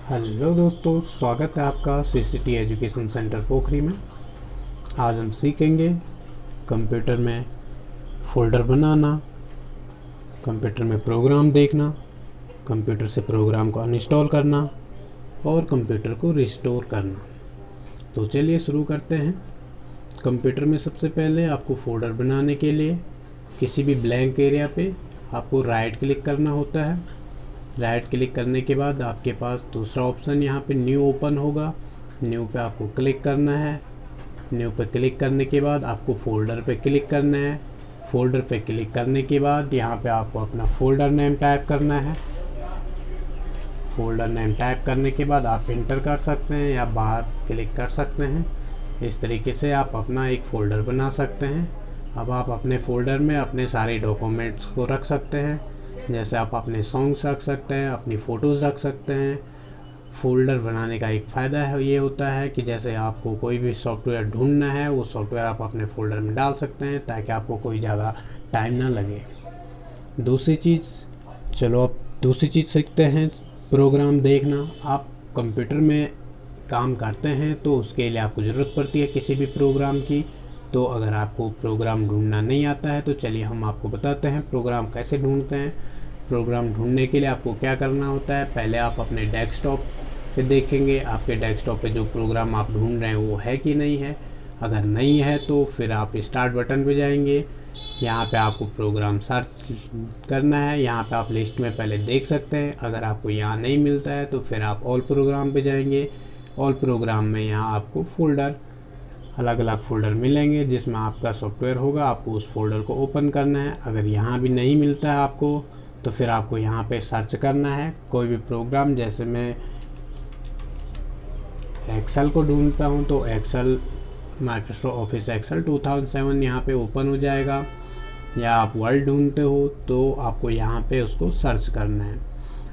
Hello दोस्तों, स्वागत है आपका सीसीटी एजुकेशन सेंटर पोखरी में। आज हम सीखेंगे कंप्यूटर में फ़ोल्डर बनाना, कंप्यूटर में प्रोग्राम देखना, कंप्यूटर से प्रोग्राम को अनइंस्टॉल करना और कंप्यूटर को रिस्टोर करना। तो चलिए शुरू करते हैं। कंप्यूटर में सबसे पहले आपको फ़ोल्डर बनाने के लिए किसी भी ब्लैंक एरिया पे आपको राइट क्लिक करना होता है। राइट क्लिक करने के बाद आपके पास दूसरा ऑप्शन यहाँ पे न्यू ओपन होगा। न्यू पे आपको क्लिक करना है। न्यू पे क्लिक करने के बाद आपको फ़ोल्डर पे क्लिक करना है। फ़ोल्डर पे क्लिक करने के बाद यहाँ पे आपको अपना फ़ोल्डर नेम टाइप करना है। फ़ोल्डर नेम टाइप करने के बाद आप इंटर कर सकते हैं या बाहर क्लिक कर सकते हैं। इस तरीके से आप अपना एक फ़ोल्डर बना सकते हैं। अब आप अपने फ़ोल्डर में अपने सारे डॉक्यूमेंट्स को रख सकते हैं। जैसे आप अपने सॉन्ग्स रख सकते हैं, अपनी फ़ोटोज़ रख सकते हैं। फ़ोल्डर बनाने का एक फ़ायदा है ये होता है कि जैसे आपको कोई भी सॉफ्टवेयर ढूंढना है, वो सॉफ्टवेयर आप अपने फ़ोल्डर में डाल सकते हैं ताकि आपको कोई ज़्यादा टाइम ना लगे। दूसरी चीज़ सीखते हैं, प्रोग्राम देखना। आप कंप्यूटर में काम करते हैं तो उसके लिए आपको ज़रूरत पड़ती है किसी भी प्रोग्राम की। तो अगर आपको प्रोग्राम ढूंढना नहीं आता है तो चलिए हम आपको बताते हैं प्रोग्राम कैसे ढूंढते हैं। प्रोग्राम ढूंढने के लिए आपको क्या करना होता है, पहले आप अपने डेस्कटॉप पे देखेंगे आपके डेस्कटॉप पे जो प्रोग्राम आप ढूंढ रहे हैं वो है कि नहीं है। अगर नहीं है तो फिर आप स्टार्ट बटन पे जाएंगे। यहाँ पे आपको प्रोग्राम सर्च करना है। यहाँ पे आप लिस्ट में पहले देख सकते हैं। अगर आपको यहाँ नहीं मिलता है तो फिर आप ऑल प्रोग्राम पे जाएंगे। ऑल प्रोग्राम में यहाँ आपको फ़ोल्डर, अलग अलग फ़ोल्डर मिलेंगे जिसमें आपका सॉफ्टवेयर होगा। आपको उस फोल्डर को ओपन करना है। अगर यहाँ भी नहीं मिलता है आपको तो फिर आपको यहाँ पे सर्च करना है कोई भी प्रोग्राम। जैसे मैं एक्सेल को ढूंढता हूँ तो एक्सेल, माइक्रोसॉफ्ट ऑफिस एक्सेल 2007 यहाँ पे ओपन हो जाएगा। या आप वर्ड ढूंढते हो तो आपको यहाँ पे उसको सर्च करना है।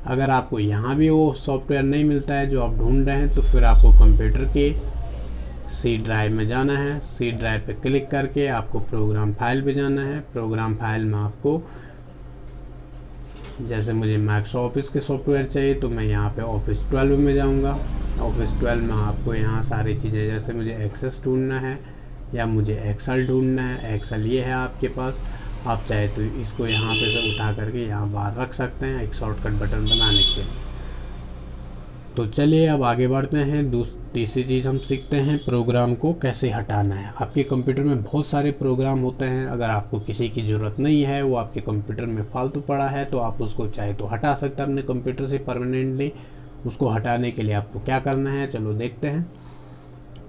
अगर आपको यहाँ भी वो सॉफ्टवेयर नहीं मिलता है जो आप ढूंढ रहे हैं तो फिर आपको कंप्यूटर के सी ड्राइव में जाना है। सी ड्राइव पे क्लिक करके आपको प्रोग्राम फाइल पे जाना है। प्रोग्राम फाइल में आपको, जैसे मुझे माइक्रोसॉफ्ट ऑफिस के सॉफ्टवेयर चाहिए तो मैं यहाँ पे ऑफिस 12 में जाऊँगा। ऑफिस 12 में आपको यहाँ सारी चीज़ें, जैसे मुझे एक्सेस ढूंढना है या मुझे एक्सेल ढूंढना है। एक्सेल ये है आपके पास, आप चाहे तो इसको यहाँ पे से उठा करके यहाँ बाहर रख सकते हैं एक शॉर्टकट बटन बनाने के लिए। तो चलिए अब आगे बढ़ते हैं। तीसरी चीज़ हम सीखते हैं प्रोग्राम को कैसे हटाना है। आपके कंप्यूटर में बहुत सारे प्रोग्राम होते हैं। अगर आपको किसी की ज़रूरत नहीं है, वो आपके कंप्यूटर में फालतू पड़ा है, तो आप उसको चाहे तो हटा सकते हैं अपने कंप्यूटर से परमानेंटली। उसको हटाने के लिए आपको क्या करना है, चलो देखते हैं।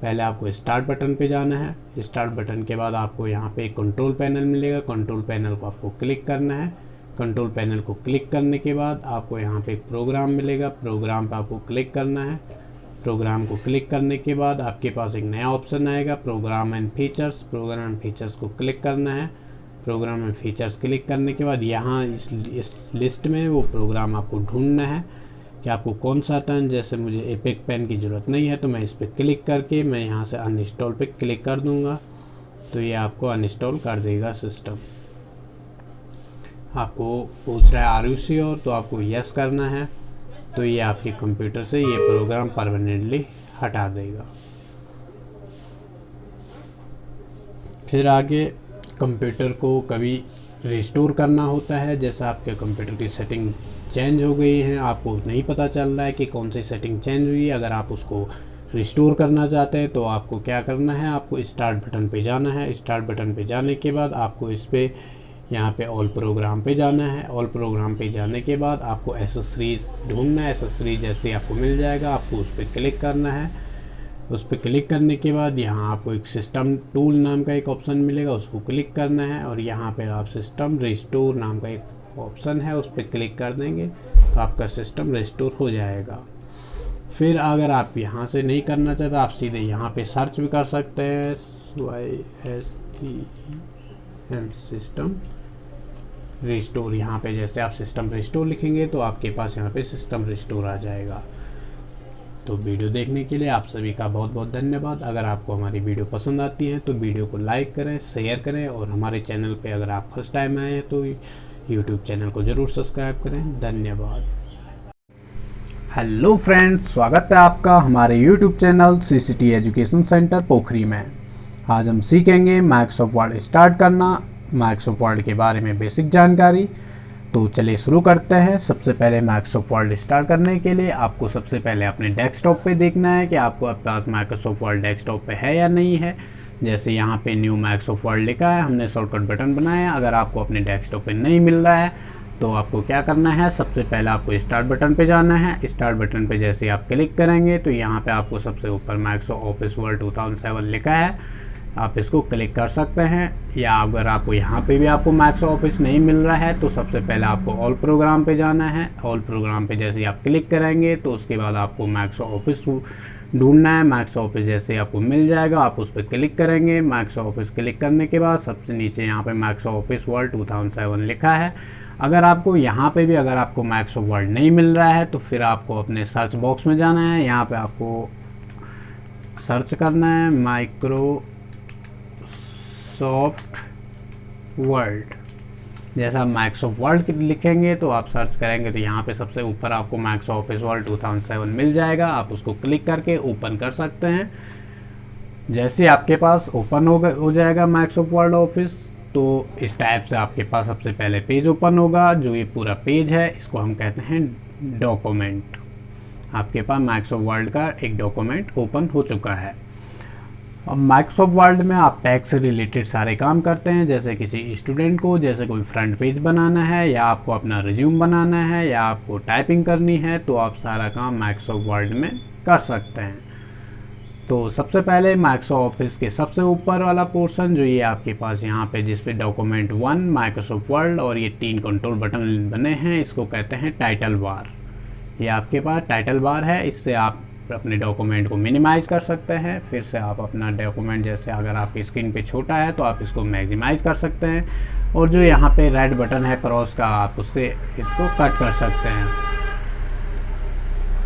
पहले आपको स्टार्ट बटन पे जाना है। स्टार्ट बटन के बाद आपको यहाँ पे एक कंट्रोल पैनल मिलेगा। कंट्रोल पैनल को आपको क्लिक करना है। कंट्रोल पैनल को क्लिक करने के बाद आपको यहाँ पे एक प्रोग्राम मिलेगा। प्रोग्राम पे आपको क्लिक करना है। प्रोग्राम को क्लिक करने के बाद आपके पास एक नया ऑप्शन आएगा, program and features. Program and features को क्लिक करना है। प्रोग्राम एंड फीचर्स क्लिक करने के बाद यहाँ इस लिस्ट में वो प्रोग्राम आपको ढूंढना है कि आपको कौन सा आता है। जैसे मुझे एपिक पेन की ज़रूरत नहीं है तो मैं इस पर क्लिक करके मैं यहाँ से अनइंस्टॉल पे क्लिक कर दूँगा तो ये आपको अनइंस्टॉल कर देगा सिस्टम। आपको पूछ रहा है आर यू श्योर, तो आपको यस करना है। तो ये आपके कंप्यूटर से ये प्रोग्राम परमानेंटली हटा देगा। फिर आगे कंप्यूटर को कभी रिस्टोर करना होता है। जैसे आपके कंप्यूटर की सेटिंग चेंज हो गई है, आपको नहीं पता चल रहा है कि कौन सी सेटिंग चेंज हुई है। अगर आप उसको रिस्टोर करना चाहते हैं तो आपको क्या करना है, आपको स्टार्ट बटन पे जाना है। स्टार्ट बटन पे जाने के बाद आपको इस पर यहाँ पे ऑल प्रोग्राम पे जाना है। ऑल प्रोग्राम पे जाने के बाद आपको एसेसरीज ढूंढना है। एसेसरीज जैसे आपको मिल जाएगा, आपको उस पर क्लिक करना है। उस पर क्लिक करने के बाद यहाँ आपको एक सिस्टम टूल नाम का एक ऑप्शन मिलेगा, उसको क्लिक करना है। और यहाँ पे आप सिस्टम रिस्टोर नाम का एक ऑप्शन है, उस पर क्लिक कर देंगे तो आपका सिस्टम रिस्टोर हो जाएगा। फिर अगर आप यहाँ से नहीं करना चाहते, आप सीधे यहाँ पे सर्च भी कर सकते हैं, SYSTEM सिस्टम रिस्टोर। यहाँ पे जैसे आप सिस्टम रिस्टोर लिखेंगे तो आपके पास यहाँ पे सिस्टम रिस्टोर आ जाएगा। तो वीडियो देखने के लिए आप सभी का बहुत बहुत धन्यवाद। अगर आपको हमारी वीडियो पसंद आती है तो वीडियो को लाइक करें, शेयर करें और हमारे चैनल पे अगर आप फर्स्ट टाइम आए हैं तो यूट्यूब चैनल को ज़रूर सब्सक्राइब करें। धन्यवाद। हेलो फ्रेंड्स, स्वागत है आपका हमारे YouTube channel CCT education centre Pokhari में। आज हम सीखेंगे माइक्रोसॉफ्ट वर्ड स्टार्ट करना, माइक्रोसॉफ्ट वर्ड के बारे में बेसिक जानकारी। तो चलिए शुरू करते हैं। सबसे पहले माइक्रोसॉफ्ट वर्ड स्टार्ट करने के लिए आपको सबसे पहले अपने डेस्कटॉप पे देखना है कि आपको आपके पास माइक्रोसॉफ्ट वर्ड डेस्कटॉप पे है या नहीं है। जैसे यहाँ पे न्यू माइक्रोसॉफ्ट वर्ड लिखा है, हमने शॉर्टकट बटन बनाया। अगर आपको अपने डेस्कटॉप पे नहीं मिल रहा है तो आपको क्या करना है, सबसे पहले आपको स्टार्ट बटन पे जाना है। स्टार्ट बटन पे जैसे आप क्लिक करेंगे तो यहाँ पे आपको सबसे ऊपर माइक्रोसॉफ्ट ऑफिस वर्ड 2007 लिखा है, आप इसको क्लिक कर सकते हैं। या अगर आपको यहाँ पे भी आपको माइक्रोसॉफ्ट ऑफिस नहीं मिल रहा है तो सबसे पहले आपको ऑल प्रोग्राम पे जाना है। ऑल प्रोग्राम पे जैसे आप क्लिक करेंगे तो उसके बाद आपको माइक्रोसॉफ्ट ऑफिस ढूंढना है। माइक्रोसॉफ्ट ऑफिस जैसे आपको मिल जाएगा, आप उस पर क्लिक करेंगे। माइक्रोसॉफ्ट ऑफिस क्लिक करने के बाद सबसे नीचे यहाँ पे माइक्रोसॉफ्ट ऑफिस वर्ड 2007 लिखा है। अगर आपको यहाँ पे भी अगर आपको माइक्रोसॉफ्ट वर्ड नहीं मिल रहा है तो फिर आपको अपने सर्च बॉक्स में जाना है। यहाँ पे आपको सर्च करना है माइक्रोसॉफ्ट वर्ड। जैसा आप माइक्रोसॉफ्ट वर्ड लिखेंगे तो आप सर्च करेंगे तो यहाँ पे सबसे ऊपर आपको माइक्रोसॉफ्ट ऑफिस वर्ड 2007 मिल जाएगा। आप उसको क्लिक करके ओपन कर सकते हैं। जैसे आपके पास ओपन हो जाएगा माइक्रोसॉफ्ट वर्ड ऑफिस, तो इस टाइप से आपके पास सबसे पहले पेज ओपन होगा। जो ये पूरा पेज है इसको हम कहते हैं डॉक्यूमेंट। आपके पास माइक्रोसॉफ्ट वर्ड का एक डॉक्यूमेंट ओपन हो चुका है। अब माइक्रोसॉफ्ट वर्ड में आप टैक्स से रिलेटेड सारे काम करते हैं। जैसे किसी स्टूडेंट को जैसे कोई फ्रंट पेज बनाना है, या आपको अपना रिज्यूम बनाना है, या आपको टाइपिंग करनी है, तो आप सारा काम माइक्रोसॉफ्ट वर्ड में कर सकते हैं। तो सबसे पहले माइक्रोसॉफ्ट ऑफिस के सबसे ऊपर वाला पोर्शन जो ये आपके पास यहाँ पे जिस पे डॉक्यूमेंट 1 माइक्रोसॉफ्ट वर्ड और ये 3 कंट्रोल बटन बने हैं, इसको कहते हैं टाइटल बार। ये आपके पास टाइटल बार है, इससे आप अपने डॉक्यूमेंट को मिनिमाइज़ कर सकते हैं। फिर से आप अपना डॉक्यूमेंट जैसे अगर आपकी स्क्रीन पे छोटा है तो आप इसको मैक्सिमाइज़ कर सकते हैं। और जो यहाँ पे रेड बटन है क्रॉस का, आप उससे इसको कट कर सकते हैं।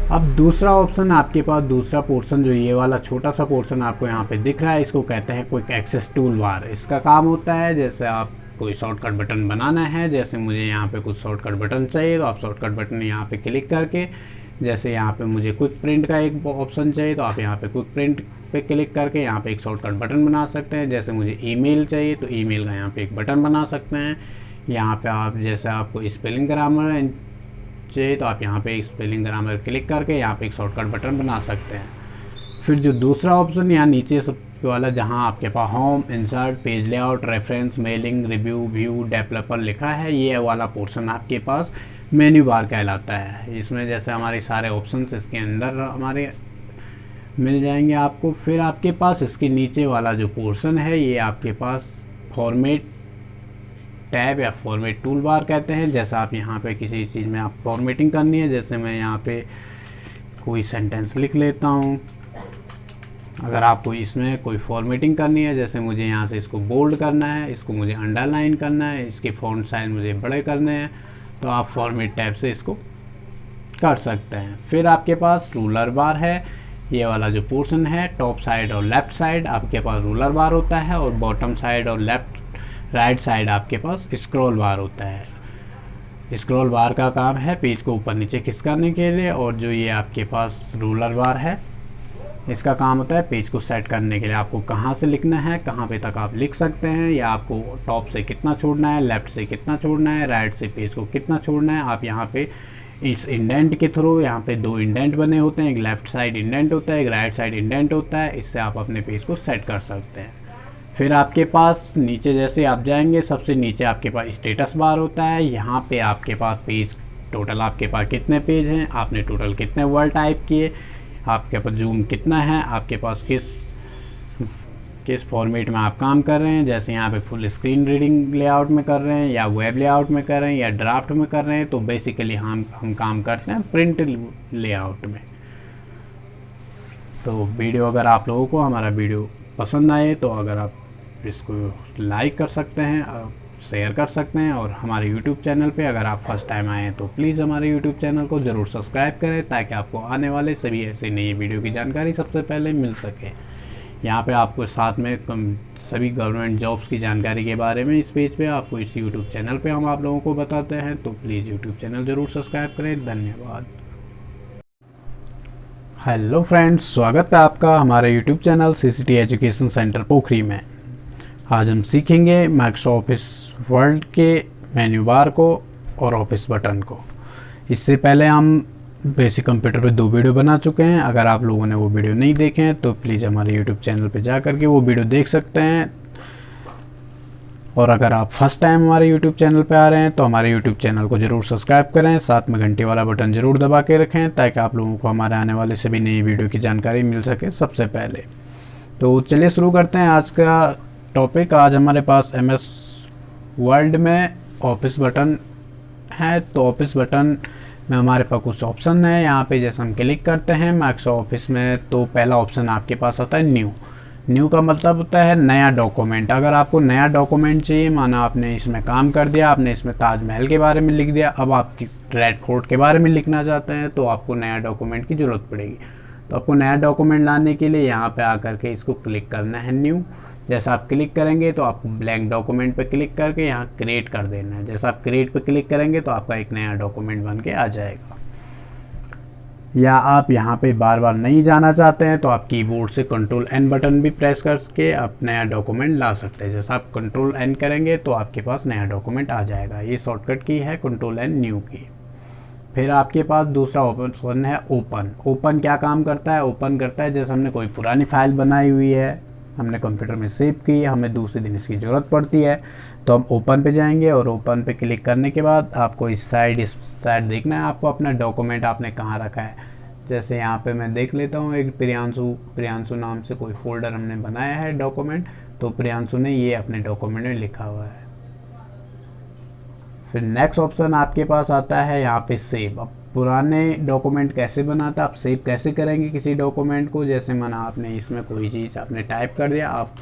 अब दूसरा ऑप्शन आपके पास, दूसरा पोर्शन जो ये वाला छोटा सा पोर्शन आपको यहाँ पे दिख रहा है, इसको कहते हैं क्विक एक्सेस टूल बार। इसका काम होता है जैसे आप कोई शॉर्टकट बटन बनाना है, जैसे मुझे यहाँ पे कुछ शॉर्टकट बटन चाहिए तो आप शॉर्टकट बटन यहाँ पे क्लिक करके, जैसे यहाँ पे मुझे क्विक प्रिंट का एक ऑप्शन चाहिए तो आप यहाँ पे क्विक प्रिंट पे क्लिक करके यहाँ पे एक शॉर्टकट बटन बना सकते हैं। जैसे मुझे ईमेल चाहिए तो ईमेल का यहाँ पे एक बटन बना सकते हैं। यहाँ पे आप जैसे आपको स्पेलिंग ग्रामर चाहिए तो आप यहाँ पे स्पेलिंग ग्रामर क्लिक करके यहाँ पे एक शॉर्टकट बटन बना सकते हैं। फिर जो दूसरा ऑप्शन यहाँ नीचे सब वाला जहाँ आपके पास home, insert, page layout, reference, mailing, review, view, developer लिखा है, ये वाला पोर्शन आपके पास मेन्यू बार कहलाता है। इसमें जैसे हमारे सारे ऑप्शंस इसके अंदर हमारे मिल जाएंगे आपको। फिर आपके पास इसके नीचे वाला जो पोर्शन है ये आपके पास फॉर्मेट टैब या फॉर्मेट टूल बार कहते हैं। जैसा आप यहाँ पे किसी चीज़ में आप फॉर्मेटिंग करनी है, जैसे मैं यहाँ पे कोई सेंटेंस लिख लेता हूँ। अगर आपको इसमें कोई फॉर्मेटिंग करनी है, जैसे मुझे यहाँ से इसको बोल्ड करना है, इसको मुझे अंडरलाइन करना है, इसके फॉन्ट साइज मुझे बड़े करने हैं, तो आप फॉर्मेट टैब से इसको कर सकते हैं। फिर आपके पास रूलर बार है। ये वाला जो पोर्शन है, टॉप साइड और लेफ़्ट साइड आपके पास रूलर बार होता है, और बॉटम साइड और राइट साइड आपके पास स्क्रॉल बार होता है। स्क्रॉल बार का काम है पेज को ऊपर नीचे खिसकाने के लिए, और जो ये आपके पास रूलर बार है इसका काम होता है पेज को सेट करने के लिए। आपको कहाँ से लिखना है, कहाँ पे तक आप लिख सकते हैं, या आपको टॉप से कितना छोड़ना है, लेफ़्ट से कितना छोड़ना है, राइट से पेज को कितना छोड़ना है। आप यहाँ पे इस इंडेंट के थ्रू, यहाँ पे 2 इंडेंट बने होते हैं, एक लेफ़्ट साइड इंडेंट होता है, एक राइट साइड इंडेंट होता है। इससे आप अपने पेज को सेट कर सकते हैं। फिर आपके पास नीचे जैसे आप जाएंगे, सबसे नीचे आपके पास स्टेटस बार होता है। यहाँ पे आपके पास पेज टोटल आपके पास कितने पेज हैं, आपने टोटल कितने वर्ड टाइप किए, आपके पास जूम कितना है, आपके पास किस फॉर्मेट में आप काम कर रहे हैं। जैसे यहाँ पे फुल स्क्रीन रीडिंग लेआउट में कर रहे हैं, या वेब लेआउट में कर रहे हैं, या ड्राफ्ट में कर रहे हैं। तो बेसिकली हम काम करते हैं प्रिंट लेआउट में। तो वीडियो अगर आप लोगों को हमारा वीडियो पसंद आए तो अगर आप इसको लाइक कर सकते हैं, शेयर कर सकते हैं। और हमारे YouTube चैनल पे अगर आप फर्स्ट टाइम आए हैं तो प्लीज़ हमारे YouTube चैनल को ज़रूर सब्सक्राइब करें, ताकि आपको आने वाले सभी ऐसे नई वीडियो की जानकारी सबसे पहले मिल सके। यहाँ पे आपको साथ में सभी गवर्नमेंट जॉब्स की जानकारी के बारे में इस पेज पे आपको इस YouTube चैनल पे हम आप लोगों को बताते हैं। तो प्लीज़ YouTube चैनल ज़रूर सब्सक्राइब करें। धन्यवाद। हेलो फ्रेंड्स, स्वागत है आपका हमारे YouTube channel CCT education centre Pokhari में। आज हम सीखेंगे माइक्रोसॉफ्ट ऑफिस वर्ड के मेन्यू बार को और ऑफिस बटन को। इससे पहले हम बेसिक कंप्यूटर पे 2 वीडियो बना चुके हैं। अगर आप लोगों ने वो वीडियो नहीं देखे हैं तो प्लीज़ हमारे यूट्यूब चैनल पे जा करके वो वीडियो देख सकते हैं। और अगर आप फर्स्ट टाइम हमारे यूट्यूब चैनल पे आ रहे हैं तो हमारे यूट्यूब चैनल को ज़रूर सब्सक्राइब करें, साथ में घंटे वाला बटन ज़रूर दबा के रखें ताकि आप लोगों को हमारे आने वाले सभी नई वीडियो की जानकारी मिल सके सबसे पहले। तो चलिए शुरू करते हैं आज का टॉपिक। आज हमारे पास MS वर्ड में ऑफिस बटन है। तो ऑफिस बटन में हमारे पास कुछ ऑप्शन है। यहाँ पे जैसे हम क्लिक करते हैं माइक्रोसॉफ्ट ऑफिस में तो पहला ऑप्शन आपके पास आता है न्यू। न्यू का मतलब होता है नया डॉक्यूमेंट। अगर आपको नया डॉक्यूमेंट चाहिए, माना आपने इसमें काम कर दिया, आपने इसमें ताजमहल के बारे में लिख दिया, अब आप रेड फोर्ट के बारे में लिखना चाहते हैं तो आपको नया डॉक्यूमेंट की ज़रूरत पड़ेगी। तो आपको नया डॉक्यूमेंट लाने के लिए यहाँ पे आकर के इसको क्लिक करना है न्यू। जैसा आप क्लिक करेंगे तो आपको ब्लैंक डॉक्यूमेंट पे क्लिक करके यहाँ क्रिएट कर देना है। जैसा आप क्रिएट पे क्लिक करेंगे तो आपका एक नया डॉक्यूमेंट बन के आ जाएगा। या आप यहाँ पे बार बार नहीं जाना चाहते हैं तो आप कीबोर्ड से Ctrl+N बटन भी प्रेस करके आप नया डॉक्यूमेंट ला सकते हैं। जैसा आप Ctrl+N करेंगे तो आपके पास नया डॉक्यूमेंट आ जाएगा। ये शॉर्टकट की है Ctrl+N न्यू की। फिर आपके पास दूसरा ऑप्शन है ओपन। ओपन क्या काम करता है? ओपन करता है जैसे हमने कोई पुरानी फाइल बनाई हुई है, हमने कंप्यूटर में सेव की, हमें दूसरे दिन इसकी ज़रूरत पड़ती है तो हम ओपन पे जाएंगे और ओपन पे क्लिक करने के बाद आपको इस साइड देखना है आपको अपना डॉक्यूमेंट आपने कहाँ रखा है। जैसे यहाँ पे मैं देख लेता हूँ, एक प्रियांशु नाम से कोई फ़ोल्डर हमने बनाया है डॉक्यूमेंट, तो प्रियांशु ने ये अपने डॉक्यूमेंट में लिखा हुआ है। फिर नेक्स्ट ऑप्शन आपके पास आता है यहाँ पे सेव। अब पुराने डॉक्यूमेंट कैसे बनाता, आप सेव कैसे करेंगे किसी डॉक्यूमेंट को? जैसे माना आपने इसमें कोई चीज़ आपने टाइप कर दिया, आप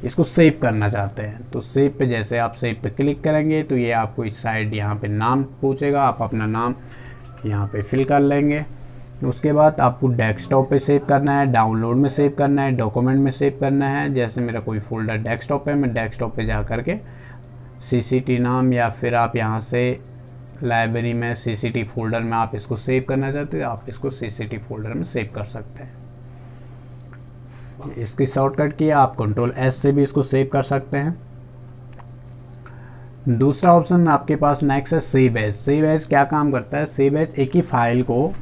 इसको सेव करना चाहते हैं तो सेव पे जैसे आप सेव पे क्लिक करेंगे तो ये आपको इस साइड यहाँ पे नाम पूछेगा, आप अपना नाम यहाँ पे फिल कर लेंगे। उसके बाद आपको डेस्कटॉप पे सेव करना है, डाउनलोड में सेव करना है, डॉक्यूमेंट में सेव करना है। जैसे मेरा कोई फोल्डर डेस्कटॉप है, मैं डेस्कटॉप पे जा कर के CCT नाम, या फिर आप यहाँ से लाइब्रेरी में CCT फोल्डर में आप इसको सेव करना चाहते हैं, आप इसको CCT फोल्डर में सेव कर सकते हैं। इसकी शॉर्टकट की आप Ctrl+S से भी इसको सेव कर सकते हैं। दूसरा ऑप्शन आपके पास नेक्स्ट है सेव एज। सेव एज क्या काम करता है? सेव एज एक ही फाइल को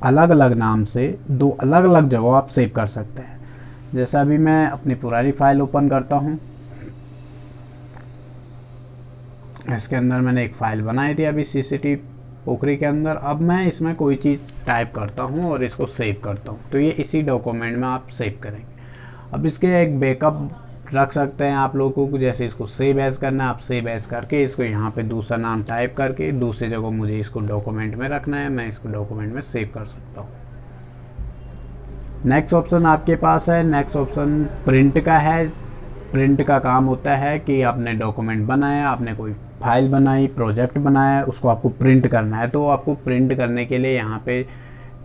अलग अलग नाम से 2 अलग अलग जगह आप सेव कर सकते हैं। जैसा अभी मैं अपनी पुरानी फाइल ओपन करता हूँ, इसके अंदर मैंने एक फ़ाइल बनाई थी अभी CCT पोखरी के अंदर। अब मैं इसमें कोई चीज़ टाइप करता हूँ और इसको सेव करता हूँ तो ये इसी डॉक्यूमेंट में आप सेव करेंगे। अब इसके एक बैकअप रख सकते हैं आप लोगों को। जैसे इसको सेव एज करना है, आप सेव एज करके इसको यहाँ पे दूसरा नाम टाइप करके दूसरी जगह मुझे इसको डॉक्यूमेंट में रखना है, मैं इसको डॉक्यूमेंट में सेव कर सकता हूँ। नेक्स्ट ऑप्शन आपके पास है, नेक्स्ट ऑप्शन प्रिंट का है। प्रिंट का काम होता है कि आपने डॉक्यूमेंट बनाया, आपने कोई फाइल बनाई, प्रोजेक्ट बनाया, उसको आपको प्रिंट करना है। तो आपको प्रिंट करने के लिए यहाँ पे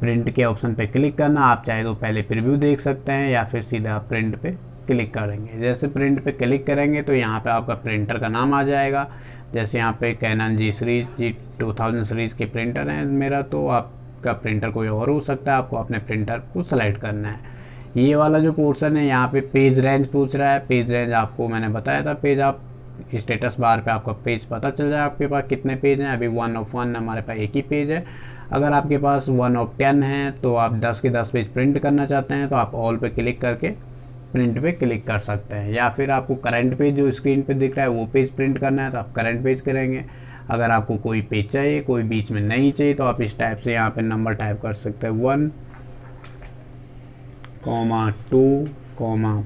प्रिंट के ऑप्शन पे क्लिक करना। आप चाहे तो पहले प्रीव्यू देख सकते हैं या फिर सीधा प्रिंट पे क्लिक करेंगे। जैसे प्रिंट पे क्लिक करेंगे तो यहाँ पे आपका प्रिंटर का नाम आ जाएगा। जैसे यहाँ पे कैनन G2000 सीरीज़ के प्रिंटर हैं मेरा, तो आपका प्रिंटर कोई और हो सकता है। आपको अपने प्रिंटर को सेलेक्ट करना है। ये वाला जो पोर्शन है यहाँ पे पेज रेंज पूछ रहा है। पेज रेंज आपको मैंने बताया था, पेज आप स्टेटस बार पे आपका पेज पता चल जाए आपके पास कितने पेज हैं। अभी 1 of 1 हमारे पास एक ही पेज है। अगर आपके पास 1 of 10 है तो आप 10 के 10 पेज प्रिंट करना चाहते हैं तो आप ऑल पे क्लिक करके प्रिंट पे क्लिक कर सकते हैं। या फिर आपको करंट पेज जो स्क्रीन पे दिख रहा है वो पेज प्रिंट करना है तो आप करंट पेज करेंगे। अगर आपको कोई पेज चाहिए, कोई बीच में नहीं चाहिए, तो आप इस टाइप से यहाँ पे नंबर टाइप कर सकते हैं 1, 2, 5,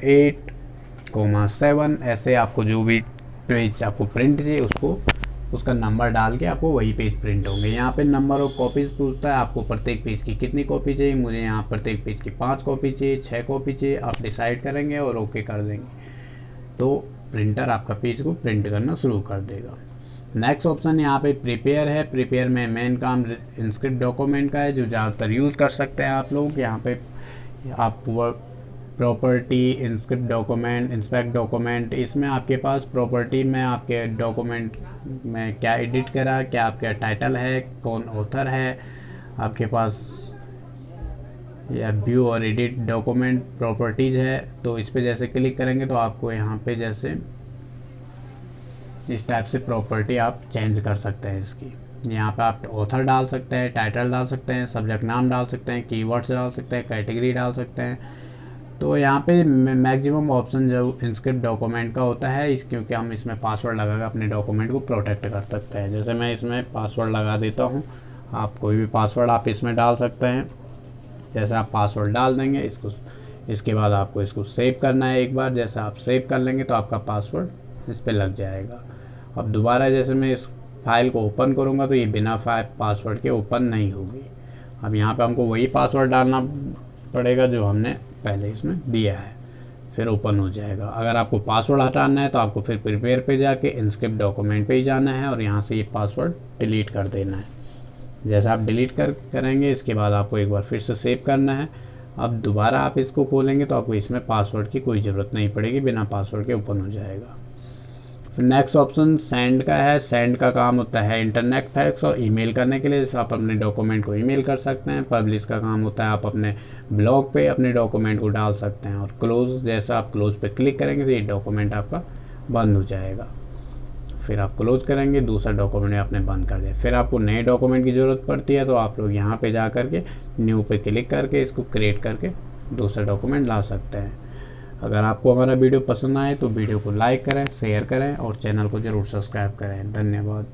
8, 7। ऐसे आपको जो भी पेज आपको प्रिंट चाहिए उसका नंबर डाल के आपको वही पेज प्रिंट होंगे। यहाँ पे नंबर ऑफ कॉपीज़ पूछता है, आपको प्रत्येक पेज की कितनी कॉपी चाहिए। मुझे यहाँ प्रत्येक पेज की 5 कॉपी चाहिए, 6 कॉपी चाहिए। आप डिसाइड करेंगे और ओके कर देंगे तो प्रिंटर आपका पेज को प्रिंट करना शुरू कर देगा। नेक्स्ट ऑप्शन यहाँ पे प्रिपेयर है। प्रिपेयर में मेन काम इंस्क्रिप्ट डॉक्यूमेंट का है जो ज़्यादातर यूज़ कर सकते हैं आप लोग। यहाँ पे आप property, inscript document, inspect document, इसमें आपके पास प्रॉपर्टी में आपके डॉक्यूमेंट में क्या एडिट करा, क्या आपका टाइटल है, कौन ऑथर है, आपके पास या व्यू और एडिट डॉक्यूमेंट प्रॉपर्टीज़ है, तो इस पर जैसे क्लिक करेंगे तो आपको यहाँ पे जैसे इस टाइप से प्रॉपर्टी आप चेंज कर सकते हैं इसकी। यहाँ पे आप ऑथर डाल सकते हैं, टाइटल डाल सकते हैं, सब्जेक्ट नाम डाल सकते हैं, कीवर्ड्स डाल सकते हैं, कैटेगरी डाल सकते हैं। तो यहाँ पे मैक्सिमम ऑप्शन जो इंस्क्रिप्ट डॉक्यूमेंट का होता है इस, क्योंकि हम इसमें पासवर्ड लगा कर अपने डॉक्यूमेंट को प्रोटेक्ट कर सकते हैं। जैसे मैं इसमें पासवर्ड लगा देता हूँ, आप कोई भी पासवर्ड आप इसमें डाल सकते हैं। जैसे आप पासवर्ड डाल देंगे इसको, इसके बाद आपको इसको सेव करना है एक बार। जैसे आप सेव कर लेंगे तो आपका पासवर्ड इस पर लग जाएगा। अब दोबारा जैसे मैं इस फाइल को ओपन करूँगा तो ये बिना पासवर्ड के ओपन नहीं होगी। अब यहाँ पे हमको वही पासवर्ड डालना पड़ेगा जो हमने पहले इसमें दिया है, फिर ओपन हो जाएगा। अगर आपको पासवर्ड हटाना है तो आपको फिर प्रिपेयर पे जाके इंस्क्रिप्ट डॉक्यूमेंट पे ही जाना है और यहाँ से ये पासवर्ड डिलीट कर देना है। जैसे आप डिलीट करेंगे इसके बाद आपको एक बार फिर से सेव करना है। अब दोबारा आप इसको खोलेंगे तो आपको इसमें पासवर्ड की कोई ज़रूरत नहीं पड़ेगी, बिना पासवर्ड के ओपन हो जाएगा। फिर नेक्स्ट ऑप्शन सेंड का है। सेंड का काम होता है इंटरनेट फैक्स और ईमेल करने के लिए, जैसे आप अपने डॉक्यूमेंट को ईमेल कर सकते हैं। पब्लिश का काम होता है आप अपने ब्लॉग पे अपने डॉक्यूमेंट को डाल सकते हैं। और क्लोज, जैसा आप क्लोज पे क्लिक करेंगे तो ये डॉक्यूमेंट आपका बंद हो जाएगा। फिर आप क्लोज करेंगे, दूसरा डॉक्यूमेंट आपने बंद कर दिया। फिर आपको नए डॉक्यूमेंट की ज़रूरत पड़ती है तो आप लोग यहाँ पे जा करके न्यू पे क्लिक करके इसको क्रिएट करके दूसरा डॉक्यूमेंट ला सकते हैं। अगर आपको हमारा वीडियो पसंद आए तो वीडियो को लाइक करें, शेयर करें और चैनल को ज़रूर सब्सक्राइब करें। धन्यवाद।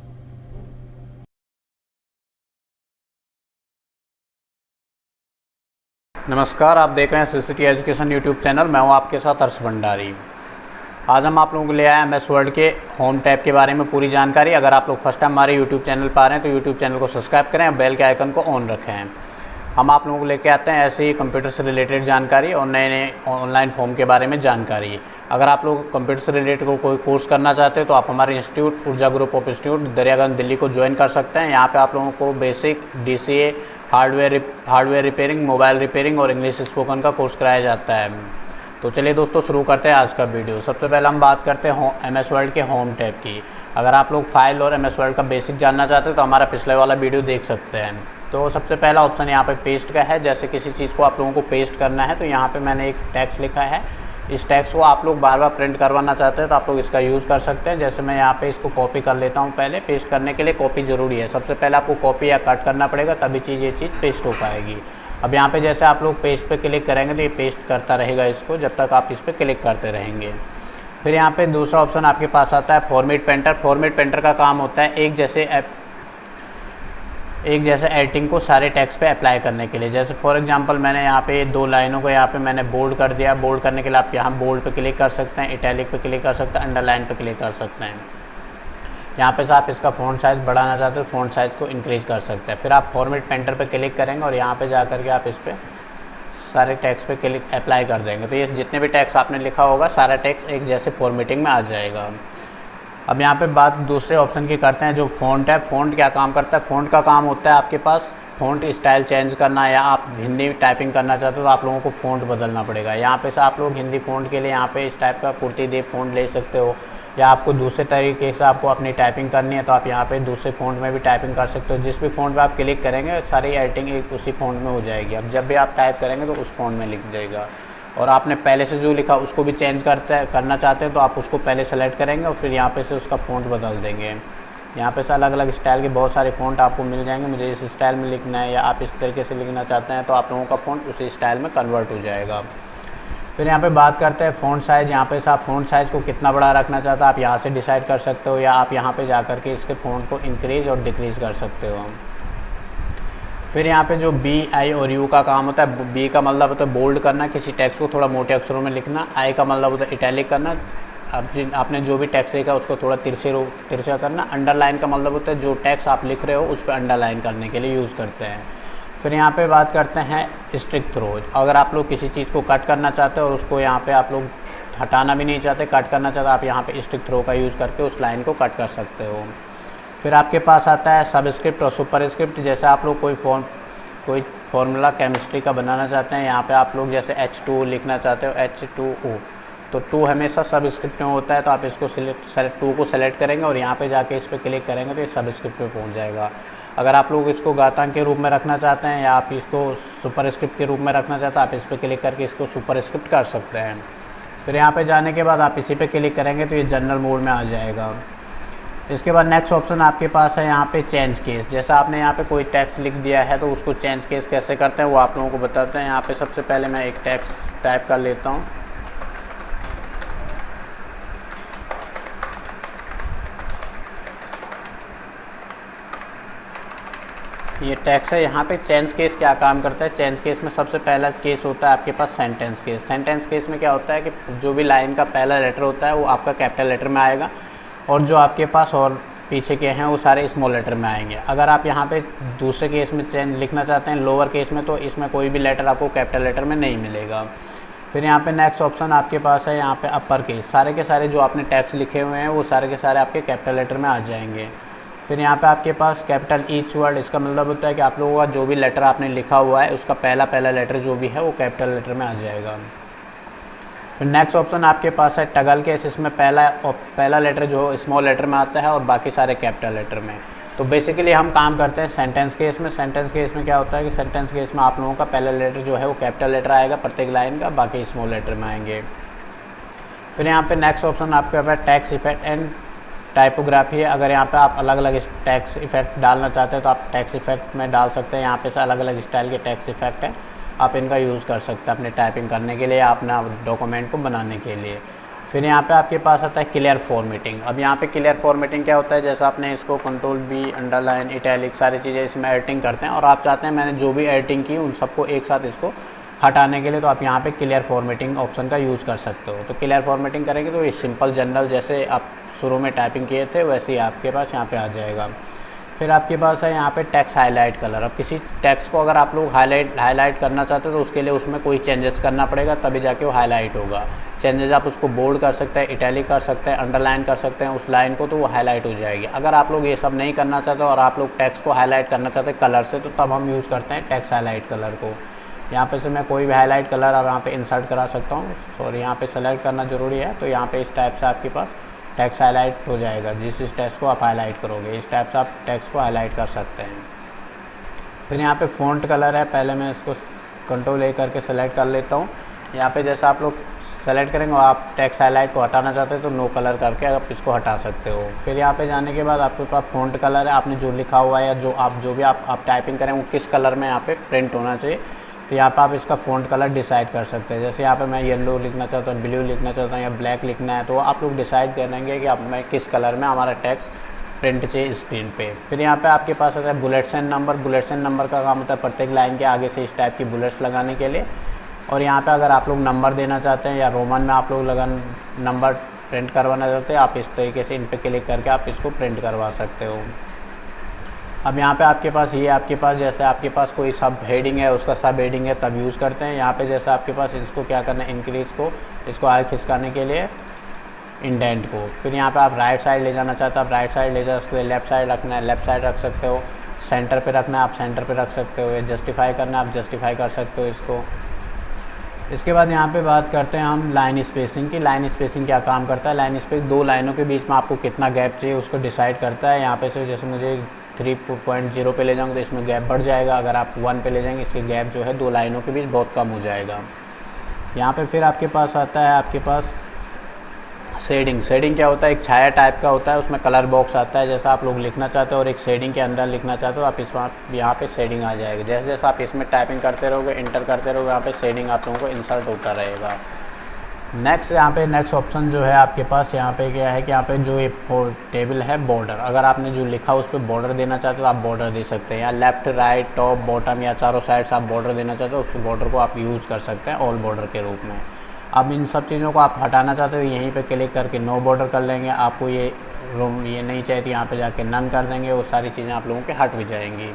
नमस्कार, आप देख रहे हैं सीसीटी एजुकेशन यूट्यूब चैनल। मैं हूं आपके साथ हर्ष भंडारी। आज हम आप लोगों को ले आए MS वर्ड के होम टैब के बारे में पूरी जानकारी। अगर आप लोग फर्स्ट टाइम हमारे यूट्यूब चैनल पर आ रहे हैं तो यूट्यूब चैनल को सब्सक्राइब करें और बेल के आइकन को ऑन रखें। हम आप लोगों को लेके आते हैं ऐसे ही कंप्यूटर से रिलेटेड जानकारी और नए नए ऑनलाइन फॉर्म के बारे में जानकारी। अगर आप लोग कंप्यूटर से रिलेटेड कोई कोर्स करना चाहते हैं तो आप हमारे इंस्टीट्यूट ऊर्जा group of institute Daryaganj Delhi को ज्वाइन कर सकते हैं। यहाँ पे आप लोगों को basic DCA, hardware repairing, mobile repairing और इंग्लिश स्पोकन का कोर्स कराया जाता है। तो चलिए दोस्तों शुरू करते हैं आज का वीडियो। सबसे पहले हम बात करते हैं MS वर्ड के होम टैब की। अगर आप लोग फाइल और MS वर्ड का बेसिक जानना चाहते हैं तो हमारा पिछले वाला वीडियो देख सकते हैं। तो सबसे पहला ऑप्शन यहाँ पे पेस्ट का है। जैसे किसी चीज़ को आप लोगों को पेस्ट करना है तो यहाँ पे मैंने एक टेक्स्ट लिखा है। इस टेक्स्ट को आप लोग बार बार प्रिंट करवाना चाहते हैं तो आप लोग इसका यूज़ कर सकते हैं। जैसे मैं यहाँ पे इसको कॉपी कर लेता हूँ। पहले पेस्ट करने के लिए कॉपी ज़रूरी है। सबसे पहले आपको कॉपी या कट करना पड़ेगा, तभी ये चीज़ पेस्ट हो पाएगी। अब यहाँ पे जैसे आप लोग पेस्ट पे क्लिक करेंगे तो ये पेस्ट करता रहेगा इसको, जब तक आप इस पर क्लिक करते रहेंगे। फिर यहाँ पे दूसरा ऑप्शन आपके पास आता है फॉर्मेट पेंटर। फॉर्मेट पेंटर का काम होता है एक जैसे एडिटिंग को सारे टेक्स्ट पे अप्लाई करने के लिए। जैसे फॉर एग्जांपल मैंने यहाँ पे 2 लाइनों को यहाँ पे मैंने बोल्ड कर दिया। बोल्ड करने के लिए आप यहाँ बोल्ड पे क्लिक कर सकते हैं, इटैलिक पे क्लिक कर सकते हैं, अंडरलाइन पे क्लिक कर सकते हैं। यहाँ पे से आप इसका फ़ॉन्ट साइज़ बढ़ाना चाहते हो, फ़ॉन्ट साइज़ को इंक्रीज़ कर सकते हैं। फिर आप फॉर्मेट पेंटर पे क्लिक करेंगे और यहाँ पे जा कर के आप इस पर सारे टैक्स पे क्लिक अप्लाई कर देंगे तो ये जितने भी टैक्स आपने लिखा होगा सारा टैक्स एक जैसे फॉर्मेटिंग में आ जाएगा। अब यहाँ पे बात दूसरे ऑप्शन की करते हैं जो फ़ॉन्ट है। फ़ॉन्ट क्या काम करता है? फ़ॉन्ट का काम होता है आपके पास फ़ॉन्ट स्टाइल चेंज करना, या आप हिंदी टाइपिंग करना चाहते हो तो आप लोगों को फ़ॉन्ट बदलना पड़ेगा। यहाँ पे से आप लोग हिंदी फ़ॉन्ट के लिए यहाँ पे इस टाइप का कुर्तीदेव फ़ॉन्ट ले सकते हो, या आपको दूसरे तरीके से आपको अपनी टाइपिंग करनी है तो आप यहाँ पे दूसरे फ़ॉन्ट में भी टाइपिंग कर सकते हो। जिस भी फ़ॉन्ट पे आप क्लिक करेंगे सारी एडिटिंग एक उसी फ़ॉन्ट में हो जाएगी। अब जब भी आप टाइप करेंगे तो उस फ़ॉन्ट में लिख जाएगा। और आपने पहले से जो लिखा उसको भी चेंज करना चाहते हैं तो आप उसको पहले सेलेक्ट करेंगे और फिर यहाँ पे से उसका फ़ॉन्ट बदल देंगे। यहाँ पे से अलग अलग स्टाइल के बहुत सारे फ़ॉन्ट आपको मिल जाएंगे। मुझे इस स्टाइल में लिखना है या आप इस तरीके से लिखना चाहते हैं तो आप लोगों का फ़ॉन्ट उसी स्टाइल में कन्वर्ट हो जाएगा। फिर यहाँ पे बात करते हैं फ़ॉन्ट साइज़। यहाँ पे से आप फ़ॉन्ट साइज़ को कितना बड़ा रखना चाहते हैं आप यहाँ से डिसाइड कर सकते हो, या आप यहाँ पे जा कर के इसके फ़ॉन्ट को इंक्रीज़ और डिक्रीज़ कर सकते हो। फिर यहाँ पे जो B, I और U का काम होता है। B का मतलब होता है बोल्ड करना, किसी टेक्स्ट को थोड़ा मोटे अक्षरों में लिखना। I का मतलब होता है इटैलिक करना, अब आपने जो भी टेक्स्ट लिखा उसको थोड़ा तिरछा करना। अंडरलाइन का मतलब होता है जो टेक्स्ट आप लिख रहे हो उस पर अंडरलाइन करने के लिए यूज़ करते हैं। फिर यहाँ पे बात करते हैं स्ट्रिक थ्रो। अगर आप लोग किसी चीज़ को कट करना चाहते हो और उसको यहाँ पे आप लोग हटाना भी नहीं चाहते, कट करना चाहते, आप यहाँ पे स्ट्रिक थ्रो का यूज़ करके उस लाइन को कट कर सकते हो। फिर आपके पास आता है सबस्क्रिप्ट और सुपरस्क्रिप्ट। जैसे आप लोग कोई फॉर्मूला केमिस्ट्री का बनाना चाहते हैं, यहाँ पे आप लोग जैसे H2 लिखना चाहते हो, H2O, तो 2 हमेशा सबस्क्रिप्ट में होता है तो आप इसको 2 को सेलेक्ट करेंगे और यहाँ पे जाके इस पर क्लिक करेंगे तो ये सबस्क्रिप्ट में पहुँच जाएगा। अगर आप लोग इसको घातांक के रूप में रखना चाहते हैं या आप इसको सुपरस्क्रिप्ट के रूप में रखना चाहते हैं, आप इस पर क्लिक करके इसको सुपरस्क्रिप्ट कर सकते हैं। फिर यहाँ पे जाने के बाद आप इसी पे क्लिक करेंगे तो ये जनरल मोड में आ जाएगा। इसके बाद नेक्स्ट ऑप्शन आपके पास है यहाँ पे चेंज केस। जैसा आपने यहाँ पे कोई टेक्स्ट लिख दिया है तो उसको चेंज केस कैसे करते हैं वो आप लोगों को बताते हैं। यहाँ पे सबसे पहले मैं एक टेक्स्ट टाइप कर लेता हूँ। ये टेक्स्ट है। यहाँ पे चेंज केस क्या काम करता है, चेंज केस में सबसे पहला केस होता है आपके पास सेंटेंस केस। सेंटेंस केस में क्या होता है कि जो भी लाइन का पहला लेटर होता है वो आपका कैपिटल लेटर में आएगा और जो आपके पास और पीछे के हैं वो सारे स्मॉल लेटर में आएंगे। अगर आप यहाँ पे दूसरे केस में चेंज लिखना चाहते हैं लोअर केस में, तो इसमें कोई भी लेटर आपको कैपिटल लेटर में नहीं मिलेगा। फिर यहाँ पे नेक्स्ट ऑप्शन आपके पास है यहाँ पे अपर केस। सारे के सारे जो आपने टेक्स्ट लिखे हुए हैं वो सारे के सारे आपके कैपिटल लेटर में आ जाएंगे। फिर यहाँ पे आपके पास कैपिटल ईच वर्ड, इसका मतलब होता है कि आप लोगों का जो भी लेटर आपने लिखा हुआ है उसका पहला लेटर जो भी है वो कैपिटल लेटर में आ जाएगा। फिर नेक्स्ट ऑप्शन आपके पास है टगल केस। इसमें पहला लेटर जो स्मॉल लेटर में आता है और बाकी सारे कैपिटल लेटर में। तो बेसिकली हम काम करते हैं सेंटेंस केस में। सेंटेंस केस में क्या होता है कि सेंटेंस केस में आप लोगों का पहला लेटर जो है वो कैपिटल लेटर आएगा प्रत्येक लाइन का, बाकी स्मॉल लेटर में आएंगे। फिर यहाँ पे नेक्स्ट ऑप्शन आपके पास टेक्स्ट इफेक्ट एंड टाइपोग्राफी है। अगर यहाँ पे आप अलग अलग टेक्स्ट इफेक्ट डालना चाहते हैं तो आप टेक्स्ट इफेक्ट में डाल सकते हैं। यहाँ पे से अलग अलग स्टाइल के टेक्स्ट इफेक्ट है, आप इनका यूज़ कर सकते हैं अपने टाइपिंग करने के लिए या अपना डॉक्यूमेंट को बनाने के लिए। फिर यहाँ पे आपके पास आता है क्लियर फॉर्मेटिंग। अब यहाँ पे क्लियर फॉर्मेटिंग क्या होता है, जैसा आपने इसको Ctrl+V, अंडरलाइन, इटैलिक सारी चीज़ें इसमें एडिटिंग करते हैं और आप चाहते हैं मैंने जो भी एडिटिंग की उन सबको एक साथ इसको हटाने के लिए, तो आप यहाँ पे क्लियर फॉर्मेटिंग ऑप्शन का यूज़ कर सकते हो। तो क्लियर फॉर्मेटिंग करेंगे तो ये सिंपल जनरल जैसे आप शुरू में टाइपिंग किए थे वैसे ही आपके पास यहाँ पे आ जाएगा। फिर आपके पास है यहाँ पे टेक्स्ट हाईलाइट कलर। अब किसी टेक्स्ट को अगर आप लोग हाईलाइट करना चाहते हो तो उसके लिए उसमें कोई चेंजेस करना पड़ेगा तभी जाके वो हाईलाइट होगा। चेंजेस आप उसको बोल्ड कर सकते हैं, इटैलिक कर सकते हैं, अंडरलाइन कर सकते हैं उस लाइन को, तो वो हाईलाइट हो जाएगी। अगर आप लोग ये सब नहीं करना चाहते और आप लोग टेक्स्ट को हाईलाइट करना चाहते हैं कलर से, तो तब हम यूज़ करते हैं टेक्स्ट हाईलाइट कलर को। यहाँ पे से मैं कोई भी हाईलाइट कलर अब यहाँ पे इंसर्ट करा सकता हूँ। सॉरी, यहाँ पे सेलेक्ट करना ज़रूरी है। तो यहाँ पे इस टाइप से आपके पास टेक्स्ट हाईलाइट हो जाएगा। जिस टेक्स्ट को आप हाईलाइट करोगे इस टाइप से आप टेक्स्ट को हाईलाइट कर सकते हैं। फिर यहाँ पे फ़ॉन्ट कलर है, पहले मैं इसको Ctrl+A करके सेलेक्ट कर लेता हूँ। यहाँ पे जैसा आप लोग सेलेक्ट करेंगे और आप टेक्स्ट हाईलाइट को हटाना चाहते हैं तो नो कलर करके आप इसको हटा सकते हो। फिर यहाँ पे जाने के बाद आपके पास फ़ॉन्ट कलर है, आपने जो लिखा हुआ है या जो भी आप टाइपिंग करें वो किस कलर में यहाँ पे प्रिंट होना चाहिए, तो यहाँ पे आप इसका फ़ॉन्ट कलर डिसाइड कर सकते हैं। जैसे यहाँ पे मैं येलो लिखना चाहता हूँ, ब्लू लिखना चाहता हूँ या ब्लैक लिखना है, तो आप लोग डिसाइड करेंगे कि आप मैं किस कलर में हमारा टेक्स्ट प्रिंट चाहिए स्क्रीन पे। फिर यहाँ पे आपके पास आता है bullets and number. Bullets and number का काम होता है प्रत्येक लाइन के आगे से इस टाइप की बुलेट्स लगाने के लिए। और यहाँ पे अगर आप लोग नंबर देना चाहते हैं या रोमन में आप लोग नंबर प्रिंट करवाना चाहते हैं, आप इस तरीके से इन पर क्लिक करके आप इसको प्रिंट करवा सकते हो। अब यहाँ पे आपके पास जैसे आपके पास कोई सब हेडिंग है उसका सब हेडिंग है तब यूज़ करते हैं। यहाँ पे जैसे आपके पास इसको क्या करना है, इंक्रीज़ को इसको आगे खिसकाने के लिए इंडेंट को। फिर यहाँ पे आप राइट साइड ले जाना चाहते हो, आप राइट साइड ले जा सकते हो। लेफ्ट साइड रखना है लेफ्ट साइड रख सकते हो। सेंटर पे रखना है आप सेंटर पे रख सकते हो। जस्टिफाई करना है आप जस्टिफाई कर सकते हो इसको। इसके बाद यहाँ पे बात करते हैं हम लाइन स्पेसिंग की। लाइन स्पेसिंग क्या काम करता है, लाइन स्पेसिंग दो लाइनों के बीच में आपको कितना गैप चाहिए उसको डिसाइड करता है। यहाँ पे से जैसे मुझे 3.0 पे ले जाऊँगा तो इसमें गैप बढ़ जाएगा। अगर आप 1 पे ले जाएंगे इसके गैप जो है दो लाइनों के बीच बहुत कम हो जाएगा। यहाँ पे फिर आपके पास आता है आपके पास शेडिंग। शेडिंग क्या होता है, एक छाया टाइप का होता है, उसमें कलर बॉक्स आता है। जैसा आप लोग लिखना चाहते हो और एक शेडिंग के अंदर लिखना चाहते हो आप इसमें यहाँ पे शेडिंग आ जाएगी। जैसे जैसे आप इसमें टाइपिंग करते रहोगे इंटर करते रहोगे यहाँ पे शेडिंग आप लोगों को इंसर्ट होता रहेगा। नेक्स्ट यहाँ पे नेक्स्ट ऑप्शन जो है आपके पास यहाँ पे क्या है कि यहाँ पे जो ये टेबल है बॉर्डर, अगर आपने जो लिखा उस पर बॉर्डर देना चाहते हो आप बॉर्डर दे सकते हैं। या लेफ्ट राइट टॉप बॉटम या चारों साइड से आप बॉर्डर देना चाहते हो उस बॉर्डर को आप यूज़ कर सकते हैं ऑल बॉर्डर के रूप में। अब इन सब चीज़ों को आप हटाना चाहते हो यहीं पे क्लिक करके नो बॉर्डर कर लेंगे। आपको ये रूम ये नहीं चाहिए तो यहाँ पे जाके नन कर देंगे, वो सारी चीज़ें आप लोगों के हट भी जाएंगी।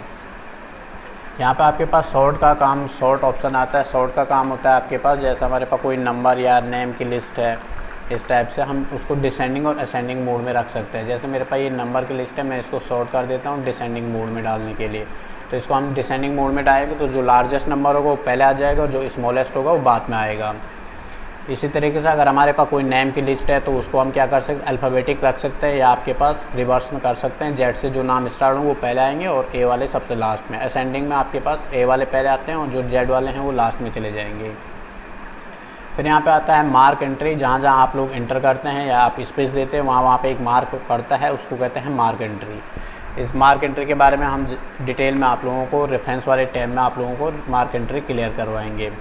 यहाँ पे आपके पास शॉर्ट ऑप्शन आता है। शॉर्ट का काम होता है आपके पास जैसे हमारे पास कोई नंबर या नेम की लिस्ट है इस टाइप से हम उसको डिसेंडिंग और असेंडिंग मोड में रख सकते हैं। जैसे मेरे पास ये नंबर की लिस्ट है मैं इसको शॉर्ट कर देता हूँ डिसेंडिंग मोड में डालने के लिए। तो इसको हम डिसेंडिंग मोड में डालेंगे तो जो लार्जेस्ट नंबर होगा वो पहले आ जाएगा और जो स्मॉलेस्ट होगा वो बाद में आएगा। इसी तरीके से अगर हमारे पास कोई नेम की लिस्ट है तो उसको हम क्या कर सकते हैं, अल्फ़ाबेटिक रख सकते हैं, या आपके पास रिवर्स में कर सकते हैं, जेड से जो नाम स्टार्ट होंगे वो पहले आएंगे और ए वाले सबसे लास्ट में। असेंडिंग में आपके पास ए वाले पहले आते हैं और जो जेड वाले हैं वो लास्ट में चले जाएंगे। फिर यहाँ पे आता है मार्क एंट्री, जहाँ जहाँ आप लोग एंटर करते हैं या आप स्पेस देते हैं वहाँ पे एक मार्क पड़ता है, उसको कहते हैं मार्क एंट्री। इस मार्क एंट्री के बारे में हम डिटेल में आप लोगों को रेफरेंस वाले टैब में आप लोगों को मार्क एंट्री क्लियर करवाएंगे।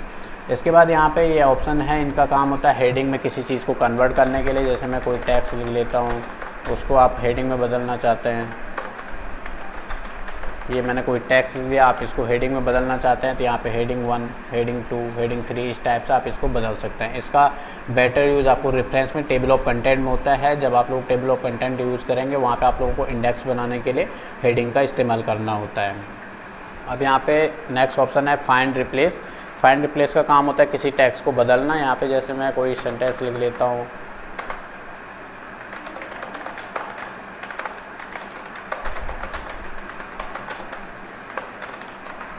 इसके बाद यहाँ पे ये ऑप्शन है, इनका काम होता है हेडिंग में किसी चीज़ को कन्वर्ट करने के लिए। जैसे मैं कोई टेक्स्ट लिख लेता हूँ, उसको आप हेडिंग में बदलना चाहते हैं, ये मैंने कोई टेक्स्ट लिख दिया, आप इसको हेडिंग में बदलना चाहते हैं तो यहाँ पे हेडिंग 1, हेडिंग 2, हेडिंग 3 इस टाइप से आप इसको बदल सकते हैं। इसका बेटर यूज़ आपको रेफरेंस में टेबल ऑफ कंटेंट में होता है। जब आप लोग टेबल ऑफ कंटेंट यूज़ करेंगे वहाँ पे आप लोगों को इंडेक्स बनाने के लिए हेडिंग का इस्तेमाल करना होता है। अब यहाँ पे नेक्स्ट ऑप्शन है फाइंड रिप्लेस। फाइंड रिप्लेस का काम होता है किसी टेक्स्ट को बदलना। यहाँ पे जैसे मैं कोई सेंटेंस लिख लेता हूँ,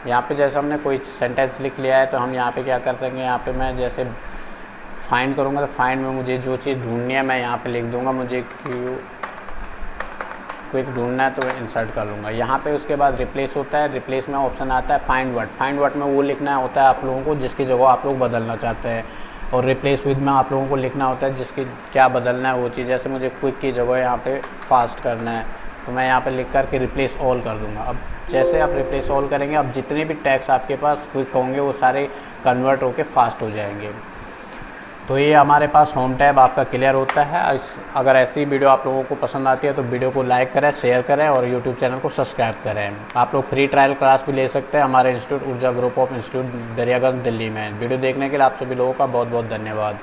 यहाँ पे जैसे हमने कोई सेंटेंस लिख लिया है तो हम यहाँ पे क्या कर देंगे, यहाँ पे मैं जैसे फाइंड करूँगा तो फाइंड में मुझे जो चीज़ ढूंढनी है मैं यहाँ पे लिख दूँगा, मुझे क्विक ढूंढना है तो इंसर्ट कर लूँगा यहाँ पे। उसके बाद रिप्लेस होता है, रिप्लेस में ऑप्शन आता है फाइंड वर्ड। फाइंड वर्ड में वो लिखना होता है आप लोगों को जिसकी जगह आप लोग बदलना चाहते हैं, और रिप्लेस विद में आप लोगों को लिखना होता है जिसकी क्या बदलना है वो चीज़। जैसे मुझे क्विक की जगह यहाँ पे फास्ट करना है तो मैं यहाँ पे लिख करके रिप्लेस ऑल कर दूँगा। अब जैसे आप रिप्लेस ऑल करेंगे, अब जितने भी टैग्स आपके पास क्विक होंगे वो सारे कन्वर्ट होके फास्ट हो जाएंगे। तो ये हमारे पास होम टैब आपका क्लियर होता है। अगर ऐसी वीडियो आप लोगों को पसंद आती है तो वीडियो को लाइक करें, शेयर करें और यूट्यूब चैनल को सब्सक्राइब करें। आप लोग फ्री ट्रायल क्लास भी ले सकते हैं हमारे इंस्टीट्यूट ऊर्जा group of institute Daryaganj Delhi में। वीडियो देखने के लिए आप सभी लोगों का बहुत बहुत धन्यवाद।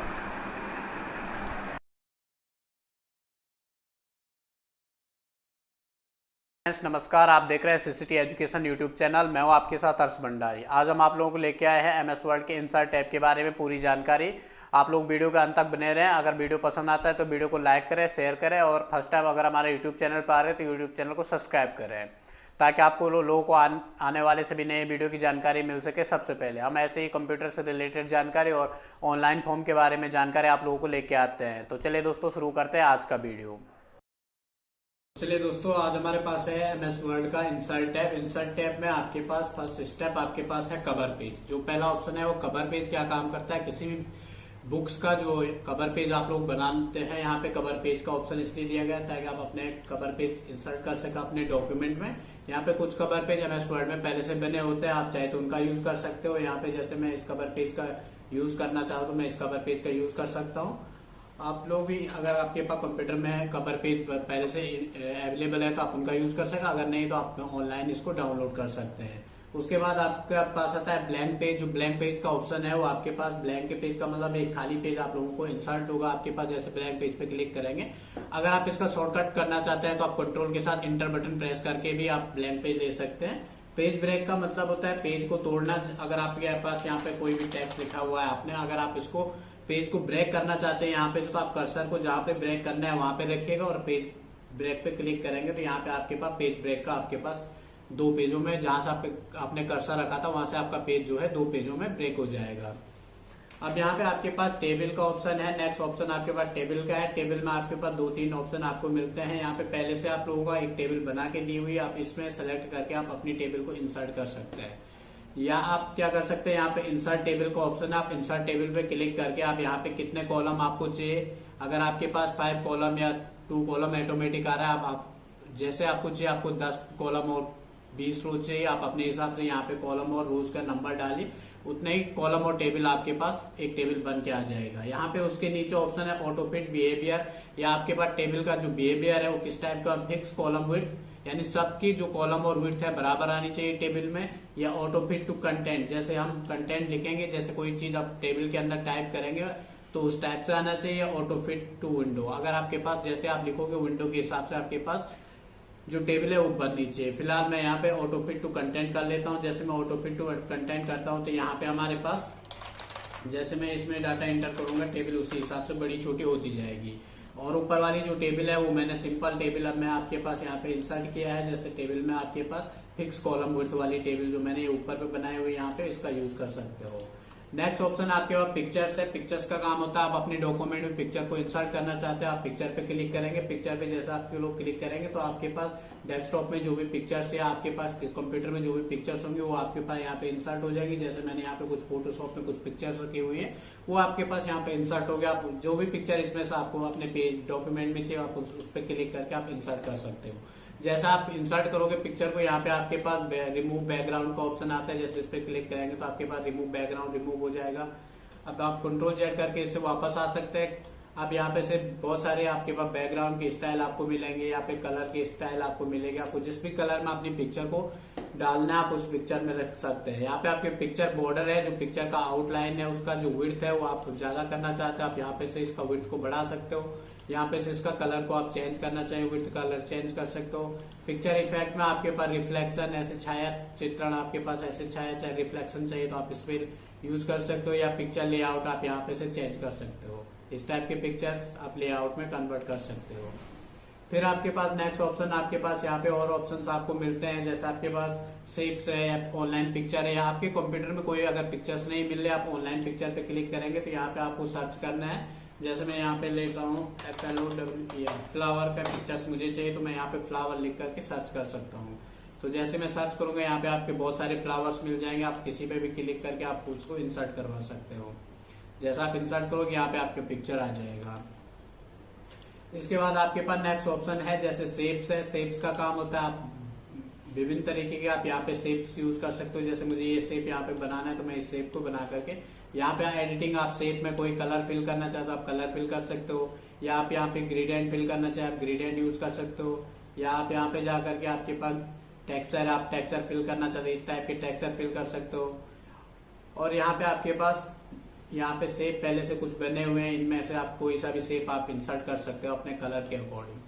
नमस्कार, आप देख रहे हैं सीसीटी एजुकेशन यूट्यूब चैनल। मैं हूं आपके साथ हर्ष भंडारी। आज हम आप लोगों को लेके आए हैं एमएस वर्ड के इंसर्ट टैब के बारे में पूरी जानकारी। आप लोग वीडियो के अंत तक बने रहें। अगर वीडियो पसंद आता है तो वीडियो को लाइक करें, शेयर करें और फर्स्ट टाइम अगर हमारे यूट्यूब चैनल पर आ रहे हैं तो यूट्यूब चैनल को सब्सक्राइब करें ताकि आपको लोगों को आने वाले सभी नए वीडियो की जानकारी मिल सके सबसे पहले। हम ऐसे ही कंप्यूटर से रिलेटेड जानकारी और ऑनलाइन फॉर्म के बारे में जानकारी आप लोगों को लेके आते हैं। तो चलिए दोस्तों शुरू करते हैं आज का वीडियो। चलिए दोस्तों, आज हमारे पास है एमएस वर्ड का इंसर्ट टैब। इंसर्ट टैब में आपके पास फर्स्ट स्टेप आपके पास है कवर पेज। जो पहला ऑप्शन है वो कवर पेज क्या काम करता है, किसी भी बुक्स का जो कवर पेज आप लोग बनाते हैं, यहाँ पे कवर पेज का ऑप्शन इसलिए दिया गया है ताकि आप अपने कवर पेज इंसर्ट कर सकें अपने डॉक्यूमेंट में। यहाँ पे कुछ कवर पेज एमएस वर्ड में पहले से बने होते हैं, आप चाहे तो उनका यूज कर सकते हो। यहाँ पे जैसे मैं इस कवर पेज का यूज करना चाहूँ तो मैं इस कवर पेज का यूज कर सकता हूँ। आप लोग भी अगर आपके पास कंप्यूटर में कवर पेज पहले से अवेलेबल है तो आप उनका यूज कर सकते हैं, अगर नहीं तो आप ऑनलाइन इसको डाउनलोड कर सकते हैं। उसके बाद आपके पास आता है ब्लैंक पेज। जो ब्लैंक पेज का ऑप्शन है वो आपके पास, ब्लैंक के पेज का मतलब एक खाली पेज आप लोगों को इंसर्ट होगा आपके पास। जैसे ब्लैंक पेज पे क्लिक करेंगे, अगर आप इसका शॉर्टकट करना चाहते हैं तो आप कंट्रोल के साथ इंटर बटन प्रेस करके भी आप ब्लैंक पेज ले सकते हैं। पेज ब्रेक का मतलब होता है पेज को तोड़ना। अगर आपके पास यहाँ पे कोई भी टेक्स्ट लिखा हुआ है आपने, अगर आप इसको पेज को ब्रेक करना चाहते हैं यहाँ पे, तो आप कर्सर को जहाँ पे ब्रेक करना है वहां पे रखिएगा और पेज ब्रेक पे क्लिक करेंगे तो यहाँ पे आपके पास पेज ब्रेक का आपके पास दो पेजों में, जहां से आपने कर्सर रखा था वहां से आपका पेज जो है दो पेजों में ब्रेक हो जाएगा। अब यहाँ पे आपके पास टेबल का ऑप्शन है। नेक्स्ट ऑप्शन आपके पास टेबल का है। टेबल में आपके पास 2-3 ऑप्शन आपको मिलते हैं। यहाँ पे पहले से आप लोगों का एक टेबल बना के दी हुई है, आप इसमें सेलेक्ट करके आप अपनी टेबल को इंसर्ट कर सकते हैं। या आप क्या कर सकते हैं, यहाँ पे इंसर्ट टेबल का ऑप्शन है, आप इंसर्ट टेबल पे क्लिक करके आप यहाँ पे कितने कॉलम आपको चाहिए, अगर आपके पास 5 कॉलम या 2 कॉलम ऑटोमेटिक आ रहा है, आप जैसे आपको चाहिए, आपको 10 कॉलम और 20 रोज चाहिए, आप अपने हिसाब से यहाँ पे कॉलम और रोज का नंबर डालिए, उतने ही कॉलम और टेबल आपके पास एक टेबल बन के आ जाएगा। यहाँ पे उसके नीचे ऑप्शन है ऑटो फिट बिहेवियर, या आपके पास टेबल का जो बिहेवियर है वो किस टाइप का, फिक्स कॉलम विड्थ यानी सबकी जो कॉलम और विड्थ है बराबर आनी चाहिए टेबल में, या ऑटो फिट टू कंटेंट, जैसे हम कंटेंट लिखेंगे, जैसे कोई चीज आप टेबल के अंदर टाइप करेंगे तो उस टाइप से आना चाहिए। ऑटो फिट टू विंडो, अगर आपके पास जैसे आप लिखोगे विंडो के हिसाब से आपके पास जो टेबल है वो बननी चाहिए। फिलहाल मैं यहाँ पे ऑटो फिट टू कंटेंट कर लेता हूँ। जैसे मैं ऑटो फिट टू कंटेंट करता हूँ तो यहाँ पे हमारे पास जैसे मैं इसमें डाटा एंटर करूंगा टेबल उसी हिसाब से बड़ी छोटी होती जाएगी। और ऊपर वाली जो टेबल है वो मैंने सिंपल टेबल अब मैं आपके पास यहाँ पे इंसर्ट किया है। जैसे टेबल में आपके पास फिक्स कॉलम विड्थ वाली टेबल जो मैंने ऊपर पे बनाई हुई यहाँ पे, इसका यूज कर सकते हो। नेक्स्ट ऑप्शन आपके पास पिक्चर्स है। पिक्चर्स का काम होता है आप अपने डॉक्यूमेंट में पिक्चर को इंसर्ट करना चाहते हैं, आप पिक्चर पे क्लिक करेंगे। पिक्चर पे जैसा आपके लोग क्लिक करेंगे तो आपके पास डेस्कटॉप में जो भी पिक्चर्स या आपके पास कंप्यूटर में जो भी पिक्चर्स होंगे वो आपके पास यहाँ पे इंसर्ट हो जाएगी। जैसे मैंने यहाँ पे कुछ फोटोशॉप में कुछ पिक्चर्स रखी हुई है वो आपके पास यहाँ पे इंसर्ट हो गया। आप जो भी पिक्चर इसमें से आपको अपने पेज डॉक्यूमेंट में चाहिए आप उस पर क्लिक करके आप इंसर्ट कर सकते हो। जैसा आप इंसर्ट करोगे पिक्चर को, यहाँ पे आपके पास रिमूव बैकग्राउंड का ऑप्शन आता है। जैसे इस पर क्लिक करेंगे तो आपके पास रिमूव बैकग्राउंड रिमूव हो जाएगा। अब आप कंट्रोल जेड करके इससे वापस आ सकते हैं। अब यहाँ पे से बहुत सारे आपके पास बैकग्राउंड के स्टाइल आपको मिलेंगे, यहाँ पे कलर के स्टाइल आपको मिलेंगे। आपको जिस भी कलर में अपनी पिक्चर को डालना है आप उस पिक्चर में रख सकते हैं। यहाँ पे आपके पिक्चर बॉर्डर है, जो पिक्चर का आउटलाइन है उसका जो विड्थ है वो आप ज्यादा करना चाहते हैं आप यहाँ पे से इसका विड्थ को बढ़ा सकते हो। यहाँ पे से इसका कलर को आप चेंज करना चाहिए, विड्थ कलर चेंज कर सकते हो। पिक्चर इफेक्ट में आपके पास रिफ्लेक्शन ऐसे छाया चित्रण आपके पास ऐसे छाया चाहे रिफ्लेक्शन चाहिए तो आप इस पर यूज कर सकते हो। या पिक्चर लेआउट आप यहाँ पे से चेंज कर सकते हो। इस टाइप के पिक्चर्स आप लेआउट में कन्वर्ट कर सकते हो। फिर आपके पास नेक्स्ट ऑप्शन आपके पास यहाँ पे और ऑप्शंस आपको मिलते हैं। जैसे आपके पास शेप्स है या ऑनलाइन पिक्चर है या आपके कंप्यूटर में कोई अगर पिक्चर्स नहीं मिल रहे आप ऑनलाइन पिक्चर पे क्लिक करेंगे तो यहाँ पे आपको सर्च करना है। जैसे मैं यहाँ पे लेता हूँ FLOWER फ्लावर का पिक्चर्स मुझे चाहिए तो मैं यहाँ पे फ्लावर लिख करके सर्च कर सकता हूँ। तो जैसे मैं सर्च करूंगा यहाँ पे आपके बहुत सारे फ्लावर्स मिल जाएंगे। आप किसी पे भी क्लिक करके आप उसको इंसर्ट करवा सकते हो। जैसा आप इंसर्ट करोगे यहाँ पे आपके पिक्चर आ जाएगा। इसके बाद आपके पास नेक्स्ट ऑप्शन है जैसे शेप्स है। शेप्स का काम होता है आप विभिन्न तरीके के आप यहाँ पे शेप्स यूज कर सकते हो। जैसे मुझे ये शेप यहाँ पे बनाना है तो मैं इस शेप को बना करके यहाँ पे एडिटिंग आप शेप में कोई कलर फिल करना चाहते हो आप कलर फिल कर सकते हो। या आप यहाँ पे ग्रेडियंट फिल करना चाहे आप ग्रेडियंट यूज कर सकते हो। या आप यहाँ पे जाकर के आपके पास टेक्सचर आप टेक्सचर फिल करना चाहते हो इस टाइप के टेक्सचर फिल कर सकते हो। और यहाँ पे आपके पास यहाँ पे शेप पहले से कुछ बने हुए हैं, इनमें से आप कोई सा भी शेप आप इंसर्ट कर सकते हो अपने कलर के अकॉर्डिंग।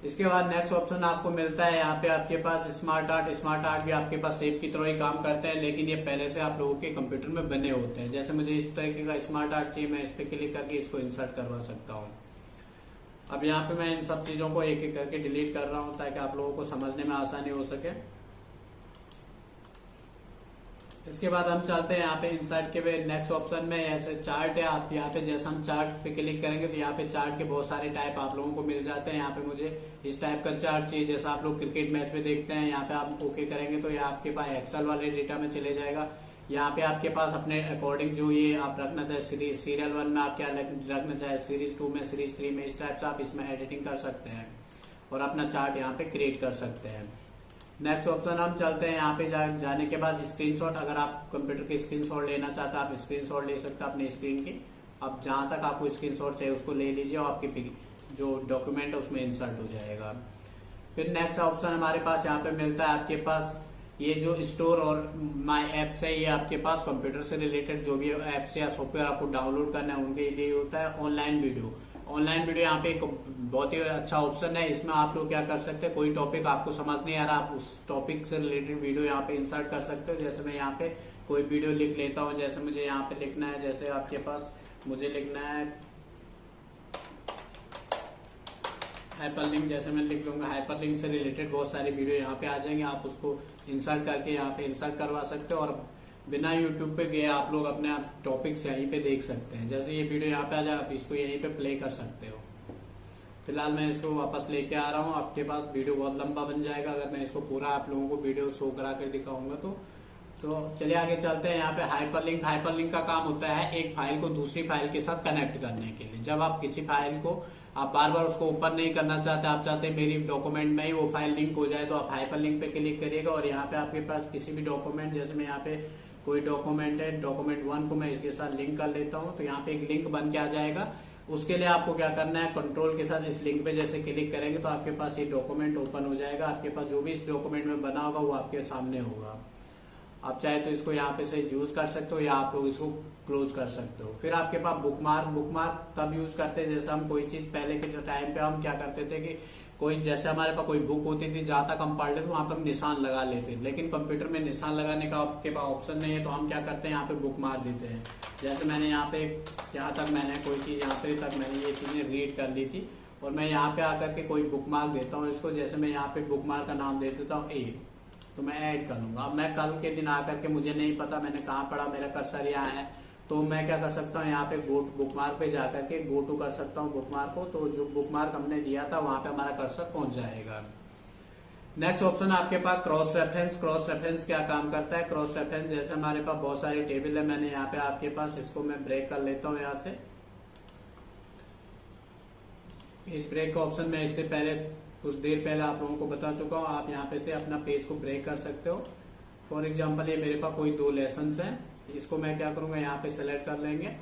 इसके बाद नेक्स्ट ऑप्शन आपको मिलता है यहाँ पे आपके पास स्मार्ट आर्ट। स्मार्ट आर्ट भी आपके पास शेप की तरह ही काम करते हैं लेकिन ये पहले से आप लोगों के कंप्यूटर में बने होते हैं। जैसे मुझे इस तरीके का स्मार्ट आर्ट चाहिए मैं इस पे क्लिक करके इसको इंसर्ट करवा सकता हूँ। अब यहाँ पे मैं इन सब चीजों को एक एक करके डिलीट कर रहा हूँ ताकि आप लोगों को समझने में आसानी हो सके। इसके बाद हम चलते हैं यहाँ पे इंसर्ट के नेक्स्ट ऑप्शन में ऐसे चार्ट है। आप यहाँ पे जैसे हम चार्ट पे क्लिक करेंगे तो यहाँ पे चार्ट के बहुत सारे टाइप आप लोगों को मिल जाते हैं। यहाँ पे मुझे इस टाइप का चार्ट चाहिए जैसा आप लोग क्रिकेट मैच में देखते हैं। यहाँ पे आप ओके करेंगे तो ये आपके पास एक्सेल वाले डेटा में चले जाएगा। यहाँ पे आपके पास अपने अकॉर्डिंग जो ये आप रखना चाहे सीरियल 1 में आप क्या रखना चाहे, सीरीज 2 में, सीरीज 3 में, इस टाइप से आप इसमें एडिटिंग कर सकते हैं और अपना चार्ट यहाँ पे क्रिएट कर सकते हैं। नेक्स्ट ऑप्शन हम चलते हैं यहाँ पे जाने के बाद स्क्रीनशॉट। अगर आप कंप्यूटर के स्क्रीनशॉट लेना चाहते हैं आप स्क्रीनशॉट ले सकते हैं अपने स्क्रीन की। अब जहां तक आपको स्क्रीनशॉट चाहिए उसको ले लीजिए और आपके जो डॉक्यूमेंट है उसमें इंसर्ट हो जाएगा। फिर नेक्स्ट ऑप्शन हमारे पास यहाँ पे मिलता है आपके पास ये जो स्टोर और माई एप्स है। ये आपके पास कंप्यूटर से रिलेटेड जो भी एप्स या सॉफ्टवेयर आपको डाउनलोड करना है उनके लिए होता है। ऑनलाइन वीडियो यहाँ पे एक बहुत ही अच्छा ऑप्शन है। इसमें आप लोग क्या कर सकते हैं, कोई टॉपिक आपको समझ नहीं आ रहा आप उस टॉपिक से रिलेटेड वीडियो यहाँ पे इंसर्ट कर सकते हो। जैसे मैं यहाँ पे कोई वीडियो लिख लेता हूँ। जैसे मुझे यहाँ पे लिखना है, जैसे आपके पास मुझे लिखना है हाइपरलिंक। जैसे मैं लिख लूंगा हाइपरलिंक से रिलेटेड बहुत सारी वीडियो यहाँ पे आ जाएंगे। आप उसको इंसर्ट करके यहाँ पे इंसर्ट करवा सकते हो और बिना यूट्यूब पे गए आप लोग अपने टॉपिक्स यहीं पे देख सकते हैं। जैसे ये वीडियो यहाँ पे आ जाए आप इसको यहीं पे प्ले कर सकते हो। फिलहाल मैं इसको वापस लेके आ रहा हूँ। आपके पास वीडियो बहुत लंबा बन जाएगा अगर मैं इसको पूरा आप लोगों को वीडियो शो करा कर दिखाऊंगा तो चलिए आगे चलते हैं। यहाँ पे हाइपरलिंक का काम होता है एक फाइल को दूसरी फाइल के साथ कनेक्ट करने के लिए। जब आप किसी फाइल को आप बार बार उसको ओपन नहीं करना चाहते, आप चाहते हैं मेरी डॉक्यूमेंट में ही वो फाइल लिंक हो जाए तो आप हाइपरलिंक पे क्लिक करिएगा और यहाँ पे आपके पास किसी भी डॉक्यूमेंट, जैसे मैं यहाँ पे कोई डॉक्यूमेंट है डॉक्यूमेंट 1 को मैं इसके साथ लिंक कर लेता हूँ तो यहाँ पे एक लिंक बन के आ जाएगा। उसके लिए आपको क्या करना है, कंट्रोल के साथ इस लिंक पे जैसे क्लिक करेंगे तो आपके पास ये डॉक्यूमेंट ओपन हो जाएगा। आपके पास जो भी इस डॉक्यूमेंट में बना होगा वो आपके सामने होगा। आप चाहे तो इसको यहाँ पे से यूज कर सकते हो या आप लोग इसको क्लोज कर सकते हो। फिर आपके पास बुकमार्क तब यूज करते हैं जैसे हम कोई चीज पहले के टाइम पे हम क्या करते थे कि कोई जैसे हमारे पास कोई बुक होती थी जहां तक हम पढ़ लेते वहां पर हम निशान लगा लेते, लेकिन कंप्यूटर में निशान लगाने का आपके पास ऑप्शन नहीं है तो हम क्या करते हैं यहाँ पे बुकमार्क देते हैं। जैसे मैंने यहाँ तक मैंने कोई चीज यहाँ पे तक मैंने ये चीजें रीड कर ली थी और मैं यहाँ पे आकर के कोई बुकमार्क देता हूँ इसको। जैसे मैं यहाँ पे बुकमार्क का नाम दे देता हूँ ए। तो मैं ऐड कर लूंगा। अब मैं कल के दिन आकर के मुझे नहीं पता मैंने कहाँ पढ़ा, मेरा कर्सर यहाँ है, तो मैं क्या कर सकता हूँ, यहाँ पे गो बुकमार्क पे जाकर के गो टू कर सकता हूँ बुकमार्क को, तो जो बुकमार्क हमने दिया था वहां पे हमारा कर्सर पहुंच जाएगा। नेक्स्ट ऑप्शन आपके पास क्रॉस रेफरेंस। क्रॉस रेफरेंस क्या काम करता है? क्रॉस रेफरेंस जैसे हमारे पास बहुत सारी टेबल है, मैंने यहाँ पे आपके पास इसको मैं ब्रेक कर लेता हूँ यहाँ से। इस ब्रेक का ऑप्शन मैं इससे पहले कुछ देर पहले आप लोगों को बता चुका हूँ। आप यहाँ पे से अपना पेज को ब्रेक कर सकते हो। फॉर एग्जाम्पल ये मेरे पास कोई 2 लेसन है, इसको मैं क्या करूंगा, यहाँ पे सेलेक्ट कर लेंगे।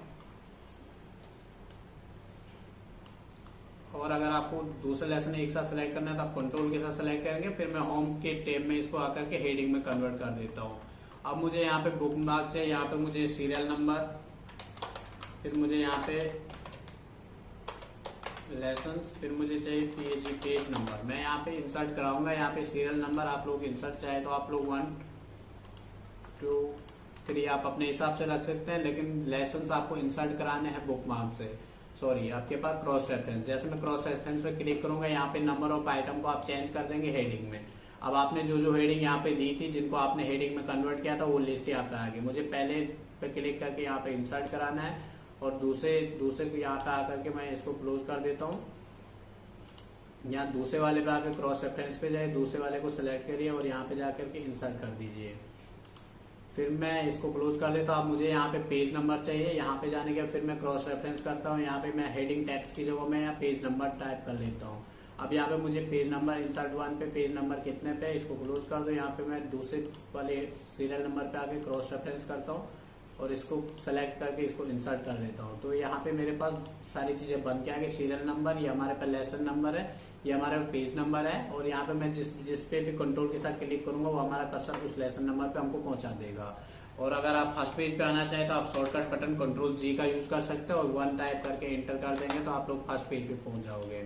और अगर आपको दूसरा लेसन एक साथ सेलेक्ट करना है तो आप कंट्रोल के साथ सेलेक्ट करेंगे। फिर मैं होम के टैब में इसको आकर के हेडिंग में कन्वर्ट कर देता हूँ। अब मुझे यहाँ पे बुक मार्क चाहिए, यहाँ पे मुझे सीरियल नंबर, फिर मुझे यहाँ पे लेसन, फिर मुझे चाहिए पेज नंबर। मैं यहाँ पे इंसर्ट कराऊंगा, यहाँ पे सीरियल नंबर आप लोग इंसर्ट चाहे तो आप लोग 1 2 3 आप अपने हिसाब से रख सकते हैं, लेकिन लेसन आपको इंसर्ट कराने हैं बुक मार्क से। सॉरी, आपके पास क्रॉस रेफरेंस। जैसे मैं क्रॉस रेफरेंस पे क्लिक करूंगा, यहाँ पे नंबर ऑफ आइटम को आप चेंज कर देंगे हेडिंग में। अब आपने जो जो हेडिंग यहाँ पे दी थी, जिनको आपने हेडिंग में कन्वर्ट किया था, वो लिस्ट यहाँ पे आ गई। मुझे पहले पे क्लिक करके यहाँ पे इंसर्ट कराना है और दूसरे को यहाँ पे आकर के मैं इसको क्लोज कर देता हूँ। यहाँ दूसरे वाले पे आकर क्रॉस रेफरेंस पे जाए, दूसरे वाले को सिलेक्ट करिए और यहाँ पे जाकर के इंसर्ट कर दीजिए। फिर मैं इसको क्लोज कर लेता हूँ। अब मुझे यहाँ पे पेज नंबर चाहिए, यहाँ पे जाने के फिर मैं क्रॉस रेफरेंस करता हूँ। यहाँ पे मैं हेडिंग टेक्स्ट की जगह मैं यहाँ पेज नंबर टाइप कर लेता हूँ। अब यहाँ पे मुझे पेज नंबर इंसर्ट 1 पे पेज नंबर कितने पे, इसको क्लोज कर दो। यहाँ पे मैं दूसरे वाले सीरियल नंबर पे आके क्रॉस रेफरेंस करता हूँ और इसको सेलेक्ट करके इसको इंसर्ट कर देता हूँ। तो यहाँ पे मेरे पास सारी चीजें बन के आ गई। सीरियल नंबर, ये हमारे पास लेसन नंबर है, ये हमारा पेज नंबर है, और यहाँ पे मैं जिस पे भी कंट्रोल के साथ क्लिक करूंगा वो हमारा कर्सर उस लेसन नंबर पे हमको पहुंचा देगा। और अगर आप फर्स्ट पेज पे आना चाहे तो आप शॉर्टकट बटन कंट्रोल G का यूज कर सकते हो और 1 टाइप करके एंटर कर देंगे तो आप लोग फर्स्ट पेज पे पहुंच जाओगे।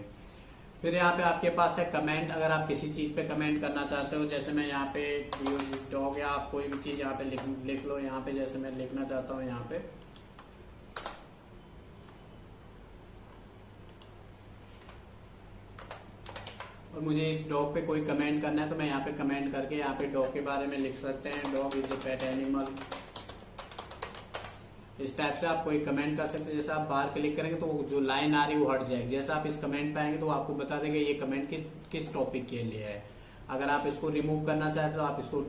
फिर यहाँ पे आपके पास है कमेंट। अगर आप किसी चीज पे कमेंट करना चाहते हो, जैसे मैं यहाँ पे डॉग या आप कोई भी चीज यहाँ पे लिख लो। यहाँ पे जैसे मैं लिखना चाहता हूँ यहाँ पे और मुझे इस डॉग पे कोई कमेंट करना है तो मैं यहाँ पे कमेंट करके यहाँ पे डॉग के बारे में लिख सकते हैं। Dog is a pet animal, इस टाइप से आप कोई कमेंट कर सकते हैं। जैसे आप बाहर क्लिक करेंगे तो जो लाइन आ रही है वो हट जाएगी। जैसे आप इस कमेंट पे आएंगे तो आपको बता देंगे ये कमेंट किस टॉपिक के लिए है। अगर आप इसको रिमूव करना चाहते हो तो आप इसको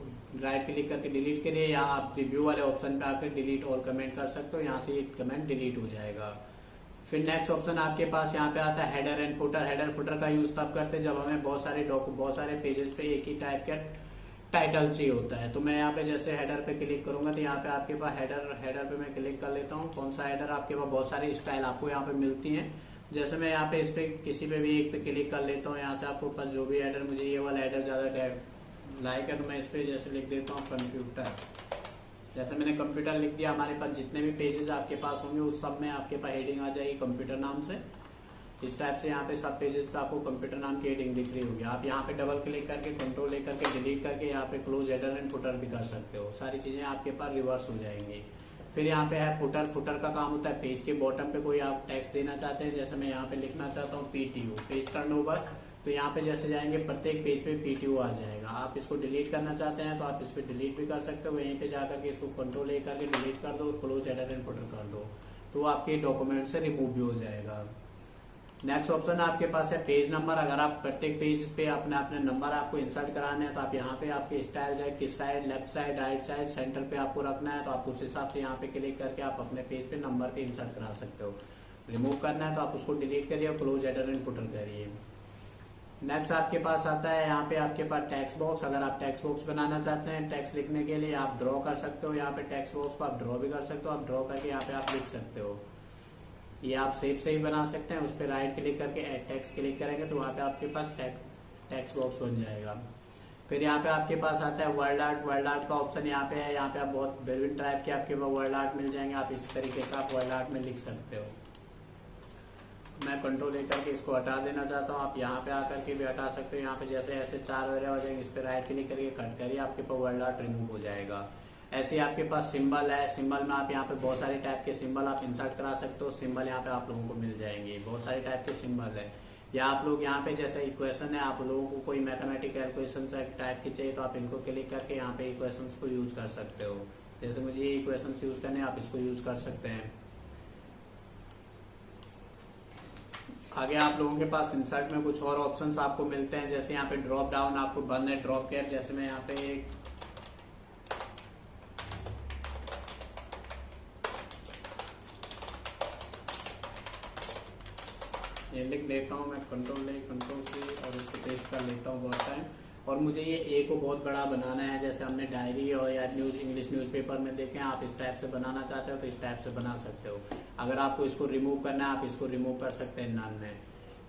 राइट क्लिक करके डिलीट करिए, या आप रिव्यू वाले ऑप्शन पे आकर डिलीट ऑल कमेंट कर सकते हो। यहाँ से ये कमेंट डिलीट हो जाएगा। फिर नेक्स्ट ऑप्शन आपके पास यहाँ पे आता है header and footer. Header footer का यूज तब करते हैं जब हमें बहुत सारे पेजेस पे एक ही टाइप का टाइटल चाहिए होता है। तो मैं यहाँ पे जैसे हेडर पे क्लिक करूंगा तो यहाँ पे आपके पास हेडर पे मैं क्लिक कर लेता हूँ। कौन सा हेडर, आपके पास बहुत सारी स्टाइल आपको यहाँ पे मिलती हैं। जैसे मैं यहाँ पे इस पे किसी पे भी एक पे क्लिक कर लेता हूँ। यहाँ से आपको पास जो भी हेडर, मुझे ये वाला हेडर ज्यादा लाइक है तो मैं इस पे जैसे लिख देता हूँ कंप्यूटर। जैसे मैंने कंप्यूटर लिख दिया, हमारे पास जितने भी पेजेस आपके पास होंगे उस सब में आपके पास हेडिंग आ जाएगी कंप्यूटर नाम से। इस टाइप से यहाँ पे सब पेजेस का आपको कंप्यूटर नाम की हेडिंग दिख रही होगी। आप यहाँ पे डबल क्लिक करके कंट्रोल लेकर के डिलीट करके यहाँ पे क्लोज हेडर एंड फुटर भी कर सकते हो। सारी चीजें आपके पास रिवर्स हो जाएंगी। फिर यहाँ पे है फुटर। फुटर का काम होता है पेज के बॉटम पे कोई आप टेक्स्ट देना चाहते हैं। जैसे मैं यहाँ पे लिखना चाहता हूँ PTO, पेज टर्नओवर, तो यहाँ पे जैसे जाएंगे प्रत्येक पेज पे PTO आ जाएगा। आप इसको डिलीट करना चाहते हैं तो आप इस पे डिलीट भी कर सकते हो। यहीं पे जाकर के इसको कंट्रोल ले करके डिलीट कर दो, क्लोज हेडर एंड फुटर कर दो, तो आपके डॉक्यूमेंट से रिमूव भी हो जाएगा। नेक्स्ट ऑप्शन आपके पास है पेज नंबर। अगर आप प्रत्येक पेज पे अपने नंबर आपको इंसर्ट कराने हैं तो आप यहाँ पे आपके स्टाइल है किस side, left side, right side, centre पे आपको रखना है तो आप उस हिसाब से यहाँ पे क्लिक करके आप अपने पेज पे नंबर पे इंसर्ट करा सकते हो। रिमूव करना है तो आप उसको डिलीट करिए और क्लोज हेडर एंड फुटर करिए। नेक्स्ट आपके पास आता है यहाँ पे आपके पास टेक्स्ट बॉक्स। अगर आप टेक्स्ट बॉक्स बनाना चाहते हैं टेक्स्ट लिखने के लिए, आप ड्रॉ कर सकते हो। यहाँ पे टेक्स्ट बॉक्स को आप ड्रॉ भी कर सकते हो। आप ड्रॉ करके यहाँ पे आप लिख सकते हो। ये आप सेव से ही बना सकते हैं। उस पर राइट क्लिक करके एड टेक्स्ट क्लिक करेंगे तो वहां पे आपके पास टेक्स्ट बॉक्स बन जाएगा। फिर यहाँ पे आपके पास आता है वर्ड आर्ट। वर्ड आर्ट का ऑप्शन यहाँ पे है। यहाँ पे आप बहुत विभिन्न टाइप के आपके पास वर्ड आर्ट मिल जाएंगे। आप इस तरीके से आप वर्ड आर्ट में लिख सकते हो। मैं कंट्रोल लेकर के इसको हटा देना चाहता हूँ। आप यहाँ पे आकर के भी हटा सकते हो। यहाँ पे जैसे ऐसे 4 वगैरह हो जाएंगे, इस पे राइट क्लिक करके कट करिए, आपके पास वर्ड आर्ट रिमूव हो जाएगा। ऐसे आपके पास सिंबल है। सिंबल में आप यहाँ पे बहुत सारे टाइप के सिंबल आप इंसर्ट करा सकते हो। सिंबल यहाँ पे आप लोगों को मिल जाएंगे। बहुत सारे टाइप के सिंबल है। या आप लोग यहाँ पे जैसे इक्वेशन है, आप लोगों को कोई मैथमेटिकल इक्वेशन टाइप की चाहिए तो आप इनको क्लिक करके यहाँ पे इक्वेशंस को यूज कर सकते हो। जैसे मुझे ये इक्वेशंस यूज करने, आप इसको यूज कर सकते हैं। आगे आप लोगों के पास इंसर्ट में कुछ और ऑप्शंस आपको मिलते हैं, जैसे यहाँ पे ड्रॉप डाउन आपको बर्न है ड्रॉप केयर। जैसे मैं यहाँ पे ये लिख देता हूँ, मैं कंट्रोल C और इसको पेस्ट कर लेता हूँ बहुत टाइम। और मुझे ये ए को बहुत बड़ा बनाना है, जैसे हमने डायरी और या इंग्लिश न्यूज़पेपर में देखे, आप इस टाइप से बनाना चाहते हो तो इस टाइप से बना सकते हो। अगर आपको इसको रिमूव करना है आप इसको रिमूव कर सकते हैं नन में।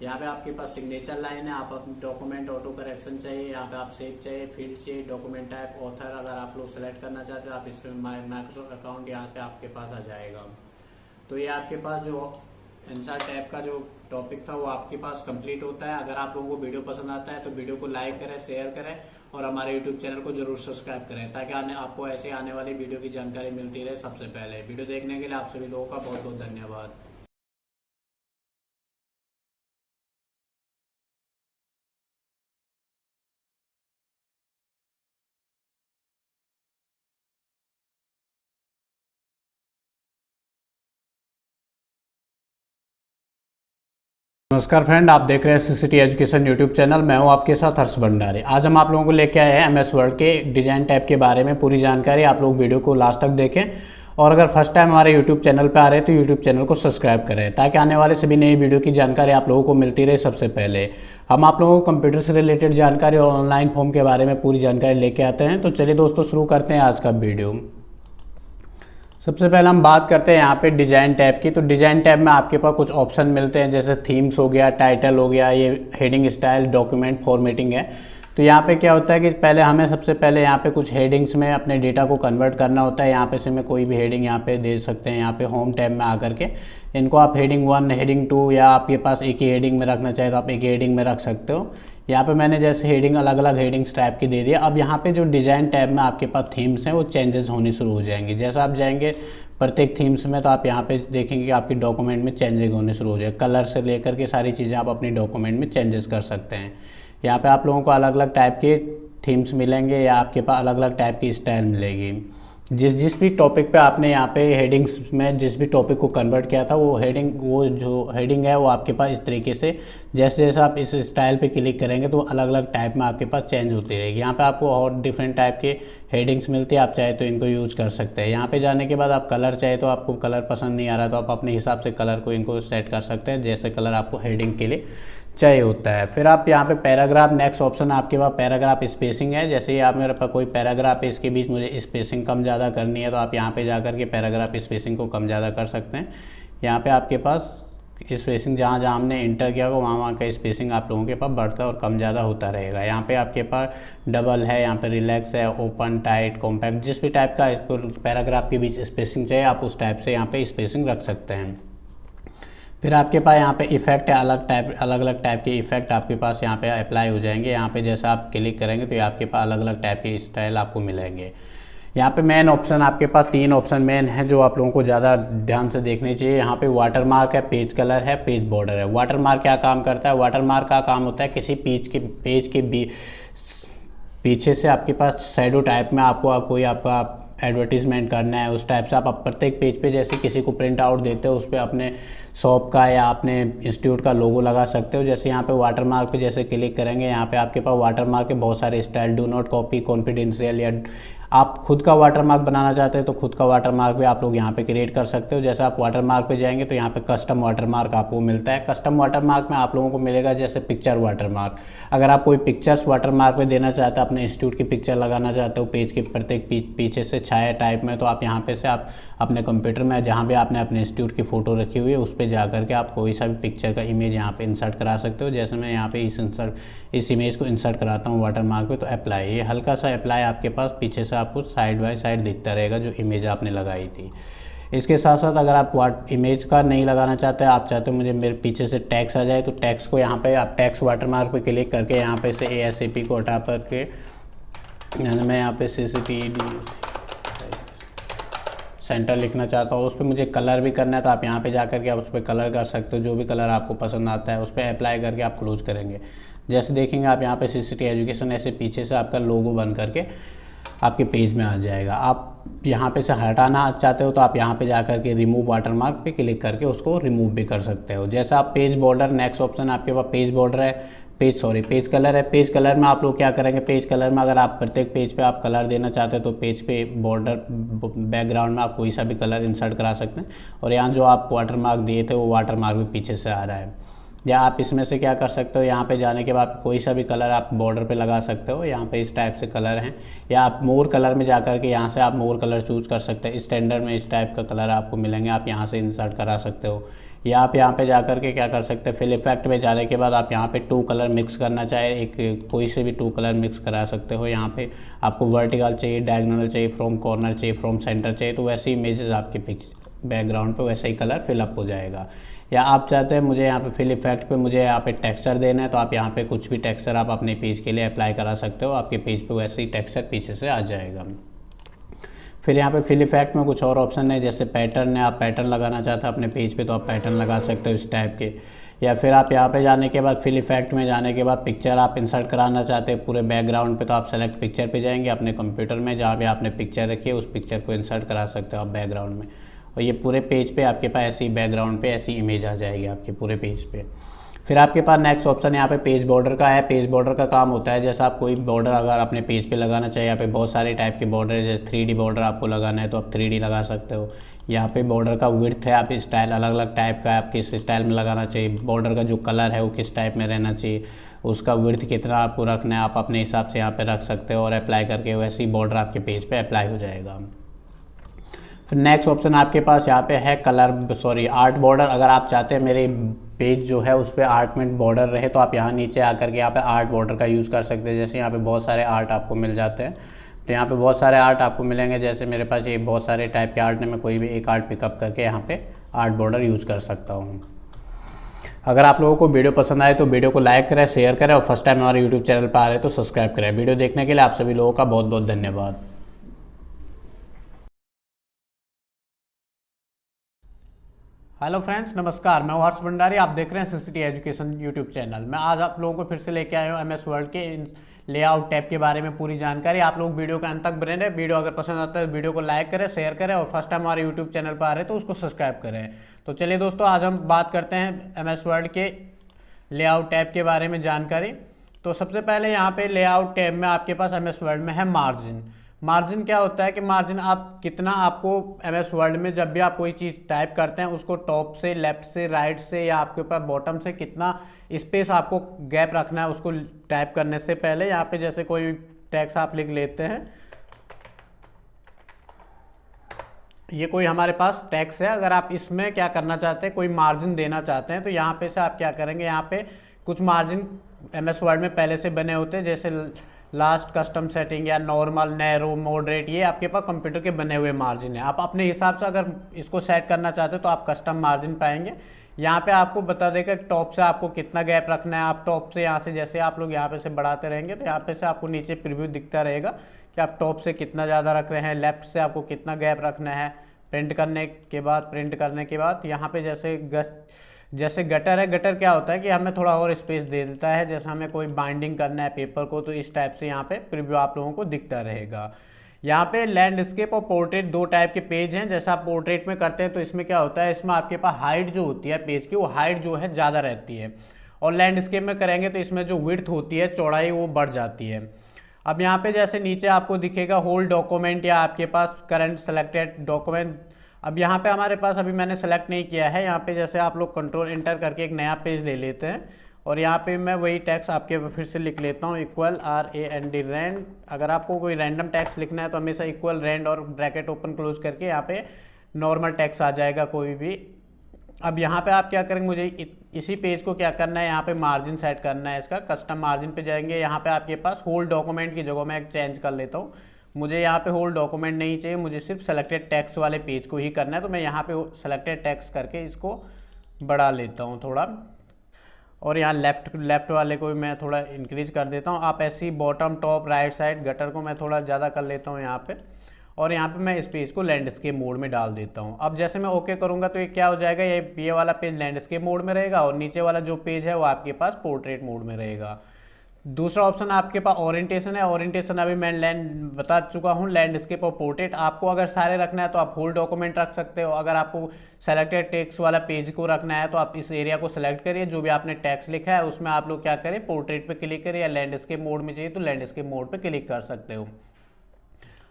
यहाँ पे आपके पास सिग्नेचर लाइन है, आप अपनी डॉक्यूमेंट ऑटो करेक्शन चाहिए, यहाँ पे आप सेव चाहिए, फील्ड चाहिए, डॉक्यूमेंट टाइप, ऑथर अगर आप लोग सेलेक्ट करना चाहते हो आप इसमें माइक्रोसॉफ्ट अकाउंट यहाँ पे आपके पास आ जाएगा। तो ये आपके पास जो इंसर्ट टैब का जो टॉपिक था वो आपके पास कंप्लीट होता है। अगर आप लोगों को वीडियो पसंद आता है तो वीडियो को लाइक करें, शेयर करें और हमारे यूट्यूब चैनल को जरूर सब्सक्राइब करें, ताकि आपको ऐसे आने वाली वीडियो की जानकारी मिलती रहे सबसे पहले। वीडियो देखने के लिए आप सभी लोगों का बहुत बहुत धन्यवाद। नमस्कार फ्रेंड, आप देख रहे हैं सीसीटी एजुकेशन यूट्यूब चैनल। मैं हूं आपके साथ हर्ष भंडारी। आज हम आप लोगों को लेके आए हैं MS वर्ड के डिज़ाइन टैब के बारे में पूरी जानकारी। आप लोग वीडियो को लास्ट तक देखें और अगर फर्स्ट टाइम हमारे यूट्यूब चैनल पर आ रहे हैं तो यूट्यूब चैनल को सब्सक्राइब करें, ताकि आने वाले सभी नई वीडियो की जानकारी आप लोगों को मिलती रहे सबसे पहले। हम आप लोगों को कंप्यूटर से रिलेटेड जानकारी और ऑनलाइन फॉर्म के बारे में पूरी जानकारी लेके आते हैं। तो चलिए दोस्तों शुरू करते हैं आज का वीडियो। सबसे पहले हम बात करते हैं यहाँ पे डिज़ाइन टैब की। तो डिज़ाइन टैब में आपके पास कुछ ऑप्शन मिलते हैं, जैसे थीम्स हो गया, टाइटल हो गया, ये हेडिंग स्टाइल, डॉक्यूमेंट फॉर्मेटिंग है। तो यहाँ पे क्या होता है कि पहले हमें सबसे पहले यहाँ पे कुछ हेडिंग्स में अपने डेटा को कन्वर्ट करना होता है। यहाँ पे से मैं कोई भी हेडिंग यहाँ पे दे सकते हैं। यहाँ पे होम टैब में आकर के इनको आप हेडिंग 1, हेडिंग 2 या आपके पास एक ही हेडिंग में रखना चाहे तो आप एक ही हेडिंग में रख सकते हो। यहाँ पे मैंने जैसे हेडिंग अलग अलग हेडिंग्स टाइप की दे दिया। अब यहाँ पे जो डिज़ाइन टैब में आपके पास थीम्स हैं वो चेंजेस होनी शुरू हो जाएंगे। जैसा आप जाएंगे प्रत्येक थीम्स में तो आप यहाँ पे देखेंगे कि आपकी डॉक्यूमेंट में चेंजिंग होने शुरू हो जाए। कलर से लेकर के सारी चीज़ें आप अपनी डॉक्यूमेंट में चेंजेस कर सकते हैं। यहाँ पे आप लोगों को अलग अलग टाइप के थीम्स मिलेंगे या आपके पास अलग अलग टाइप की स्टाइल मिलेगी। जिस भी टॉपिक पे आपने यहाँ पे हेडिंग्स में जिस भी टॉपिक को कन्वर्ट किया था वो जो हेडिंग है वो आपके पास इस तरीके से जैसे जैसे आप इस स्टाइल पे क्लिक करेंगे तो अलग अलग टाइप में आपके पास चेंज होती रहेगी। यहाँ पे आपको और डिफरेंट टाइप के हेडिंग्स मिलती है, आप चाहे तो इनको यूज कर सकते हैं। यहाँ पे जाने के बाद आप कलर चाहे तो आपको कलर पसंद नहीं आ रहा तो आप अपने हिसाब से कलर को इनको सेट कर सकते हैं, जैसे कलर आपको हेडिंग के लिए चाहिए होता है। फिर आप यहाँ पे पैराग्राफ, नेक्स्ट ऑप्शन आपके पास पैराग्राफ स्पेसिंग है। जैसे ही आप मेरे पास कोई पैराग्राफ है, इसके बीच मुझे स्पेसिंग कम ज़्यादा करनी है तो आप यहाँ पे जाकर के पैराग्राफ स्पेसिंग को कम ज़्यादा कर सकते हैं। यहाँ पे आपके पास स्पेसिंग जहाँ जहाँ हमने इंटर किया होगा वहाँ का स्पेसिंग आप लोगों के पास बढ़ता और कम ज़्यादा होता रहेगा। यहाँ पे आपके पास डबल है, यहाँ पे रिलैक्स है, ओपन, टाइट, कॉम्पैक्ट, जिस भी टाइप का पैराग्राफ के बीच स्पेसिंग चाहिए आप उस टाइप से यहाँ पे स्पेसिंग रख सकते हैं। फिर आपके पास यहाँ पे इफेक्ट है, अलग अलग टाइप के इफेक्ट आपके पास यहाँ पे अप्लाई हो जाएंगे। यहाँ पे जैसा आप क्लिक करेंगे तो ये आपके पास अलग अलग टाइप के स्टाइल आपको मिलेंगे। यहाँ पे मेन ऑप्शन आपके पास 3 ऑप्शन मेन है जो आप लोगों को ज़्यादा ध्यान से देखने चाहिए। यहाँ पे वाटर मार्क है, पेज कलर है, पेज बॉर्डर है। वाटर मार्क क्या काम करता है? वाटर मार्क का काम होता है किसी पेज के पीछे से आपके पास शैडो टाइप में आपको कोई आपका एडवर्टीजमेंट करना है, उस टाइप से आप प्रत्येक पेज पे जैसे किसी को प्रिंट आउट देते हो उस पर अपने शॉप का या अपने इंस्टीट्यूट का लोगो लगा सकते हो। जैसे यहाँ पे वाटर मार्क पे जैसे क्लिक करेंगे, यहाँ पे आपके पास वाटर मार्क के बहुत सारे style, do not copy, confidential, या आप खुद का वाटर मार्क बनाना चाहते हैं तो खुद का वाटर मार्क भी आप लोग यहाँ पे क्रिएट कर सकते हो। जैसे आप वाटर मार्क पे जाएंगे तो यहाँ पे कस्टम वाटर मार्क आपको मिलता है। कस्टम वाटर मार्क में आप लोगों को मिलेगा जैसे पिक्चर वाटर मार्क। अगर आप कोई पिक्चर्स वाटर मार्क पे देना चाहते हैं, अपने इंस्टीट्यूट की पिक्चर लगाना चाहते हो पेज के प्रत्येक पीछे से छाया टाइप में, तो आप यहाँ पे से आप अपने कंप्यूटर में जहाँ भी आपने अपने इंस्टीट्यूट की फ़ोटो रखी हुई है उस पर जा करके आप कोई सा भी पिक्चर का इमेज यहाँ पे इंसर्ट करा सकते हो। जैसे मैं यहाँ पे इस इमेज को इंसर्ट कराता हूँ वाटर मार्क पे, तो अप्लाई, ये हल्का सा अप्लाई आपके पास पीछे से आपको साइड बाय साइड दिखता रहेगा जो इमेज आपने लगाई थी। इसके साथ साथ अगर आप इमेज का नहीं लगाना चाहते, आप चाहते हो मुझे मेरे पीछे से टैक्स आ जाए, तो टैक्स को यहाँ पे आप टैक्स वाटर मार्क पे क्लिक करके यहाँ पे से ASAP को हटा करके मैं यहाँ पे सेंटर लिखना चाहता हूँ, उस पर मुझे कलर भी करना है तो आप यहाँ पे जा करके आप उस पर कलर कर सकते हो, जो भी कलर आपको पसंद आता है उस पर अप्लाई करके आप क्लोज करेंगे। जैसे देखेंगे आप यहाँ पे CCT एजुकेशन ऐसे पीछे से आपका लोगो बन करके आपके पेज में आ जाएगा। आप यहाँ पे से हटाना चाहते हो तो आप यहाँ पे जा करके रिमूव वाटरमार्क पे क्लिक करके उसको रिमूव भी कर सकते हो। जैसा आप पेज बॉर्डर, नेक्स्ट ऑप्शन आपके पास पेज बॉर्डर है, पेज कलर है। पेज कलर में आप लोग क्या करेंगे, पेज कलर में अगर आप प्रत्येक पेज पे आप कलर देना चाहते हैं तो पेज पे बॉर्डर बैकग्राउंड में आप कोई सा भी कलर इंसर्ट करा सकते हैं। और यहाँ जो आप वाटरमार्क दिए थे वो वाटरमार्क भी पीछे से आ रहा है। या आप इसमें से क्या कर सकते हो, यहाँ पे जाने के बाद कोई सा भी कलर आप बॉर्डर पे लगा सकते हो। यहाँ पे इस टाइप से कलर हैं, या आप मोर कलर में जा कर के यहाँ से आप मोर कलर चूज़ कर सकते हैं। स्टैंडर्ड में इस टाइप का कलर आपको मिलेंगे, आप यहाँ से इंसर्ट करा सकते हो। या आप यहाँ पे जा कर के क्या कर सकते हैं, फिल इफेक्ट में जाने के बाद आप यहाँ पे 2 कलर मिक्स करना चाहे, एक कोई से भी 2 कलर मिक्स करा सकते हो। यहाँ पे आपको वर्टिकल चाहिए, डायगोनल चाहिए, फ्रॉम कॉर्नर चाहिए, फ्रॉम सेंटर चाहिए, तो वैसे इमेजेस आपके बैकग्राउंड पे वैसे ही कलर फिलअप हो जाएगा। या आप चाहते हैं मुझे यहाँ पे फिल इफेक्ट पे मुझे यहाँ पे टेक्सचर देना है तो आप यहाँ पे कुछ भी टेक्सचर आप अपने पेज के लिए अप्लाई करा सकते हो, आपके पेज पे वैसे ही टेक्सचर पीछे से आ जाएगा। फिर यहाँ पे फिल इफेक्ट में कुछ और ऑप्शन है, जैसे पैटर्न है, आप पैटर्न लगाना चाहते हैं अपने पेज पे तो आप पैटर्न लगा सकते हो इस टाइप के। या फिर आप यहाँ पे जाने के बाद फिल इफेक्ट में जाने के बाद पिक्चर आप इंसर्ट कराना चाहते हैं पूरे बैकग्राउंड पे तो आप सेलेक्ट पिक्चर पे जाएंगे अपने कंप्यूटर में, जहाँ पे आपने पिक्चर रखी है उस पिक्चर को इंसर्ट करा सकते हो आप बैकग्राउंड में। और ये पूरे पेज पे आपके पास ऐसी बैकग्राउंड पे ऐसी इमेज आ जाएगी आपके पूरे पेज पे। फिर आपके पास नेक्स्ट ऑप्शन यहाँ पे पेज बॉर्डर का है। पेज बॉर्डर का काम होता है जैसा आप कोई बॉर्डर अगर अपने पेज पे लगाना चाहिए, यहाँ पे बहुत सारे टाइप के बॉर्डर है, जैसे 3D बॉर्डर आपको लगाना है तो आप 3D लगा सकते हो। यहाँ पे बॉर्डर का विड्थ है, आप स्टाइल अलग अलग टाइप का आप किस स्टाइल में लगाना चाहिए, बॉर्डर का जो कलर है वो किस टाइप में रहना चाहिए, उसका विड्थ कितना आपको रखना है आप अपने हिसाब से यहाँ पे रख सकते हो और अप्लाई करके वैसे ही बॉर्डर आपके पेज पे अप्लाई हो जाएगा। फिर नेक्स्ट ऑप्शन आपके पास यहाँ पे है आर्ट बॉर्डर। अगर आप चाहते हैं मेरे पेज जो है उस पर आर्ट में बॉर्डर रहे तो आप यहाँ नीचे आकर के यहाँ पे आर्ट बॉर्डर का यूज़ कर सकते हैं। जैसे यहाँ पे बहुत सारे आर्ट आपको मिल जाते हैं, तो यहाँ पे बहुत सारे आर्ट आपको मिलेंगे। जैसे मेरे पास ये बहुत सारे टाइप के आर्ट ने मैं कोई भी एक आर्ट पिकअप करके यहाँ पे आर्ट बॉर्डर यूज़ कर सकता हूँ। अगर आप लोगों को वीडियो पसंद आए तो वीडियो को लाइक करें, शेयर करें और फर्स्ट टाइम हमारे यूट्यूब चैनल पर आ रहे हैं तो सब्सक्राइब करें। वीडियो देखने के लिए आप सभी लोगों का बहुत बहुत धन्यवाद। हेलो फ्रेंड्स, नमस्कार। मैं हर्ष भंडारी, आप देख रहे हैं CCT एजुकेशन यूट्यूब चैनल। मैं आज आप लोगों को फिर से लेके आया हूँ MS वर्ड के लेआउट टैब के बारे में पूरी जानकारी। आप लोग वीडियो के अंत तक बने रहे। वीडियो अगर पसंद आता है तो वीडियो को लाइक करें, शेयर करें और फर्स्ट टाइम हमारे यूट्यूब चैनल पर आ रहे हैं तो उसको सब्सक्राइब करें। तो चलिए दोस्तों, आज हम बात करते हैं MS वर्ड के लेआउट टैब के बारे में जानकारी। तो सबसे पहले यहाँ पे लेआउट टैब में आपके पास MS वर्ड में है मार्जिन। मार्जिन क्या होता है कि मार्जिन आप कितना आपको MS वर्ड में जब भी आप कोई चीज़ टाइप करते हैं उसको टॉप से, लेफ्ट से, राइट से या आपके ऊपर बॉटम से कितना स्पेस आपको गैप रखना है उसको टाइप करने से पहले। यहाँ पे जैसे कोई टेक्स्ट आप लिख लेते हैं, ये कोई हमारे पास टेक्स्ट है। अगर आप इसमें क्या करना चाहते हैं, कोई मार्जिन देना चाहते हैं तो यहाँ पे से आप क्या करेंगे, यहाँ पे कुछ मार्जिन MS वर्ड में पहले से बने होते हैं, जैसे लास्ट, कस्टम सेटिंग या नॉर्मल, नैरो, मॉडरेट, ये आपके पास कंप्यूटर के बने हुए मार्जिन है। आप अपने हिसाब से अगर इसको सेट करना चाहते हो तो आप कस्टम मार्जिन पाएंगे। यहाँ पे आपको बता देगा टॉप से आपको कितना गैप रखना है। आप टॉप से यहाँ से जैसे आप लोग यहाँ पे से बढ़ाते रहेंगे तो यहाँ पे से आपको नीचे प्रीव्यू दिखता रहेगा कि आप टॉप से कितना ज़्यादा रख रहे हैं, लेफ्ट से आपको कितना गैप रखना है। प्रिंट करने के बाद यहाँ पे जैसे गटर है, गटर क्या होता है कि हमें थोड़ा और स्पेस दे देता है, जैसे हमें कोई बाइंडिंग करना है पेपर को तो इस टाइप से यहाँ पे प्रीव्यू आप लोगों को दिखता रहेगा। यहाँ पे लैंडस्केप और पोर्ट्रेट 2 टाइप के पेज हैं। जैसा आप पोर्ट्रेट में करते हैं तो इसमें क्या होता है, इसमें आपके पास हाइट जो होती है पेज की वो हाइट जो है ज़्यादा रहती है, और लैंडस्केप में करेंगे तो इसमें जो विड्थ होती है, चौड़ाई, वो बढ़ जाती है। अब यहाँ पे जैसे नीचे आपको दिखेगा होल डॉक्यूमेंट या आपके पास करंट सेलेक्टेड डॉक्यूमेंट। अब यहाँ पे हमारे पास अभी मैंने सेलेक्ट नहीं किया है। यहाँ पे जैसे आप लोग कंट्रोल इंटर करके एक नया पेज ले लेते हैं और यहाँ पे मैं वही टैक्स आपके फिर से लिख लेता हूँ, इक्वल RAND रैंड। अगर आपको कोई रैंडम टैक्स लिखना है तो हमेशा इक्वल रैंड और ब्रैकेट ओपन क्लोज करके यहाँ पे नॉर्मल टैक्स आ जाएगा कोई भी। अब यहाँ पे आप क्या करेंगे, मुझे इसी पेज को क्या करना है, यहाँ पे मार्जिन सेट करना है इसका। कस्टम मार्जिन पे जाएंगे, यहाँ पे आपके पास होल डॉक्यूमेंट की जगह मैं एक चेंज कर लेता हूँ। मुझे यहाँ पे होल डॉक्यूमेंट नहीं चाहिए, मुझे सिर्फ सेलेक्टेड टेक्स्ट वाले पेज को ही करना है। तो मैं यहाँ पे सेलेक्टेड टेक्स्ट करके इसको बढ़ा लेता हूँ थोड़ा, और यहाँ लेफ्ट वाले को भी मैं थोड़ा इंक्रीज कर देता हूँ। आप ऐसी bottom, top, right side, gutter को मैं थोड़ा ज़्यादा कर लेता हूँ यहाँ पे। और यहाँ पे मैं इस पेज को लैंडस्केप मोड में डाल देता हूँ। अब जैसे मैं ओके करूँगा तो ये क्या हो जाएगा, ये वाला पेज लैंडस्केप मोड में रहेगा और नीचे वाला जो पेज है वो आपके पास पोर्ट्रेट मोड में रहेगा। दूसरा ऑप्शन आपके पास ओरिएंटेशन है। ओरिएंटेशन अभी मैं बता चुका हूँ, लैंडस्केप और पोर्ट्रेट। आपको अगर सारे रखना है तो आप होल डॉक्यूमेंट रख सकते हो। अगर आपको सेलेक्टेड टेक्स्ट वाला पेज को रखना है तो आप इस एरिया को सेलेक्ट करिए, जो भी आपने टेक्स्ट लिखा है उसमें आप लोग क्या करें, पोर्ट्रेट पे क्लिक करिए, या लैंडस्केप मोड में चाहिए तो लैंडस्केप मोड पे क्लिक कर सकते हो।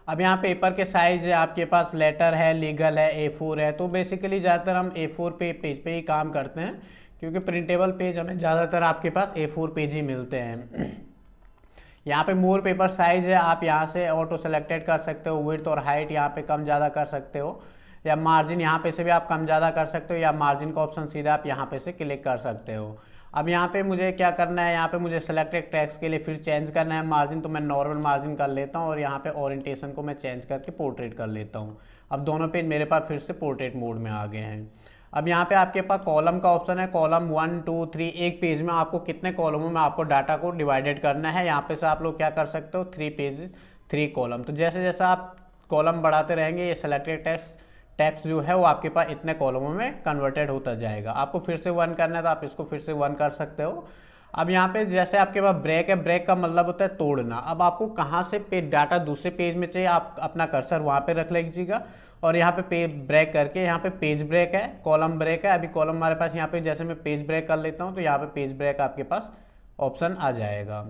अब यहाँ पेपर के साइज है आपके पास, लेटर है, लीगल है, A4 है। तो बेसिकली ज़्यादातर हम A4 पेज पे ही काम करते हैं, क्योंकि प्रिंटेबल पेज हमें ज़्यादातर आपके पास A4 पेज ही मिलते हैं। यहाँ पे मोर पेपर साइज है, आप यहाँ से ऑटो सेलेक्टेड कर सकते हो। विड्थ और हाइट यहाँ पे कम ज़्यादा कर सकते हो, या मार्जिन यहाँ पे से भी आप कम ज़्यादा कर सकते हो, या मार्जिन का ऑप्शन सीधा आप यहाँ पे से क्लिक कर सकते हो। अब यहाँ पे मुझे क्या करना है, यहाँ पे मुझे सेलेक्टेड टेक्स्ट के लिए फिर चेंज करना है मार्जिन, तो मैं नॉर्मल मार्जिन कर लेता हूँ और यहाँ पे ओरिएंटेशन को मैं चेंज करके पोर्ट्रेट कर लेता हूँ। अब दोनों पेज मेरे पास फिर से पोर्ट्रेट मोड में आ गए हैं। अब यहाँ पे आपके पास कॉलम का ऑप्शन है, कॉलम 1 2 3। एक पेज में आपको कितने कॉलमों में आपको डाटा को डिवाइडेड करना है, यहाँ पे से आप लोग क्या कर सकते हो, 3 पेज 3 कॉलम। तो जैसे जैसे आप कॉलम बढ़ाते रहेंगे, ये सेलेक्टेड टेक्स्ट जो है वो आपके पास इतने कॉलमों में कन्वर्टेड होता जाएगा। आपको फिर से 1 करना है तो आप इसको फिर से 1 कर सकते हो। अब यहाँ पे जैसे आपके पास ब्रेक है, ब्रेक का मतलब होता है तोड़ना। अब आपको कहाँ से डाटा दूसरे पेज में चाहिए, आप अपना कर्सर वहाँ पे रख लीजिएगा और यहाँ पे ब्रेक करके, यहाँ पे पेज ब्रेक है, कॉलम ब्रेक है। अभी कॉलम हमारे पास यहाँ पे, जैसे मैं पेज ब्रेक कर लेता हूँ तो यहाँ पे पेज ब्रेक आपके पास ऑप्शन आ जाएगा।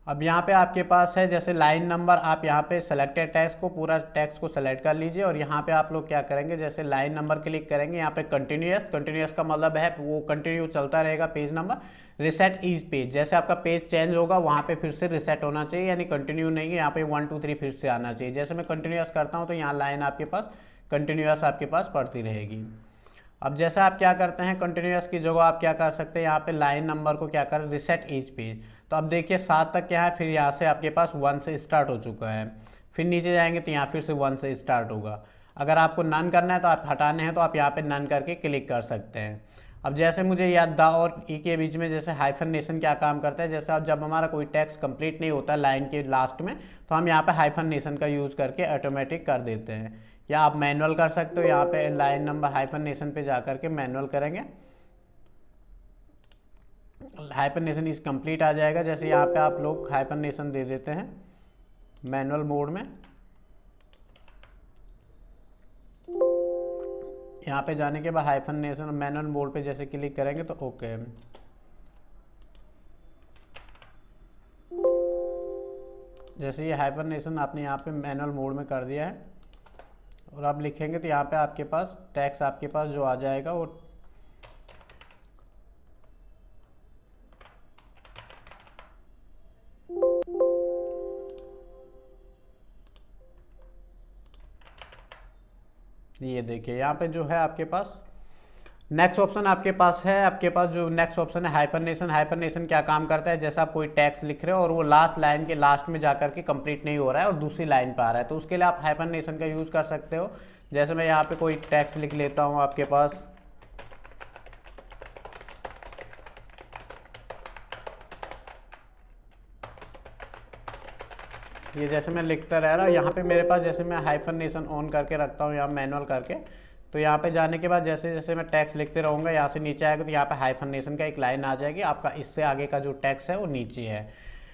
अब यहाँ पे आपके पास है जैसे लाइन नंबर, आप यहाँ पे सेलेक्टेड टेक्स्ट को, पूरा टेक्स्ट को सेलेक्ट कर लीजिए और यहाँ पे आप लोग क्या करेंगे, जैसे लाइन नंबर क्लिक करेंगे, यहाँ पे कंटिन्यूअस का मतलब है वो कंटिन्यू चलता रहेगा page number. Reset each page, जैसे आपका पेज चेंज होगा वहाँ पे फिर से रिसेट होना चाहिए, यानी कंटिन्यू नहीं है, यहाँ पे 1 2 3 फिर से आना चाहिए। जैसे मैं कंटिन्यूअस करता हूँ तो यहाँ लाइन आपके पास कंटिन्यूअस आपके पास पड़ती रहेगी। अब जैसा आप क्या करते हैं, कंटिन्यूअस की जगह आप क्या कर सकते हैं, यहाँ पे लाइन नंबर को क्या करें, रिसेट ईच पेज। तो अब देखिए 7 तक क्या है, फिर यहाँ से आपके पास 1 से स्टार्ट हो चुका है, फिर नीचे जाएंगे तो यहाँ फिर से 1 से स्टार्ट होगा। अगर आपको नन करना है तो आप हटाने हैं तो आप यहाँ पे नन करके क्लिक कर सकते हैं। अब जैसे मुझे याद द और ई के बीच में जैसे हाइफनेशन क्या काम करता है, जैसे अब जब हमारा कोई टेक्स्ट कंप्लीट नहीं होता लाइन के लास्ट में तो हम यहाँ पे हाइफनेशन का यूज़ करके ऑटोमेटिक कर देते हैं, या आप मैनुअल कर सकते हो। यहाँ पे लाइन नंबर हाइफनेशन पे जा करके मैनुअल करेंगे, हाइफनेशन इज कंप्लीट आ जाएगा। जैसे यहाँ पे आप लोग हाइफनेशन दे देते हैं मैनुअल मोड में, यहाँ पे जाने के बाद हाइफनेशन मैनुअल मोड पे जैसे क्लिक करेंगे तो ओके। जैसे ये हाइफनेशन आपने यहाँ पे मैनुअल मोड में कर दिया है और आप लिखेंगे तो यहाँ पे आपके पास टेक्स्ट आपके पास जो आ जाएगा वो ये देखिए यहाँ पे जो है आपके पास नेक्स्ट ऑप्शन आपके पास है। आपके पास जो नेक्स्ट ऑप्शन है हाइफनेशन। हाइफनेशन क्या काम करता है, जैसे आप कोई टेक्स्ट लिख रहे हो और वो लास्ट लाइन के लास्ट में जाकर के कंप्लीट नहीं हो रहा है और दूसरी लाइन पे आ रहा है, तो उसके लिए आप हाइफनेशन का यूज़ कर सकते हो। जैसे मैं यहाँ पे कोई टेक्स्ट लिख लेता हूँ आपके पास, ये जैसे मैं लिखता रह रहा, यहाँ पे मेरे पास जैसे मैं हाइफनेशन ऑन करके रखता हूँ यहाँ मैनुअल करके, तो यहाँ पे जाने के बाद जैसे जैसे मैं टेक्स्ट लिखते रहूँगा यहाँ से नीचे आएगा तो यहाँ पे हाइफनेशन का एक लाइन आ जाएगी, आपका इससे आगे का जो टेक्स्ट है वो नीचे है।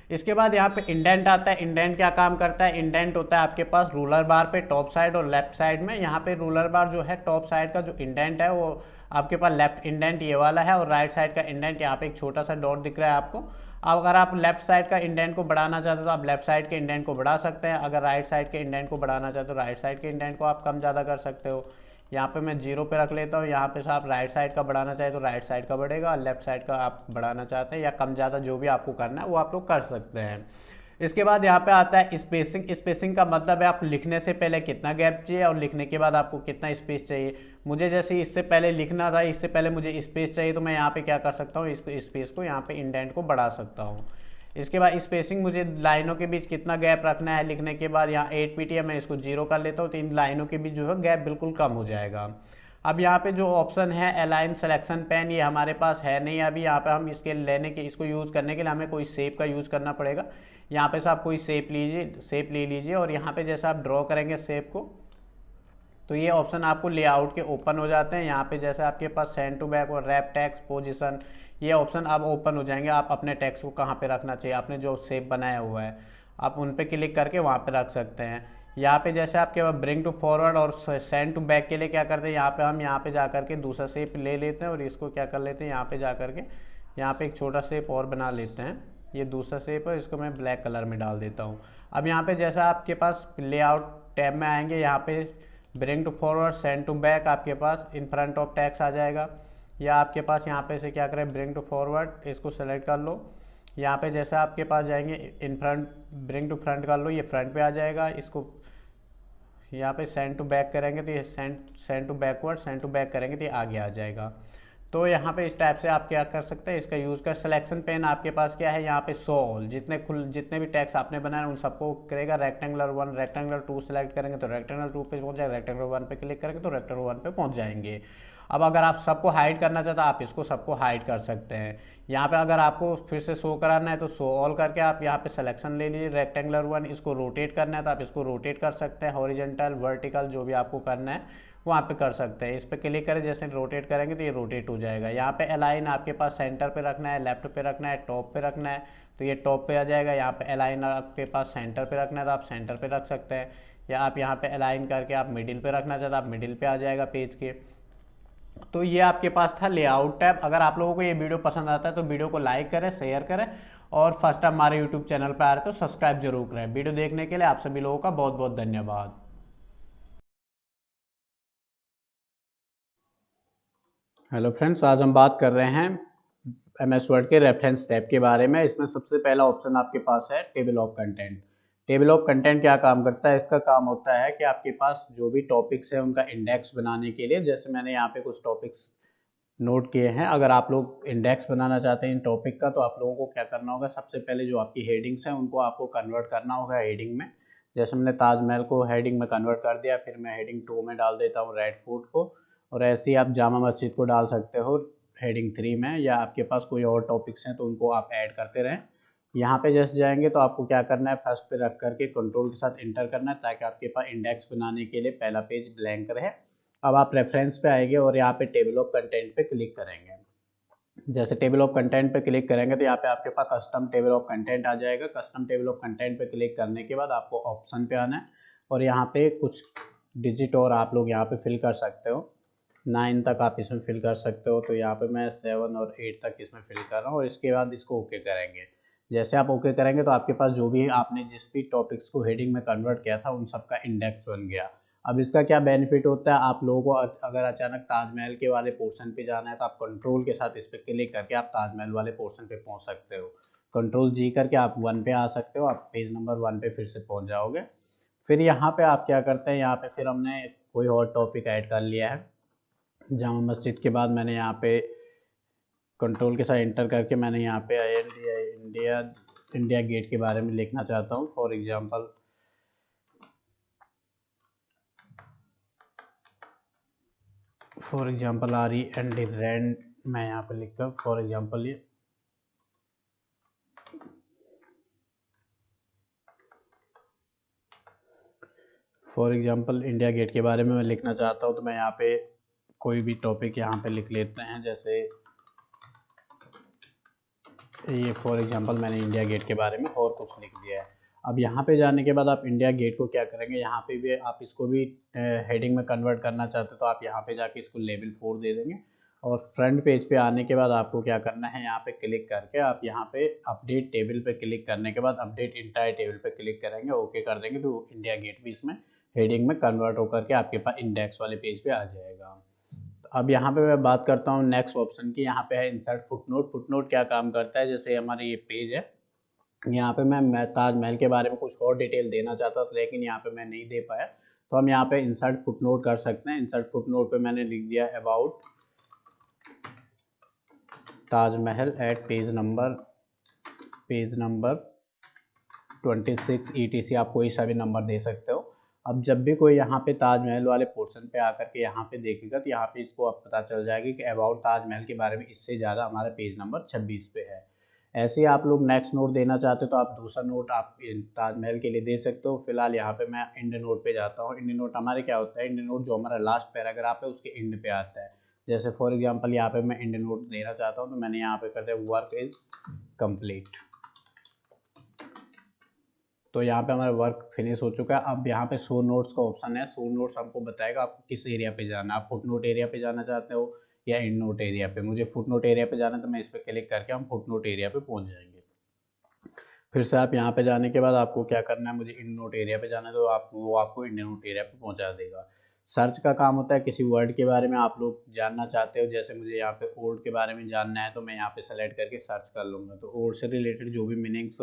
इसके बाद यहाँ पे इंडेंट आता है। इंडेंट क्या काम करता है, इंडेंट होता है आपके पास रूलर बार पे टॉप साइड और लेफ्ट साइड में। यहाँ पे रूलर बार जो है टॉप साइड का जो इंडेंट है वो आपके पास लेफ्ट इंडेंट ये वाला है, और राइट साइड का इंडेंट यहाँ पे एक छोटा सा डॉट दिख रहा है आपको। अब अगर आप लेफ्ट साइड का इंडेंट को बढ़ाना चाहते हो तो आप लेफ्ट साइड के इंडेंट को बढ़ा सकते हैं, अगर राइट साइड के इंडेंट को बढ़ाना चाहते हो राइट साइड के इंडेंट को आप कम ज़्यादा कर सकते हो। यहाँ पे मैं 0 पे रख लेता हूँ। यहाँ पे से आप राइट साइड का बढ़ाना चाहे तो राइट साइड का बढ़ेगा, और लेफ्ट साइड का आप बढ़ाना चाहते हैं या कम ज़्यादा जो भी आपको करना है वो आप लोग कर सकते हैं। इसके बाद यहाँ पे आता है स्पेसिंग। स्पेसिंग का मतलब है आप लिखने से पहले कितना गैप चाहिए और लिखने के बाद आपको कितना स्पेस चाहिए। मुझे जैसे इससे पहले लिखना था, इससे पहले मुझे स्पेस चाहिए, तो मैं यहाँ पे क्या कर सकता हूँ, इसको स्पेस को यहाँ पे इंडेंट को बढ़ा सकता हूँ। इसके बाद स्पेसिंग, मुझे लाइनों के बीच कितना गैप रखना है लिखने के बाद, यहाँ 8 पीटी है, मैं इसको 0 कर लेता हूँ, तो इन लाइनों के बीच जो है गैप बिल्कुल कम हो जाएगा। अब यहाँ पे जो ऑप्शन है अलाइन सिलेक्शन पेन, ये हमारे पास है नहीं अभी। यहाँ पे हम इसके लेने के इसको यूज़ करने के लिए हमें कोई शेप का यूज़ करना पड़ेगा। यहाँ पे से आप कोई शेप लीजिए, शेप ले लीजिए और यहाँ पे जैसे आप ड्रॉ करेंगे शेप को तो ये ऑप्शन आपको लेआउट के ओपन हो जाते हैं। यहाँ पे जैसे आपके पास सेंड टू बैक और रैप टेक्स्ट पोजीशन, ये ऑप्शन अब ओपन हो जाएंगे। आप अपने टेक्स्ट को कहाँ पे रखना चाहिए, आपने जो शेप बनाया हुआ है आप उन पे क्लिक करके वहाँ पे रख सकते हैं। यहाँ पे जैसे आपके पास ब्रिंग टू फॉरवर्ड और सेंड टू बैक के लिए क्या करते हैं, यहाँ पे हम यहाँ पे जा करके दूसरा शेप ले लेते हैं और इसको क्या कर लेते हैं, यहाँ पे जा करके यहाँ पे एक छोटा शेप और बना लेते हैं। ये दूसरा शेप है, इसको मैं ब्लैक कलर में डाल देता हूँ। अब यहाँ पे जैसा आपके पास लेआउट टैब में आएंगे, यहाँ पे bring to forward send to back आपके पास इन फ्रंट ऑफ टेक्स्ट आ जाएगा। या आपके पास यहाँ पे से क्या करें, ब्रिंग टू फॉरवर्ड इसको सेलेक्ट कर लो। यहाँ पे जैसे आपके पास जाएंगे in front, bring to front कर लो, ये फ्रंट पे आ जाएगा। इसको यहाँ पे सेंड टू बैक करेंगे तो ये send to backward, send to back करेंगे तो ये आगे आ जाएगा। तो यहाँ पे इस टाइप से आप क्या कर सकते हैं, इसका यूज़ कर। सिलेक्शन पेन आपके पास क्या है, यहाँ पे शो ऑल, जितने भी टैक्स आपने बनाए उन सबको करेगा। रेक्टेंगुलर 1 रेक्टेंगुलर 2 सेलेक्ट करेंगे तो रेक्टेंगुलर 2 पे पहुंच जाएगा, रेक्टेंगुलर 1 पे क्लिक करेंगे तो रेक्टेंगुलर 1 पे पहुंच जाएंगे। अब अगर आप सबको हाइड करना चाहते हैं आप इसको सबको हाइड कर सकते हैं। यहाँ पे अगर आपको फिर से शो कराना है तो शो ऑल करके आप यहाँ पे सिलेक्शन ले लीजिए रेक्टेंगुलर 1, इसको रोटेट करना है तो आप इसको रोटेट कर सकते हैं, हॉरिजॉन्टल वर्टिकल जो भी आपको करना है वहाँ पे कर सकते हैं। इस पर क्लिक करें, जैसे रोटेट करेंगे तो ये रोटेट हो जाएगा। यहाँ पे अलाइन आपके पास सेंटर पे रखना है, लेफ्ट पे रखना है, टॉप पे रखना है तो ये टॉप पे आ जाएगा। यहाँ पे अलाइन आपके पास सेंटर पे रखना है तो आप सेंटर पे रख सकते हैं, या आप यहाँ पे अलाइन करके आप मिडिल पे रखना चाहते हैं आप मिडिल पे आ जाएगा पेज के। तो ये आपके पास था लेआउट टैब। अगर आप लोगों को ये वीडियो पसंद आता है तो वीडियो को लाइक करें, शेयर करें और फर्स्ट टाइम हमारे यूट्यूब चैनल पर आ रहे तो सब्सक्राइब जरूर करें। वीडियो देखने के लिए आप सभी लोगों का बहुत बहुत धन्यवाद। हेलो फ्रेंड्स, आज हम बात कर रहे हैं MS वर्ड के रेफरेंस टैब के बारे में। इसमें सबसे पहला ऑप्शन आपके पास है table of content. Table of content क्या काम करता है, इसका काम होता है कि आपके पास जो भी टॉपिक्स है उनका इंडेक्स बनाने के लिए, जैसे मैंने यहाँ पे कुछ टॉपिक्स नोट किए हैं। अगर आप लोग इंडेक्स बनाना चाहते हैं इन टॉपिक का तो आप लोगों को क्या करना होगा, सबसे पहले जो आपकी हेडिंग्स हैं उनको आपको कन्वर्ट करना होगा हेडिंग में। जैसे मैंने ताजमहल को हेडिंग में कन्वर्ट कर दिया, फिर मैं हेडिंग 2 में डाल देता हूँ रेड फोर्ट को, और ऐसे ही आप जामा मस्जिद को डाल सकते हो हेडिंग 3 में, या आपके पास कोई और टॉपिक्स हैं तो उनको आप ऐड करते रहें। यहाँ पे जैसे जाएंगे तो आपको क्या करना है, फर्स्ट पे रख करके कंट्रोल के साथ इंटर करना है ताकि आपके पास इंडेक्स बनाने के लिए पहला पेज ब्लैंक रहे। अब आप रेफरेंस पे आएंगे और यहाँ पे टेबल ऑफ कंटेंट पे क्लिक करेंगे। जैसे टेबल ऑफ कंटेंट पे क्लिक करेंगे तो यहाँ पे आपके पास कस्टम टेबल ऑफ कंटेंट आ जाएगा। कस्टम टेबल ऑफ कंटेंट पे क्लिक करने के बाद आपको ऑप्शन पे आना है और यहाँ पे कुछ डिजिट और आप लोग यहाँ पे फिल कर सकते हो। 9 तक आप इसमें फिल कर सकते हो, तो यहाँ पे मैं 7 और 8 तक इसमें फिल कर रहा हूँ और इसके बाद इसको ओके करेंगे। जैसे आप ओके करेंगे तो आपके पास जो भी आपने जिस भी टॉपिक्स को हेडिंग में कन्वर्ट किया था उन सबका इंडेक्स बन गया। अब इसका क्या बेनिफिट होता है, आप लोगों को अगर अचानक ताजमहल के वाले पोर्शन पे जाना है तो आप कंट्रोल के साथ इस पर क्लिक करके आप ताजमहल वाले पोर्शन पे पहुंच सकते हो। कंट्रोल जी करके आप 1 पे आ सकते हो, आप पेज नंबर 1 पे फिर से पहुंच जाओगे। फिर यहाँ पे आप क्या करते हैं, यहाँ पे फिर हमने कोई और टॉपिक ऐड कर लिया है। जामा मस्जिद के बाद मैंने यहाँ पे कंट्रोल के साथ एंटर करके मैंने यहाँ पे इंडिया गेट के बारे में लिखना चाहता हूँ। For example R E and rand मैं यहाँ पे लिखता हूँ। फॉर एग्जाम्पल ये इंडिया गेट के बारे में मैं लिखना चाहता हूँ, तो मैं यहाँ पे कोई भी टॉपिक यहाँ पे लिख लेते हैं। जैसे ये फॉर एग्जांपल मैंने इंडिया गेट के बारे में और कुछ लिख दिया है। अब यहाँ पे जाने के बाद आप इंडिया गेट को क्या करेंगे, यहाँ पे भी आप इसको भी हेडिंग में कन्वर्ट करना चाहते हो तो आप यहाँ पे जाके इसको लेवल 4 दे देंगे। और फ्रंट पेज पे आने के बाद आपको क्या करना है, यहाँ पे क्लिक करके आप यहाँ पे अपडेट टेबल पे क्लिक करने के बाद अपडेट इंटायर टेबल पे क्लिक करेंगे, ओके कर देंगे तो इंडिया गेट भी इसमें हेडिंग में कन्वर्ट होकर के आपके पास इंडेक्स वाले पेज पे आ जाएगा। अब यहाँ पे मैं बात करता हूँ नेक्स्ट ऑप्शन की। यहाँ पे है इंसर्ट फुटनोट। फुटनोट क्या काम करता है, जैसे हमारे ये पेज है, यहाँ पे मैं ताजमहल के बारे में कुछ और डिटेल देना चाहता था लेकिन यहाँ पे मैं नहीं दे पाया, तो हम यहाँ पे इंसर्ट फुटनोट कर सकते हैं। इंसर्ट फुटनोट पे मैंने लिख दिया about Taj Mahal at page number 26 ETC, आप कोई सा भी नंबर दे सकते हो। अब जब भी कोई यहाँ पे ताजमहल वाले पोर्शन पे आकर के यहाँ पे देखेगा तो यहाँ पे इसको अब पता चल जाएगा कि अबाउट ताजमहल के बारे में इससे ज़्यादा हमारा पेज नंबर 26 पे है। ऐसे ही आप लोग नेक्स्ट नोट देना चाहते हो तो आप दूसरा नोट आप ताजमहल के लिए दे सकते हो। फिलहाल यहाँ पे मैं इंड नोट पे जाता हूँ। इंड नोट हमारे क्या होता है, इंड नोट जो हमारा लास्ट पैराग्राफ है उसके इंड पे आता है। जैसे फॉर एग्जांपल यहाँ पे मैं इंड नोट देना चाहता हूँ तो मैंने यहाँ पे कर दिया वर्क इज कंप्लीट। तो यहाँ पे हमारा वर्क फिनिश हो चुका है। अब यहाँ पे शो नोट्स का ऑप्शन है। शो नोट्स हमको बताएगा आपको किस एरिया पे जाना है। आप फुट नोट एरिया पे जाना चाहते हो या इंड नोट एरिया पे। मुझे फुट नोट एरिया पे जाना है तो मैं इस पर क्लिक करके हम फुट नोट एरिया पे पहुँच जाएंगे। फिर से आप यहाँ पे जाने के बाद आपको क्या करना है, मुझे इंड नोट एरिया पे जाना है तो वो आपको इंड नोट एरिया पे पहुँचा देगा। सर्च का काम होता है, किसी वर्ड के बारे में आप लोग जानना चाहते हो, जैसे मुझे यहाँ पे ओल्ड के बारे में जानना है तो मैं यहाँ पे सेलेक्ट करके सर्च कर लूँगा। तो ओल्ड से रिलेटेड जो भी मीनिंग्स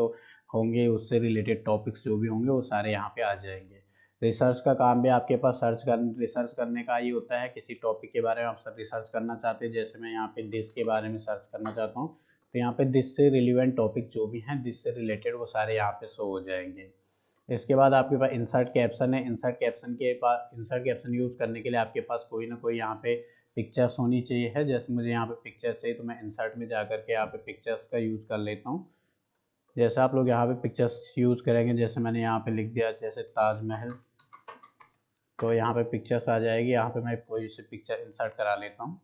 होंगे, उससे रिलेटेड टॉपिक्स जो भी होंगे वो सारे यहाँ पे आ जाएंगे। रिसर्च का काम भी आपके पास रिसर्च करने का ही होता है। किसी टॉपिक के बारे में आप रिसर्च करना चाहते हैं, जैसे मैं यहाँ पे डिश के बारे में सर्च करना चाहता हूँ तो यहाँ पे डिश से रिलेवेंट टॉपिक जो भी हैं, डिश से रिलेटेड, वो सारे यहाँ पे शो हो जाएंगे। इसके बाद आपके पास इंसर्ट कैप्शन है। इंसर्ट कैप्शन यूज़ करने के लिए आपके पास कोई ना कोई यहाँ पे पिक्चर्स होनी चाहिए है। जैसे मुझे यहाँ पे पिक्चर्स चाहिए तो मैं इंसर्ट में जा करके यहाँ पे पिक्चर्स का यूज़ कर लेता हूँ। जैसे आप लोग यहाँ पे पिक्चर्स यूज़ करेंगे, जैसे मैंने यहाँ पे लिख दिया जैसे ताजमहल, तो यहाँ पे पिक्चर्स आ जाएगी। यहाँ पे मैं कोई से पिक्चर इंसर्ट करा लेता हूँ।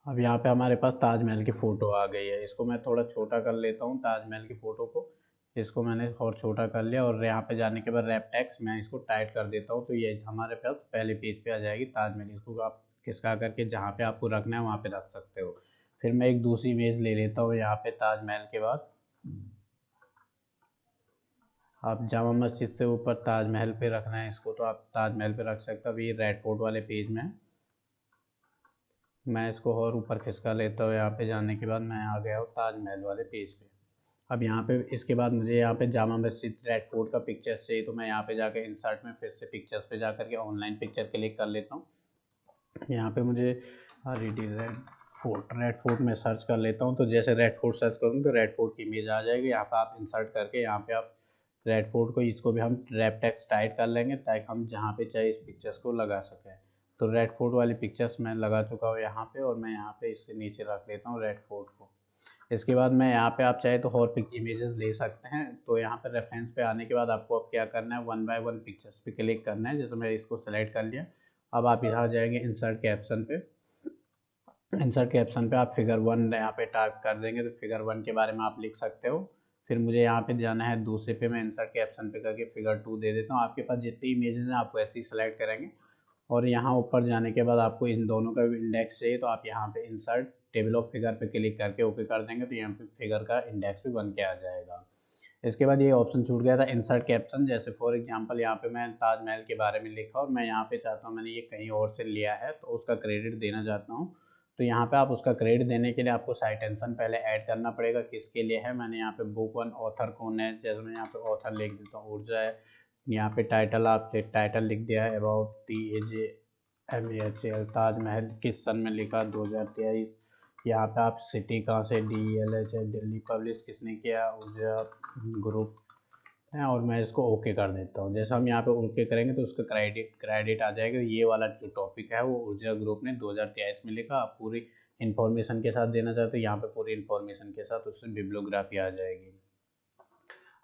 अब यहाँ पे हमारे पास ताजमहल की फ़ोटो आ गई है। इसको मैं थोड़ा छोटा कर लेता हूँ ताजमहल की फ़ोटो को। इसको मैंने और छोटा कर लिया और यहाँ पे जाने के बाद रैप टेक्स्ट मैं इसको टाइट कर देता हूँ तो ये हमारे पास पहले पेज पे आ जाएगी ताजमहल। इसको आप खिसका करके जहाँ पे आपको रखना है वहाँ पे रख सकते हो। फिर मैं एक दूसरी इमेज ले लेता हूँ यहाँ पे ताजमहल के बाद। आप जामा मस्जिद से ऊपर ताजमहल पे रखना है इसको तो आप ताजमहल पे रख सकते हो। अभी रेड फोर्ट वाले पेज में मैं इसको और ऊपर खिसका लेता हूँ। यहाँ पे जाने के बाद मैं आ गया हूँ ताजमहल वाले पेज पे। अब यहाँ पे इसके बाद मुझे यहाँ पे जामा मस्जिद रेड फोर्ट का पिक्चर्स चाहिए तो मैं यहाँ पे जाकर इंसर्ट में फिर से पिक्चर्स पे जा करके ऑनलाइन पिक्चर क्लिक कर लेता हूँ। यहाँ पे मुझे रेड फोर्ट में सर्च कर लेता हूँ। तो जैसे रेड फोर्ट सर्च करूँ तो रेड फोर्ट की इमेज आ जाएगी। यहाँ पे आप इंसर्ट करके यहाँ पे आप रेड फोर्ट को, इसको भी हम रैप टेक्स्ट टाइट कर लेंगे ताकि हम जहाँ पे चाहे इस पिक्चर्स को लगा सकें। तो रेड फोर्ट वाली पिक्चर्स मैं लगा चुका हूँ यहाँ पे और मैं यहाँ पे इससे नीचे रख लेता हूँ रेड फोर्ट को। इसके बाद मैं यहाँ पे आप चाहे तो और इमेजेस ले सकते हैं। तो यहाँ पे रेफरेंस पे आने के बाद आपको अब क्या करना है, 1 बाय 1 पिक्चर्स पे क्लिक करना है। जैसे मैं इसको सेलेक्ट कर लिया। अब आप यहाँ जाएंगे इंसर्ट कैप्शन पे। इंसर्ट कैप्शन पे आप फिगर 1 यहाँ पे टाइप कर देंगे तो फिगर 1 के बारे में आप लिख सकते हो। फिर मुझे यहाँ पे जाना है दूसरे पे, मैं इंसर्ट कैप्शन पे करके फिगर 2 दे देता हूँ। आपके पास जितनी इमेजेस हैं आप वैसे ही सेलेक्ट करेंगे और यहाँ ऊपर जाने के बाद आपको इन दोनों का इंडेक्स चाहिए तो आप यहाँ पे इंसर्ट टेबल ऑफ फिगर पे क्लिक करके ओके कर देंगे तो यहाँ पे फिगर का इंडेक्स भी बन के आ जाएगा। इसके बाद ये ऑप्शन छूट गया था इंसर्ट कैप्शन। जैसे फॉर एग्जांपल यहाँ पे मैं ताजमहल के बारे में लिखा और मैं यहाँ पे चाहता हूँ, मैंने ये कहीं और से लिया है तो उसका क्रेडिट देना चाहता हूँ। तो यहाँ पे आप उसका क्रेडिट देने के लिए आपको साइटेंशन पहले ऐड करना पड़ेगा किसके लिए है। मैंने यहाँ पे बुक 1 ऑथर कौन है, जैसे मैं यहाँ पे ऑथर लिख देता हूँ ऊर्जा है। यहाँ पे टाइटल आप टाइटल लिख दिया है अबाउट TAJMAHL ताजमहल किस सन में लिखा 2023। यहाँ पे आप सिटी कहाँ से DLH है दिल्ली, पब्लिश किसने किया ऊर्जा ग्रुप है और मैं इसको ओके कर देता हूँ। जैसे हम यहाँ पे ओके करेंगे तो उसका क्रेडिट आ जाएगा। ये वाला जो टॉपिक है वो ऊर्जा ग्रुप ने 2023 में लिखा। आप पूरी इन्फॉर्मेशन के साथ देना चाहते हो, यहाँ पे पूरी इन्फॉर्मेशन के साथ उसमें बिब्लियोग्राफी आ जाएगी।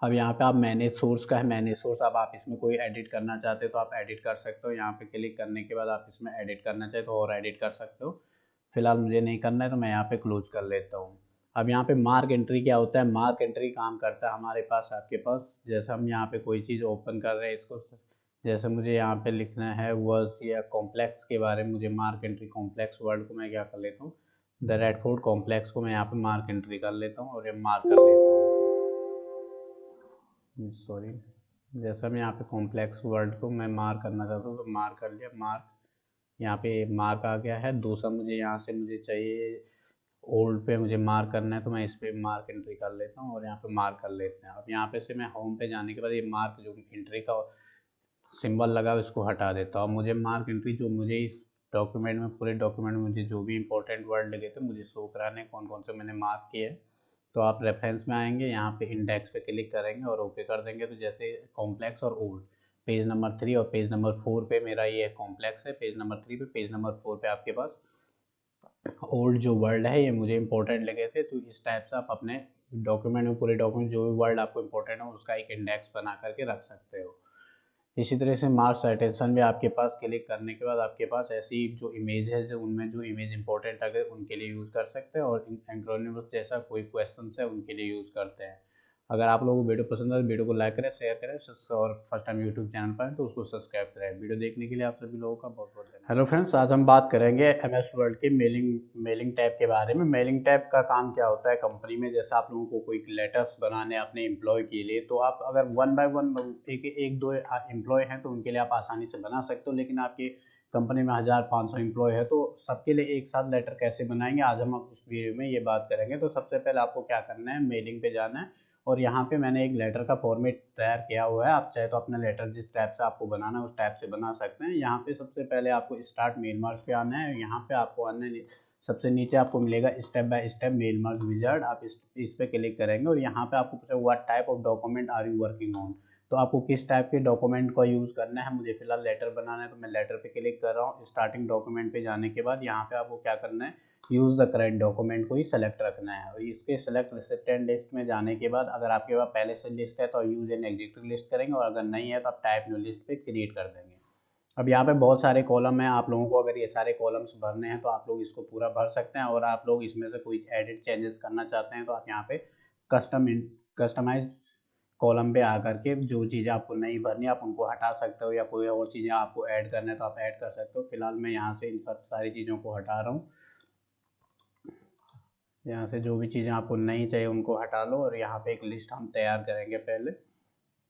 अब यहाँ पे आप मैनेज सोर्स का है, मैनेज सोर्स। अब आप इसमें कोई एडिट करना चाहते हो तो आप एडिट कर सकते हो। यहाँ पे क्लिक करने के बाद आप इसमें एडिट करना चाहे तो और एडिट कर सकते हो। फिलहाल मुझे नहीं करना है तो मैं यहाँ पे क्लोज कर लेता हूँ। अब यहाँ पे मार्क एंट्री क्या होता है, मार्क एंट्री काम करता है हमारे पास आपके पास, जैसे हम यहाँ पे कोई चीज़ ओपन कर रहे हैं इसको, जैसे मुझे यहाँ पे लिखना है वर्ड या कॉम्प्लेक्स के बारे में, मुझे मार्क एंट्री कॉम्प्लेक्स वर्ड को मैं क्या कर लेता हूँ, द रेड फोर्ट कॉम्प्लेक्स को मैं यहाँ पे मार्क एंट्री कर लेता हूँ और ये मार्क कर लेता हूँ। सॉरी, जैसा मैं यहाँ पे कॉम्प्लेक्स वर्ड को मैं मार्क करना चाहता हूँ तो मार्क कर लिया। मार्क यहाँ पे मार्क आ गया है। दूसरा मुझे यहाँ से मुझे चाहिए ओल्ड पे मुझे मार्क करना है तो मैं इस पे मार्क एंट्री कर लेता हूँ और यहाँ पे मार्क कर लेते हैं। अब यहाँ पे से मैं होम पे जाने के बाद ये मार्क जो एंट्री का सिंबल लगा इसको हटा देता हूँ। मुझे मार्क एंट्री जो मुझे इस डॉक्यूमेंट में, पूरे डॉक्यूमेंट में मुझे जो भी इंपॉर्टेंट वर्ड लगे थे मुझे शो कराने कौन कौन से मैंने मार्क किए हैं। तो आप रेफरेंस में आएंगे, यहाँ पे इंडेक्स पे क्लिक करेंगे और ओके कर देंगे। तो जैसे कॉम्प्लेक्स और ओल्ड पेज नंबर 3 और पेज नंबर 4 पे मेरा ये कॉम्प्लेक्स है, पेज नंबर 3 पे, पेज नंबर 4 पे आपके पास ओल्ड जो वर्ड है ये मुझे इंपॉर्टेंट लगे थे। तो इस टाइप से आप अपने डॉक्यूमेंट में, पूरे डॉक्यूमेंट जो भी वर्ड आपको इंपॉर्टेंट हो उसका एक इंडेक्स बना करके रख सकते हो। इसी तरह से मार्क्स साइटेशन भी आपके पास क्लिक करने के बाद आपके पास ऐसी जो इमेज है, जो उनमें जो इमेज इंपॉर्टेंट अगर उनके लिए यूज़ कर सकते हैं, और एंक्रोनिमस जैसा कोई क्वेश्चन है उनके लिए यूज़ करते हैं। अगर आप लोगों को वीडियो पसंद है तो वीडियो को लाइक करें, शेयर करें, और फर्स्ट टाइम यूट्यूब चैनल पर है तो उसको सब्सक्राइब करें। वीडियो देखने के लिए आप सभी लोगों का बहुत बहुत धन्यवाद। हेलो फ्रेंड्स, आज हम बात करेंगे MS वर्ड के मेलिंग टैब के बारे में। मेलिंग टैब का काम क्या होता है कंपनी में, जैसे आप लोगों को कोई लेटर्स बनाने अपने एम्प्लॉय के लिए, तो आप अगर 1 बाय 1 एक दो एम्प्लॉय हैं तो उनके लिए आप आसानी से बना सकते हो। लेकिन आपकी कंपनी में 1500 एम्प्लॉय है तो सबके लिए एक साथ लेटर कैसे बनाएंगे, आज हम उस वीडियो में ये बात करेंगे। तो सबसे पहले आपको क्या करना है, मेलिंग पे जाना है, और यहाँ पे मैंने एक लेटर का फॉर्मेट तैयार किया हुआ है। आप चाहे तो अपना लेटर जिस टाइप से आपको बनाना है उस टाइप से बना सकते हैं। यहाँ पे सबसे पहले आपको स्टार्ट मेल मर्ज पे आना है। यहाँ पे आपको आना है, सबसे नीचे आपको मिलेगा step by step mail merge wizard. आप इस पे क्लिक करेंगे और यहाँ पे आपको पूछा what type of document are you working on, तो आपको किस टाइप के डॉक्यूमेंट का यूज़ करना है। मुझे फिलहाल लेटर बनाना है तो मैं लेटर पे क्लिक कर रहा हूँ। स्टार्टिंग डॉक्यूमेंट पे जाने के बाद यहाँ पे आपको क्या करना है, यूज़ द करेंट डॉक्यूमेंट को ही सेलेक्ट रखना है। और इसके सेलेक्ट रिसिप्टेंट लिस्ट में जाने के बाद अगर आपके पास पहले से लिस्ट है तो यूज एन एग्जिस्टिंग लिस्ट करेंगे, और अगर नहीं है तो आप टाइप न्यू लिस्ट पे क्रिएट कर देंगे। अब यहाँ पे बहुत सारे कॉलम हैं, आप लोगों को अगर ये सारे कॉलम्स भरने हैं तो आप लोग इसको पूरा भर सकते हैं। और आप लोग इसमें से कोई एडिट चेंजेस करना चाहते हैं तो आप यहाँ पे कस्टमाइज कॉलम पे आकर के जो चीज़ें आपको नहीं भरनी आप उनको हटा सकते हो, या कोई और चीज़ें आपको ऐड करना है तो आप ऐड कर सकते हो। फिलहाल मैं यहाँ से इन सब सारी चीज़ों को हटा रहा हूँ। यहाँ से जो भी चीज़ें आपको नहीं चाहिए उनको हटा लो, और यहाँ पे एक लिस्ट हम तैयार करेंगे पहले।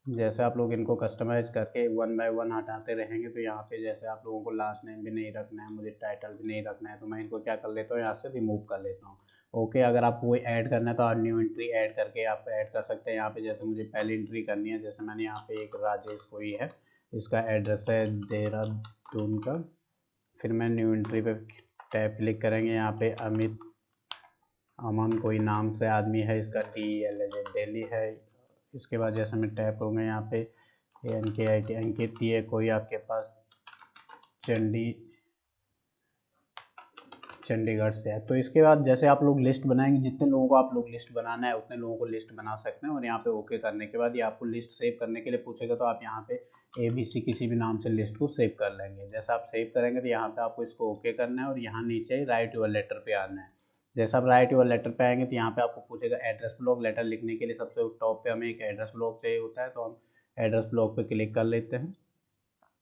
जैसे आप लोग इनको कस्टमाइज करके 1 बाय 1 हटाते रहेंगे तो यहाँ पे जैसे आप लोगों को लास्ट नेम भी नहीं रखना है, मुझे टाइटल भी नहीं रखना है, तो मैं इनको क्या कर लेता हूँ, यहाँ से रिमूव कर लेता हूँ। ओके, अगर आपको कोई ऐड करना है तो आप न्यू एंट्री ऐड करके आप ऐड कर सकते हैं। यहाँ पे जैसे मुझे पहली एंट्री करनी है, जैसे मैंने यहाँ पे एक राजेश कोई है, इसका एड्रेस है देहरादून का। फिर मैं न्यू एंट्री पे टैब क्लिक करेंगे, यहाँ पे अमन कोई नाम से आदमी है, इसका DLJ दिल्ली है। इसके बाद जैसे मैं टैप होंगे यहाँ पे NKIT अंकित, ये कोई आपके पास चंडीगढ़ से है। तो इसके बाद जैसे आप लोग लिस्ट बनाएंगे, जितने लोगों को आप लोग लिस्ट बनाना है उतने लोगों को लिस्ट बना सकते हैं। और यहाँ पे ओके करने के बाद ये आपको लिस्ट सेव करने के लिए पूछेगा, तो आप यहाँ पे ABC किसी भी नाम से लिस्ट को सेव कर लेंगे। जैसे आप सेव करेंगे तो यहाँ पे आपको इसको ओके करना है, और यहाँ नीचे राइट योर लेटर पे आना है। जैसे आप राइट योर लेटर पे आएंगे तो यहाँ पे आपको पूछेगा एड्रेस ब्लॉक। लेटर लिखने के लिए सबसे टॉप पे हमें एक एड्रेस ब्लॉक चाहिए होता है, तो हम एड्रेस ब्लॉक पे क्लिक कर लेते हैं,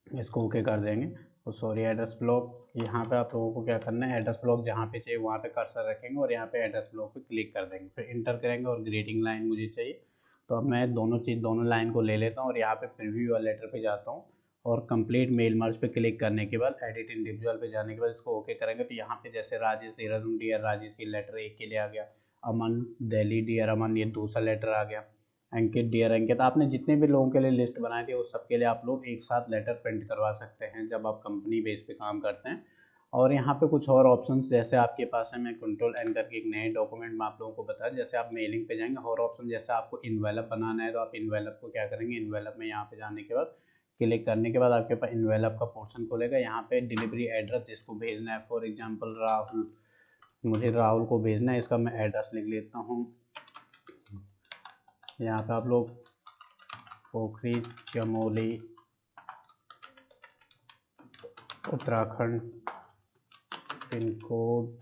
इसको ओके कर देंगे। तो सॉरी, एड्रेस ब्लॉक यहाँ पे आप लोगों को क्या करना है, एड्रेस ब्लॉक जहाँ पे चाहिए वहाँ पे कर्सर रखेंगे और यहाँ पे एड्रेस ब्लॉक पे क्लिक कर देंगे, फिर इंटर करेंगे। और ग्रीटिंग लाइन मुझे चाहिए, तो अब मैं दोनों लाइन को ले लेता हूँ और यहाँ पे प्रीव्यू वाले लेटर पे जाता हूँ, और कंप्लीट मेल मर्ज पे क्लिक करने के बाद एडिट इंडिविजुअल पे जाने के बाद इसको ओके करेंगे। तो यहाँ पे जैसे राजेश देहरादून डियर राजेश, ये लेटर एक के लिए आ गया। अमन दिल्ली डियर अमन, ये दूसरा लेटर आ गया। अंकित डियर अंकित, आपने जितने भी लोगों के लिए लिस्ट बनाई थी उस सबके लिए आप लोग एक साथ लेटर प्रिंट करवा सकते हैं जब आप कंपनी बेस पे काम करते हैं। और यहाँ पे कुछ और ऑप्शंस जैसे आपके पास है, मैं कंट्रोल एन करके एक नए डॉक्यूमेंट में आप लोगों को बता, जैसे आप मेलिंग पे जाएंगे और ऑप्शन जैसे आपको इन्वेलप बनाना है तो आप इन्वेलप को क्या करेंगे, इन्वेलप में यहाँ पे जाने के बाद क्लिक करने के बाद आपके पास इन्वेलप का पोर्शन खोलेगा। यहाँ पे डिलीवरी एड्रेस जिसको भेजना है, फॉर एग्जाम्पल राहुल, मुझे राहुल को भेजना है, इसका मैं एड्रेस लिख लेता हूँ। यहाँ पे आप लोग पोखरी चमोली उत्तराखंड, पिन कोड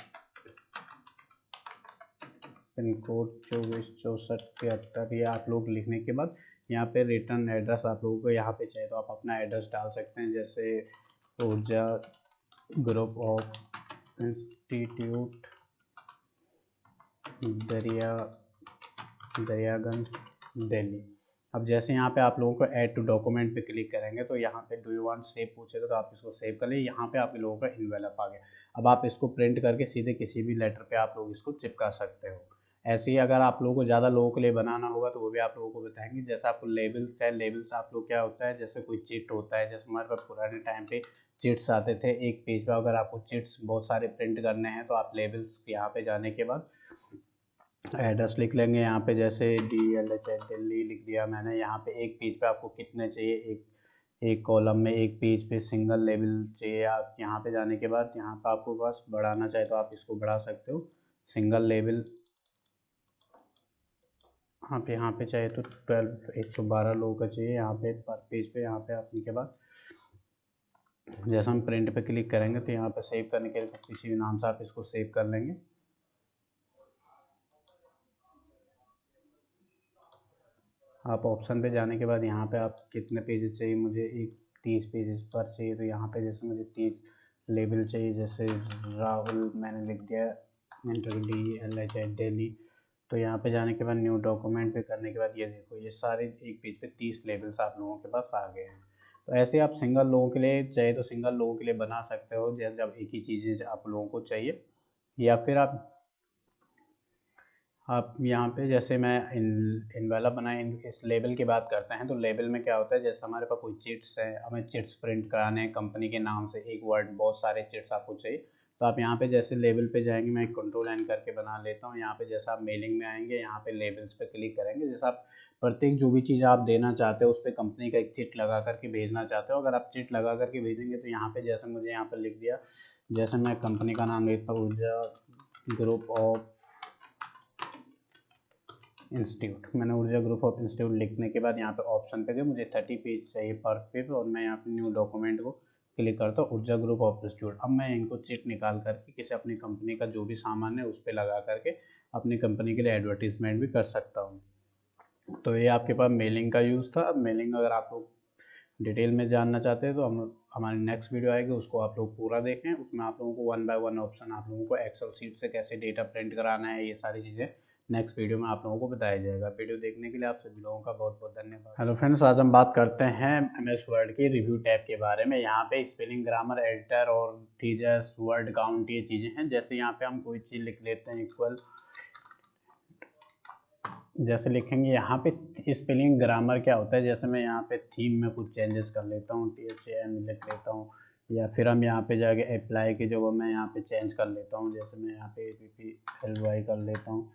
246473, ये आप लोग लिखने के बाद यहाँ पे रिटर्न एड्रेस आप लोगों को यहाँ पे चाहिए तो आप अपना एड्रेस डाल सकते हैं, जैसे ऊर्जा group of institute Daryaganj Delhi. अब जैसे यहाँ पे आप लोगों को ऐड टू डॉक्यूमेंट पे क्लिक करेंगे तो यहाँ पे डू यू वांट सेव पूछेगा, तो आप इसको सेव कर ले। यहाँ पे आप लोगों का इन्वेलप आ गया। अब आप इसको प्रिंट करके सीधे किसी भी लेटर पे आप लोग इसको चिपका सकते हो। ऐसे ही अगर आप लोगों को ज़्यादा लोगों के लिए बनाना होगा तो वो भी आप लोगों को बताएंगे। जैसे आपको लेबल्स है, लेबल्स आप लोग क्या होता है, जैसे कोई चिट होता है, जैसे हमारे पास पुराने टाइम पे चिट्स आते थे एक पेज पे, अगर आपको चिट्स बहुत सारे प्रिंट करने हैं तो आप लेबल्स यहाँ पे जाने के बाद एड्रेस लिख लेंगे। यहाँ पे जैसे DLH दिल्ली लिख दिया मैंने। यहाँ पे एक पेज पे आपको कितने चाहिए, एक एक कॉलम में एक पेज पे सिंगल लेबल चाहिए। आप यहाँ पे जाने के बाद यहाँ पे आपको बस बढ़ाना चाहे तो आप इसको बढ़ा सकते हो। सिंगल लेबल आप यहाँ पे चाहे तो 112 लोगों का चाहिए यहाँ पे पर पेज पे। यहाँ पे आपने के बाद जैसे हम प्रिंट पे क्लिक करेंगे तो यहाँ पे सेव करने के लिए किसी भी नाम से आप इसको सेव कर लेंगे। आप ऑप्शन पे जाने के बाद यहाँ पे आप कितने पेजेस चाहिए, मुझे एक 30 पेजेस पर चाहिए तो यहाँ पे जैसे मुझे 30 लेबल चाहिए, जैसे राहुल मैंने लिख दिया इंटर DLH दिल्ली। तो यहाँ पे जाने के बाद न्यू डॉक्यूमेंट पे करने के बाद ये देखो ये सारे एक पेज पे 30 लेबल्स आप लोगों के पास आ गए हैं। तो ऐसे आप सिंगल लोगों के लिए चाहे तो सिंगल लोगों के लिए बना सकते हो जब एक ही चीज़ें आप लोगों को चाहिए। या फिर आप यहाँ पे जैसे मैं इनवेलप बनाए इस लेबल की बात करते हैं तो लेबल में क्या होता है, जैसे हमारे पास कोई चिट्स है, हमें चिट्स प्रिंट कराने हैं कंपनी के नाम से, एक वर्ड बहुत सारे चिट्स आपको चाहिए तो आप यहाँ पे जैसे लेबल पे जाएंगे, मैं कंट्रोल एन करके बना लेता हूँ। यहाँ पे जैसे आप मेलिंग में आएंगे यहाँ पे लेबल्स पे क्लिक करेंगे, जैसे आप प्रत्येक जो भी चीज़ आप देना चाहते हो उस पर कंपनी का एक चिट लगा करके भेजना चाहते हो। अगर आप चिट लगा करके भेजेंगे तो यहाँ पे जैसे मुझे यहाँ पर लिख दिया, जैसे मैं कंपनी का नाम लेता हूँ ऊर्जा ग्रुप ऑफ इंस्टीट्यूट। मैंने ऊर्जा ग्रुप ऑफ इंस्टीट्यूट लिखने के बाद यहाँ पे ऑप्शन पे गए, मुझे 30 पेज चाहिए पर पेज और मैं यहाँ पे न्यू डॉक्यूमेंट को क्लिक करता हूँ ऊर्जा ग्रुप ऑफ इंस्टीट्यूट। अब मैं इनको चिट निकाल करके किसी अपनी कंपनी का जो भी सामान है उस पर लगा करके अपनी कंपनी के लिए एडवर्टीजमेंट भी कर सकता हूँ। तो ये आपके पास मेलिंग का यूज़ था। अब मेलिंग अगर आप लोग डिटेल में जानना चाहते हैं तो हम हमारी नेक्स्ट वीडियो आएगी, उसको आप लोग पूरा देखें। उसमें आप लोगों को 1 बाय 1 ऑप्शन आप लोगों को एक्सेल शीट से कैसे डेटा प्रिंट कराना है, ये सारी चीज़ें नेक्स्ट वीडियो में आप लोगों को बताया जाएगा। वीडियो देखने के लिए आप सभी लोगों का बहुत बहुत धन्यवाद। हेलो फ्रेंड्स, आज हम बात करते हैं MS वर्ड के रिव्यू टैब के बारे में। यहाँ पे स्पेलिंग, ग्रामर, एडिटर और थीजस, वर्ड काउंट ये चीज़ें हैं। जैसे यहाँ पे हम कोई चीज़ लिख लेते हैं इक्वल, जैसे लिखेंगे यहाँ पे स्पेलिंग ग्रामर क्या होता है, जैसे मैं यहाँ पे थीम में कुछ चेंजेस कर लेता हूँ, THAM लिख लेता हूँ। या फिर हम यहाँ पे जाके अप्लाई की जगह मैं यहाँ पे चेंज कर लेता हूँ, जैसे मैं यहाँ पे APPLY कर लेता हूँ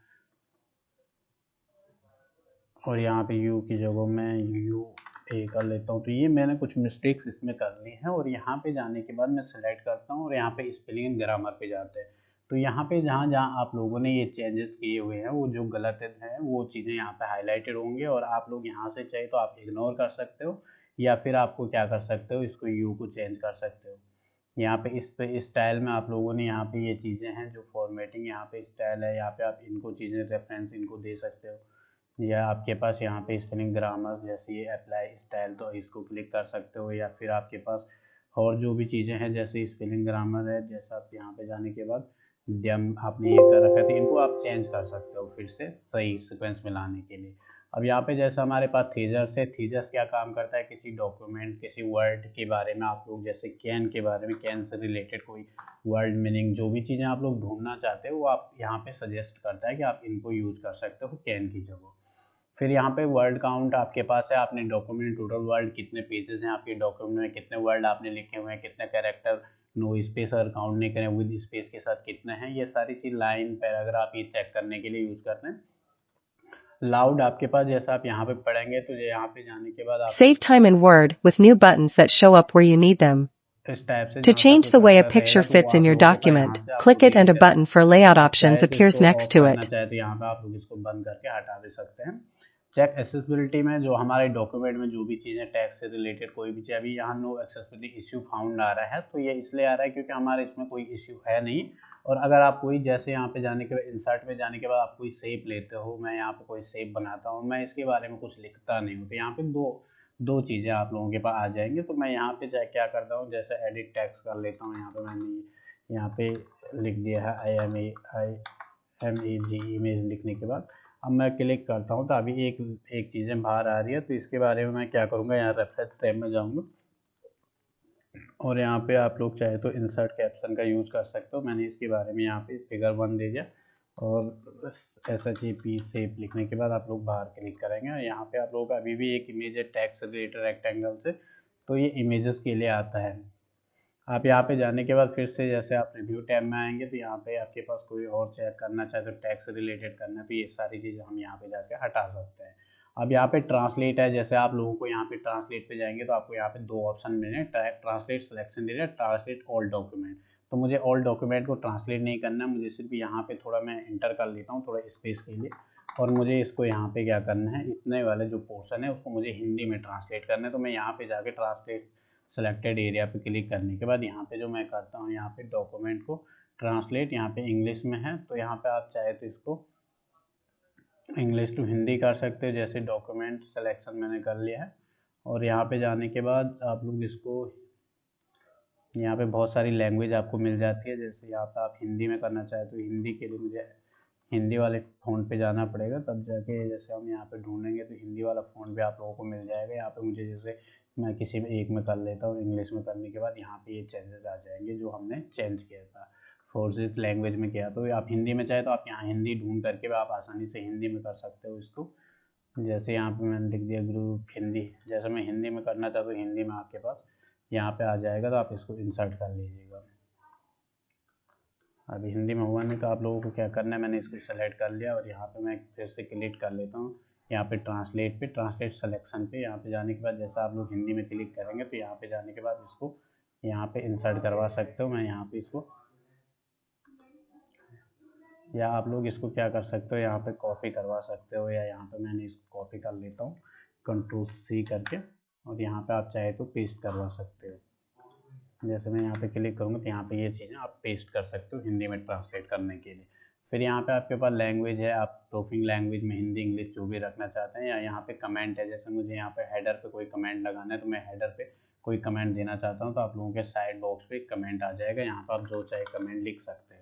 और यहाँ पे U की जगह मैं UA कर लेता हूँ। तो ये मैंने कुछ मिस्टेक्स इसमें कर ली हैं और यहाँ पे जाने के बाद मैं सेलेक्ट करता हूँ और यहाँ पे स्पेलिंग एंड ग्रामर पे जाते हैं। तो यहाँ पे जहाँ जहाँ आप लोगों ने ये चेंजेस किए हुए हैं वो जो गलत हैं वो चीज़ें यहाँ पे हाईलाइटेड होंगे और आप लोग यहाँ से चाहे तो आप इग्नोर कर सकते हो या फिर आपको क्या कर सकते हो, इसको U को चेंज कर सकते हो। यहाँ पे इस स्टाइल में आप लोगों ने यहाँ पे ये चीज़ें हैं जो फॉर्मेटिंग यहाँ पे स्टाइल है, यहाँ पे आप इनको चीज़ें रेफरेंस इनको दे सकते हो। या आपके पास यहाँ पे स्पेलिंग ग्रामर जैसे ये अप्लाई स्टाइल तो इसको क्लिक कर सकते हो। या फिर आपके पास और जो भी चीज़ें हैं जैसे स्पेलिंग ग्रामर है, जैसा आप यहाँ पे जाने के बाद डम आपने ये कर रखा था, इनको आप चेंज कर सकते हो फिर से सही सीक्वेंस में लाने के लिए। अब यहाँ पे जैसे हमारे पास थीजस है, थीजस क्या काम करता है, किसी डॉक्यूमेंट किसी वर्ड के बारे में आप लोग जैसे कैन के बारे में, कैन से रिलेटेड कोई वर्ड मीनिंग जो भी चीज़ें आप लोग ढूंढना चाहते हो वो आप यहाँ पे सजेस्ट करता है कि आप इनको यूज कर सकते हो कैन की जगह। फिर यहाँ पे वर्ड काउंट आपके पास है, आपने डॉक्यूमेंट टोटल वर्ड कितने पेजेस हैं आपके डॉक्यूमेंट में, कितने वर्ड आपने लिखे हुए हैं, कितने कैरेक्टर नो स्पेस अगर काउंट नहीं करें विद स्पेस के साथ कितने हैं, ये सारी चीज़ लाइन पैराग्राफ ये चेक करने के लिए यूज़ करते हैं। लाउड आपके पास जैसा आप यहाँ पे पढ़ेंगे तो यहाँ पे जाने के बाद आप Save time in Word with new buttons that show up where you need them. इस टाइप से To जहाँ change तक the way a cursor picture रहेगा तो fits वो in आप your लोगों को document, यहाँ से आप click लोग it and a यही button for layout आप options चाहे तो appears इसको next ऑफ to करना it. चाहे तो यहाँ पे आप लोग इसको बंद करके हटा भी सकते हैं। चेक एक्सेसिबिलिटी में जो हमारे डॉक्यूमेंट में जो भी चीज़ें टैक्स से रिलेटेड कोई भी चीज़, अभी यहाँ नो एक्सेसिबिलिटी इश्यू फाउंड आ रहा है तो ये इसलिए आ रहा है क्योंकि हमारे इसमें कोई इश्यू है नहीं। और अगर आप कोई जैसे यहाँ पे जाने के बाद इंसर्ट में जाने के बाद आप कोई शेप लेते हो, मैं यहाँ पे कोई शेप बनाता हूँ, मैं इसके बारे में कुछ लिखता नहीं हूँ तो यहाँ पे दो चीज़ें आप लोगों के पास आ जाएंगी। तो मैं यहाँ पे क्या करता हूँ, जैसे एडिट टेक्स्ट कर लेता हूँ, यहाँ पे मैंने यहाँ पे लिख दिया है IMAG इमेज लिखने के बाद अब मैं क्लिक करता हूँ तो अभी एक चीज़ें बाहर आ रही है। तो इसके बारे में मैं क्या करूँगा, यहाँ रेफरेंस टैब में जाऊँगा और यहाँ पे आप लोग चाहे तो इंसर्ट कैप्शन का यूज़ कर सकते हो। मैंने इसके बारे में यहाँ पे फिगर 1 दे दिया और SHAP शेप लिखने के बाद आप लोग बाहर क्लिक करेंगे और यहाँ पे आप लोग अभी भी एक इमेज है टैक्स रिलेटेड रेक्टेंगल से, तो ये इमेजेस के लिए आता है। आप यहाँ पे जाने के बाद फिर से जैसे आप रिव्यू टैब में आएंगे तो यहाँ पे आपके पास कोई और चेक करना चाहे तो टैक्स रिलेटेड करना है तो ये सारी चीज़ें हम यहाँ पे जाके हटा सकते हैं। अब यहाँ पे ट्रांसलेट है, जैसे आप लोगों को यहाँ पे ट्रांसलेट पे जाएंगे तो आपको यहाँ पे दो ऑप्शन मिले, ट्रांसलेट सिलेक्शन दे रहा है, ट्रांसलेट ऑल डॉक्यूमेंट। तो मुझे ऑल डॉक्यूमेंट को ट्रांसलेट नहीं करना, मुझे सिर्फ यहाँ पे थोड़ा मैं इंटर कर लेता हूँ थोड़ा स्पेस के लिए, और मुझे इसको यहाँ पे क्या करना है, इतने वाले जो पोर्शन है उसको मुझे हिंदी में ट्रांसलेट करना है। तो मैं यहाँ पे जाके ट्रांसलेट सेलेक्टेड एरिया पे क्लिक करने के बाद यहाँ पे जो मैं करता हूँ, यहाँ पे डॉक्यूमेंट को ट्रांसलेट, यहाँ पे इंग्लिश में है तो यहाँ पे आप चाहे तो इसको इंग्लिश टू हिंदी कर सकते हो। जैसे डॉक्यूमेंट सिलेक्शन मैंने कर लिया है, और यहाँ पे जाने के बाद आप लोग इसको, यहाँ पे बहुत सारी लैंग्वेज आपको मिल जाती है। जैसे यहाँ पे आप हिंदी में करना चाहे तो हिंदी के लिए मुझे हिंदी वाले फ़ॉन्ट पे जाना पड़ेगा, तब जाके जैसे हम यहाँ पे ढूंढेंगे तो हिंदी वाला फ़ॉन्ट भी आप लोगों को मिल जाएगा। यहाँ पे मुझे जैसे मैं किसी में एक में कर लेता हूँ, इंग्लिश में करने के बाद यहाँ पे ये चेंजेस आ जाएंगे जो हमने चेंज किया था, फोर्सेस लैंग्वेज में किया। तो आप हिंदी में चाहे तो आप यहाँ हिंदी ढूंढ करके आप आसानी से हिंदी में कर सकते हो इसको। जैसे यहाँ पे मैंने लिख दिया ग्रुप हिंदी, जैसे मैं हिंदी में करना चाहता हूँ हिंदी में आपके पास यहाँ पे आ जाएगा, तो आप इसको इंसर्ट कर लीजिएगा। अभी हिंदी में हुआ नहीं तो आप लोगों को क्या करना है, मैंने इसको सेलेक्ट कर लिया और यहाँ पे मैं फिर से क्लिक कर लेता हूँ यहाँ पे ट्रांसलेट सिलेक्शन पे। यहाँ पे जाने के बाद जैसा आप लोग हिंदी में क्लिक करेंगे तो यहाँ पे जाने के बाद इसको यहाँ पे इंसर्ट करवा सकते हो। मैं यहाँ पे इसको, या आप लोग इसको क्या कर सकते हो, यहाँ पे कॉपी करवा सकते हो, या यहाँ पे मैंने इसको कॉपी कर लेता हूँ Ctrl+C करके, और यहाँ पे आप चाहे तो पेस्ट करवा सकते हो। जैसे मैं यहाँ पे क्लिक करूँगा तो यहाँ पे ये चीज़ें आप पेस्ट कर सकते हो हिंदी में ट्रांसलेट करने के लिए। फिर यहाँ पे आपके पास लैंग्वेज है, आप टॉकिंग लैंग्वेज में हिंदी इंग्लिश जो भी रखना चाहते हैं, या यहाँ पे कमेंट है, जैसे मुझे यहाँ पे हेडर पे कोई कमेंट लगाना है तो मैं हेडर पे कोई कमेंट देना चाहता हूँ तो आप लोगों के साइड बॉक्स पे कमेंट आ जाएगा, यहाँ पर आप जो चाहे कमेंट लिख सकते हो।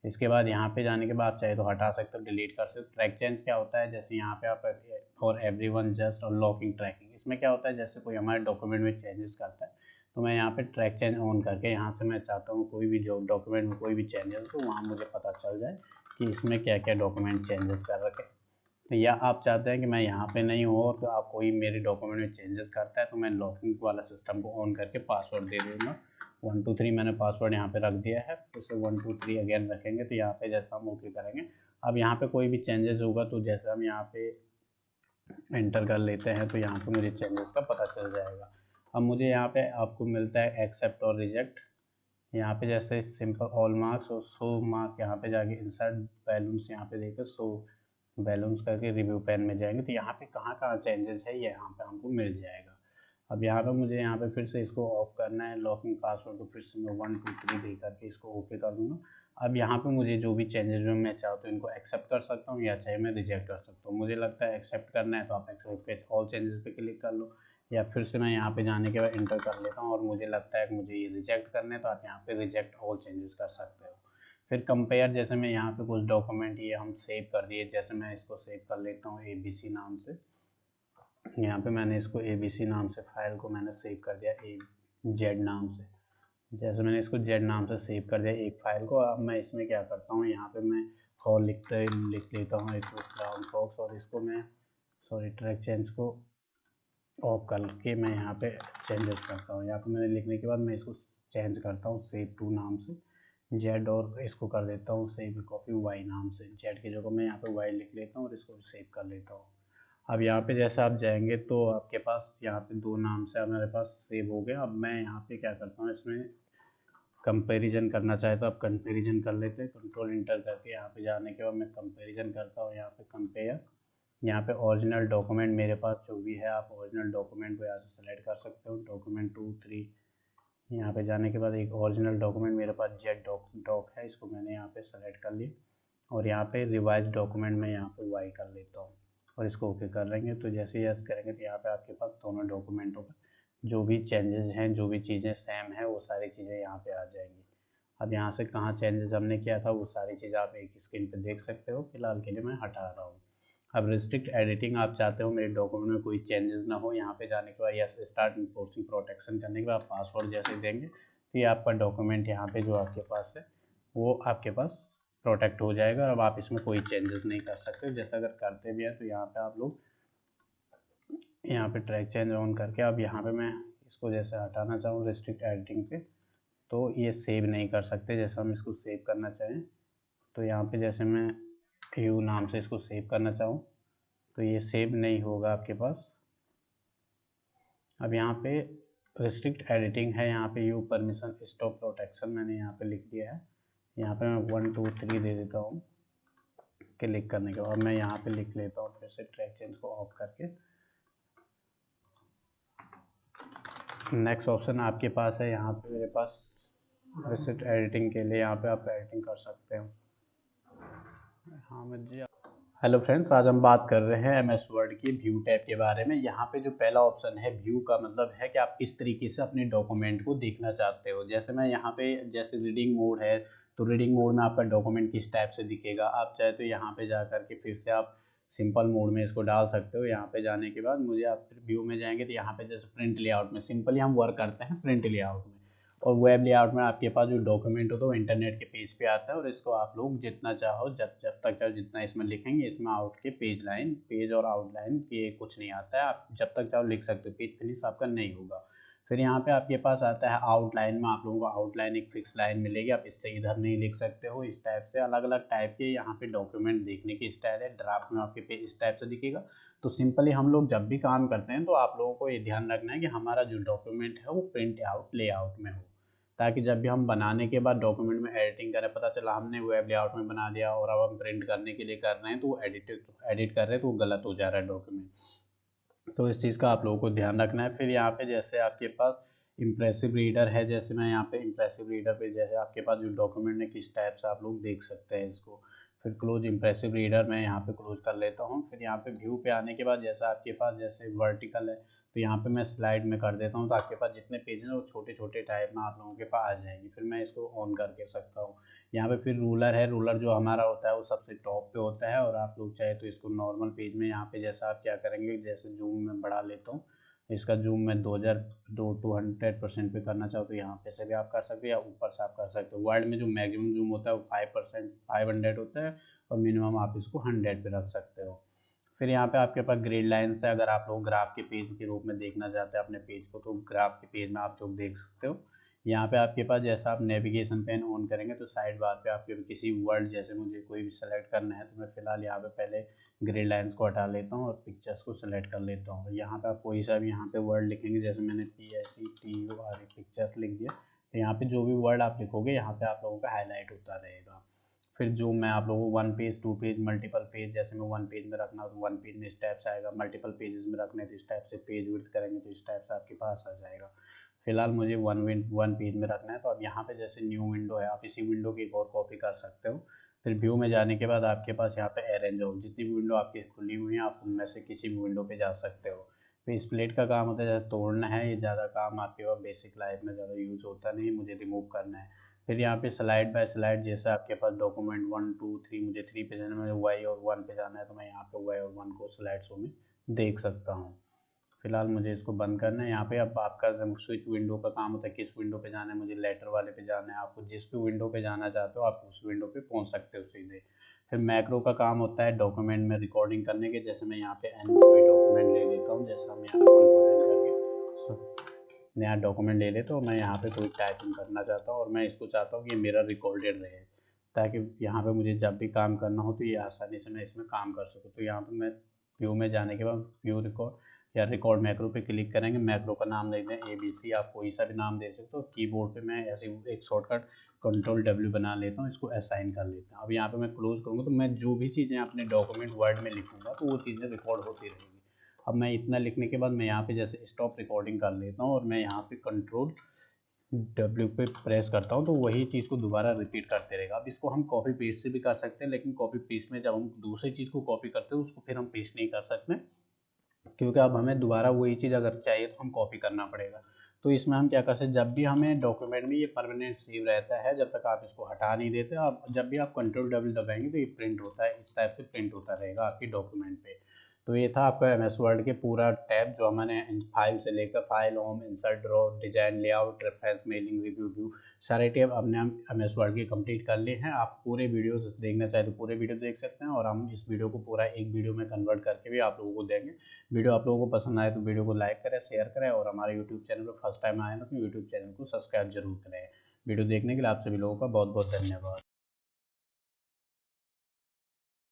इसके बाद यहाँ पे जाने के बाद आप चाहे तो हटा सकते हो, डिलीट कर सकते हो। ट्रैक चेंज क्या होता है, जैसे यहाँ पे आप फॉर एवरीवन जस्ट और लॉकिंग ट्रैकिंग, इसमें क्या होता है जैसे कोई हमारे डॉक्यूमेंट में चेंजेस करता है तो मैं यहाँ पे ट्रैक चेंज ऑन करके यहाँ से मैं चाहता हूँ कोई भी जो डॉक्यूमेंट में कोई भी चेंजेस तो वहाँ मुझे पता चल जाए कि इसमें क्या क्या डॉक्यूमेंट चेंजेस कर रखे। तो या आप चाहते हैं कि मैं यहाँ पे नहीं हूँ और तो आप कोई मेरे डॉक्यूमेंट में चेंजेस करता है तो मैं लॉकिंग वाला सिस्टम को ऑन करके पासवर्ड दे दूँगा 1 2 3 मैंने पासवर्ड यहाँ पे रख दिया है, उसे 1 2 3 अगेन रखेंगे तो यहाँ पे जैसा हम ओके करेंगे। अब यहाँ पे कोई भी चेंजेस होगा तो जैसे हम यहाँ पे एंटर कर लेते हैं तो यहाँ पे मुझे चेंजेस का पता चल जाएगा। अब मुझे यहाँ पे आपको मिलता है एक्सेप्ट और रिजेक्ट, यहाँ पे जैसे सिंपल ऑल मार्क्स और शो मार्क, यहाँ पे जाके इंसर्ट बैलून्स यहाँ पे देखकर शो बैलून्स करके रिव्यू पैन में जाएंगे तो यहाँ पे कहाँ कहाँ चेंजेस है ये यहाँ पे हमको मिल जाएगा। अब यहाँ पे मुझे यहाँ पे फिर से इसको ऑफ करना है लॉकिंग पासवर्ड को, फिर से मैं 1 2 3 दे करके इसको ओके कर दूँगा। अब यहाँ पे मुझे जो भी चेंजेस में मैं चाहता हूँ इनको एक्सेप्ट कर सकता हूँ या चाहे मैं रिजेक्ट कर सकता हूँ। मुझे लगता है एक्सेप्ट करना है तो आप एक्सेप्ट पे ऑल चेंजेस पे क्लिक कर लो, या फिर से मैं यहाँ पे जाने के बाद इंटर कर लेता हूँ और मुझे लगता है कि मुझे ये रिजेक्ट करने तो आप यहाँ पे रिजेक्ट ऑल चेंजेस कर सकते हो। फिर कंपेयर, जैसे मैं यहाँ पे कुछ डॉक्यूमेंट ये हम सेव कर दिए, जैसे मैं इसको सेव कर लेता हूँ ABC नाम से, यहाँ पे मैंने इसको ABC नाम से फाइल को मैंने सेव कर दिया Z नाम से। जैसे मैंने इसको Z नाम से सेव कर दिया एक फाइल को, अब मैं इसमें क्या करता हूँ यहाँ पे मैं और लिख लेता हूँ एक ब्राउन बॉक्स, और इसको मैं ट्रैक चेंज को ऑफ करके मैं यहाँ पे चेंजेस करता हूँ। यहाँ पे मैंने लिखने के बाद मैं इसको चेंज करता हूँ सेव टू नाम से Z, और इसको कर देता हूँ सेव कॉपी Y नाम से, Z की जगह मैं यहाँ पे Y लिख लेता हूँ और इसको सेव कर लेता हूँ। अब यहाँ पे जैसे आप जाएंगे तो आपके पास यहाँ पे दो नाम से हमारे पास सेव हो गया। अब मैं यहाँ पे क्या करता हूँ, इसमें कंपैरिजन करना चाहे तो आप कंपैरिजन कर लेते हैं, कंट्रोल इंटर करके यहाँ पे जाने के बाद मैं कंपैरिजन करता हूँ। यहाँ पे कंपेयर, यहाँ पे ओरिजिनल डॉक्यूमेंट मेरे पास जो भी है आप ओरिजिनल डॉक्यूमेंट को यहाँ से सेलेक्ट कर सकते हो, डॉक्यूमेंट 2 3, यहाँ पे जाने के बाद एक ओरिजिनल डॉक्यूमेंट मेरे पास Z डॉक है, इसको मैंने यहाँ पे सेलेक्ट कर लिया, और यहाँ पे रिवाइज डॉक्यूमेंट में यहाँ पे Y कर लेता हूँ और इसको ओके कर लेंगे। तो जैसे यस करेंगे तो यहाँ पे आपके पास दोनों डॉक्यूमेंटों का जो भी चेंजेस हैं, जो भी चीज़ें सेम है वो सारी चीज़ें यहाँ पे आ जाएंगी। अब यहाँ से कहाँ चेंजेस हमने किया था वो सारी चीज़ें आप एक स्क्रीन पे देख सकते हो। फिलहाल के लिए मैं हटा रहा हूँ। अब रिस्ट्रिक्ट एडिटिंग, आप चाहते हो मेरे डॉक्यूमेंट में कोई चेंजेस ना हो, यहाँ पे जाने के बाद यस स्टार्ट इन्फोर्सिंग प्रोटेक्शन करने के बाद पासवर्ड जैसे देंगे तो ये आपका डॉक्यूमेंट यहाँ पे जो आपके पास है वो आपके पास प्रोटेक्ट हो जाएगा। अब आप इसमें कोई चेंजेस नहीं कर सकते। जैसे अगर करते भी हैं तो यहाँ पे आप लोग यहाँ पे ट्रैक चेंज ऑन करके, अब यहाँ पे मैं इसको जैसे हटाना चाहूँ रिस्ट्रिक्ट एडिटिंग पे तो ये सेव नहीं कर सकते। जैसे हम इसको सेव करना चाहें तो यहाँ पे जैसे मैं यू नाम से इसको सेव करना चाहूँ तो ये सेव नहीं होगा आपके पास। अब यहाँ पे रिस्ट्रिक्ट एडिटिंग है, यहाँ पे यू परमिशन स्टॉप प्रोटेक्शन मैंने यहाँ पे लिख दिया है। यहाँ पे मैं 1 2 3 दे देता हूँ क्लिक करने के बाद। मैं यहाँ पे लिख लेता हूँ फिर से ट्रैक चेंज को ऑफ करके। नेक्स्ट ऑप्शन आपके पास है यहाँ पे मेरे पास रिस्ट्रिक्ट एडिटिंग के लिए, यहाँ पे आप एडिटिंग कर सकते हो। हाँ जी। हेलो फ्रेंड्स, आज हम बात कर रहे हैं MS वर्ड की व्यू टैब के बारे में। यहाँ पे जो पहला ऑप्शन है व्यू का मतलब है कि आप किस तरीके से अपने डॉक्यूमेंट को देखना चाहते हो। जैसे मैं यहाँ पे जैसे रीडिंग मोड है तो रीडिंग मोड में आपका डॉक्यूमेंट किस टाइप से दिखेगा। आप चाहे तो यहाँ पे जा करके फिर से आप सिंपल मोड में इसको डाल सकते हो। यहाँ पे जाने के बाद मुझे आप फिर व्यू में जाएंगे तो यहाँ पे जैसे प्रिंट लेआउट में सिंपली हम वर्क करते हैं प्रिंट लेआउट में, और वेब लेआउट में आपके पास जो डॉक्यूमेंट हो तो इंटरनेट के पेज पे आता है। और इसको आप लोग जितना चाहो जब तक चाहो जितना इसमें लिखेंगे, इसमें आउट के पेज लाइन पेज और आउटलाइन ये कुछ नहीं आता है। आप जब तक चाहो लिख सकते हो, पेज फिनिश आपका नहीं होगा। फिर यहाँ पे आपके पास आता है आउटलाइन में, आप लोगों को आउटलाइन एक फिक्स लाइन मिलेगी, आप इससे इधर नहीं लिख सकते हो। इस टाइप से अलग अलग टाइप के यहाँ पे डॉक्यूमेंट देखने की स्टाइल है। ड्राफ्ट में आपके पेज इस टाइप से दिखेगा। तो सिंपली हम लोग जब भी काम करते हैं तो आप लोगों को ये ध्यान रखना है कि हमारा जो डॉक्यूमेंट है वो प्रिंट आउट लेआउट में हो, ताकि जब भी हम बनाने के बाद डॉक्यूमेंट में एडिटिंग करें, पता चला हमने वेब लेआउट में बना दिया और अब हम प्रिंट करने के लिए कर रहे हैं तो वो एडिट कर रहे हैं तो वो गलत हो जा रहा है डॉक्यूमेंट। तो इस चीज़ का आप लोगों को ध्यान रखना है। फिर यहाँ पे जैसे आपके पास इम्प्रेसिव रीडर है, जैसे मैं यहाँ पे इम्प्रेसिव रीडर पे जैसे आपके पास जो डॉक्यूमेंट है किस टाइप से आप लोग देख सकते हैं इसको। फिर क्लोज इम्प्रेसिव रीडर मैं यहाँ पे क्लोज कर लेता हूँ। फिर यहाँ पे व्यू पे आने के बाद जैसा आपके पास जैसे वर्टिकल है तो यहाँ पे मैं स्लाइड में कर देता हूँ, तो आपके पास जितने पेज हैं वो छोटे छोटे टाइप में आप लोगों के पास आ जाएंगे। फिर मैं इसको ऑन करके सकता हूँ। यहाँ पे फिर रूलर है, रूलर जो हमारा होता है वो सबसे टॉप पे होता है। और आप लोग चाहे तो इसको नॉर्मल पेज में यहाँ पे जैसा आप क्या करेंगे, जैसे जूम में बढ़ा लेता हूँ, इसका जूम मैं 200% पे करना चाहो तो यहाँ पे से भी आप कर सकते हो या ऊपर से आप कर सकते हो। वर्ड में जो मैक्सिमम जूम होता है वो 500 होता है और मिनिमम आप इसको 100 पे रख सकते हो। फिर यहाँ पे आपके पास ग्रिड लाइन्स है। अगर आप लोग ग्राफ के पेज के रूप में देखना चाहते हैं अपने पेज को तो ग्राफ के पेज में आप लोग देख सकते हो। यहाँ पे आपके पास जैसा आप नेविगेशन पेन ऑन करेंगे तो साइड बार पे आपके किसी वर्ड जैसे मुझे कोई भी सेलेक्ट करना है तो मैं फिलहाल यहाँ पे पहले ग्रिड लाइन्स को हटा लेता हूँ और पिक्चर्स को सेलेक्ट कर लेता हूँ। यहाँ पे आप कोई सा भी यहाँ पे वर्ड लिखेंगे, जैसे मैंने PICTURE पिक्चर्स लिख दिया, तो यहाँ पे जो भी वर्ड आप लिखोगे यहाँ पे आप लोगों का हाईलाइट होता रहेगा। फिर जो मैं आप लोगों को 1 पेज 2 पेज मल्टीपल पेज, जैसे मैं 1 पेज में रखना हो तो 1 पेज में इस टाइप से आएगा, मल्टीपल पेजेस में रखने तो इस टाइप से पेज विड्थ करेंगे तो इस टाइप से आपके पास आ जाएगा। फिलहाल मुझे 1 पेज में रखना है तो अब यहाँ पे जैसे न्यू विंडो है, आप इसी विंडो की एक और कॉपी कर सकते हो। फिर व्यू में जाने के बाद आपके पास यहाँ पे अरेंज हो, जितनी भी विंडो आपकी खुली हुई हैं आप उनमें से किसी भी विंडो पे जा सकते हो। फिर स्प्लिट का काम होता है जैसे तोड़ना है, ये ज़्यादा काम आपके पास बेसिक लाइफ में ज़्यादा यूज होता नहीं, मुझे रिमूव करना है। फिर यहाँ पे स्लाइड बाय स्लाइड जैसे आपके पास डॉक्यूमेंट 1 2 3 मुझे 3 पे जाना है, मुझे Y और 1 पे जाना है तो मैं यहाँ पे Y और 1 को स्लाइड शो में देख सकता हूँ। फिलहाल मुझे इसको बंद करना है। यहाँ पे अब आपका स्विच विंडो का काम होता है, किस विंडो पे जाना है, मुझे लेटर वाले पे जाना है। आपको जिस भी विंडो पे जाना चाहते हो आप उस विंडो पे पहुँच सकते हो सीधे। फिर मैक्रो का काम होता है डॉक्यूमेंट में रिकॉर्डिंग करने के, जैसे मैं यहाँ पे कोई डॉक्यूमेंट ले लेता हूँ, जैसा हम यहाँ कंट्रोल करके नया डॉक्यूमेंट ले लेता हूँ। मैं यहाँ पे कोई टाइपिंग करना चाहता हूँ और मैं इसको चाहता हूँ कि मेरा रिकॉर्डेड रहे, ताकि यहाँ पे मुझे जब भी काम करना हो तो ये आसानी से मैं इसमें काम कर सकूँ। तो यहाँ पे मैं व्यू में जाने के बाद व्यू रिकॉर्ड या रिकॉर्ड मैक्रो पे क्लिक करेंगे। मैक्रो का नाम देते हैं ABC, आप कोई सा भी नाम दे सकते हो। कीबोर्ड पे मैं ऐसे एक शॉर्टकट Ctrl W बना लेता हूँ, इसको असाइन कर लेता हूँ। अब यहाँ पे मैं क्लोज करूँगा तो मैं जो भी चीज़ें अपने डॉक्यूमेंट वर्ड में लिखूँगा तो वो चीज़ें रिकॉर्ड होती रहेंगी। अब मैं इतना लिखने के बाद मैं यहाँ पे जैसे स्टॉप रिकॉर्डिंग कर लेता हूँ और मैं यहाँ पे Ctrl W पे प्रेस करता हूँ तो वही चीज़ को दोबारा रिपीट करते रहेगा। अब इसको हम कॉपी पेस्ट से भी कर सकते हैं, लेकिन कॉपी पेस्ट में जब हम दूसरी चीज़ को कॉपी करते हैं उसको फिर हम पेस्ट नहीं कर सकते, क्योंकि अब हमें दोबारा वही चीज़ अगर चाहिए तो हम कॉपी करना पड़ेगा। तो इसमें हम क्या कर सकते हैं, जब भी हमें डॉक्यूमेंट में ये परमानेंट सेव रहता है जब तक आप इसको हटा नहीं देते, आप जब भी आप Ctrl W दबाएंगे तो ये प्रिंट होता है, इस टाइप से प्रिंट होता रहेगा आपकी डॉक्यूमेंट पे। तो ये था आपका MS वर्ड के पूरा टैब जो हमने फाइल से लेकर file, home, insert, draw, design, layout, reference, mailing, review, view, सारे टैब हमने हम MS वर्ड के कंप्लीट कर लिए हैं। आप पूरे वीडियो देखना चाहे तो पूरे वीडियो देख सकते हैं और हम इस वीडियो को पूरा एक वीडियो में कन्वर्ट करके भी आप लोगों को देंगे। वीडियो आप लोगों को पसंद आए तो वीडियो को लाइक करें, शेयर करें और हमारे यूट्यूब चैनल पर फर्स्ट टाइम आए ना तो यूट्यूब चैनल को सब्सक्राइब जरूर करें। वीडियो देखने के लिए आप सभी लोगों का बहुत बहुत धन्यवाद।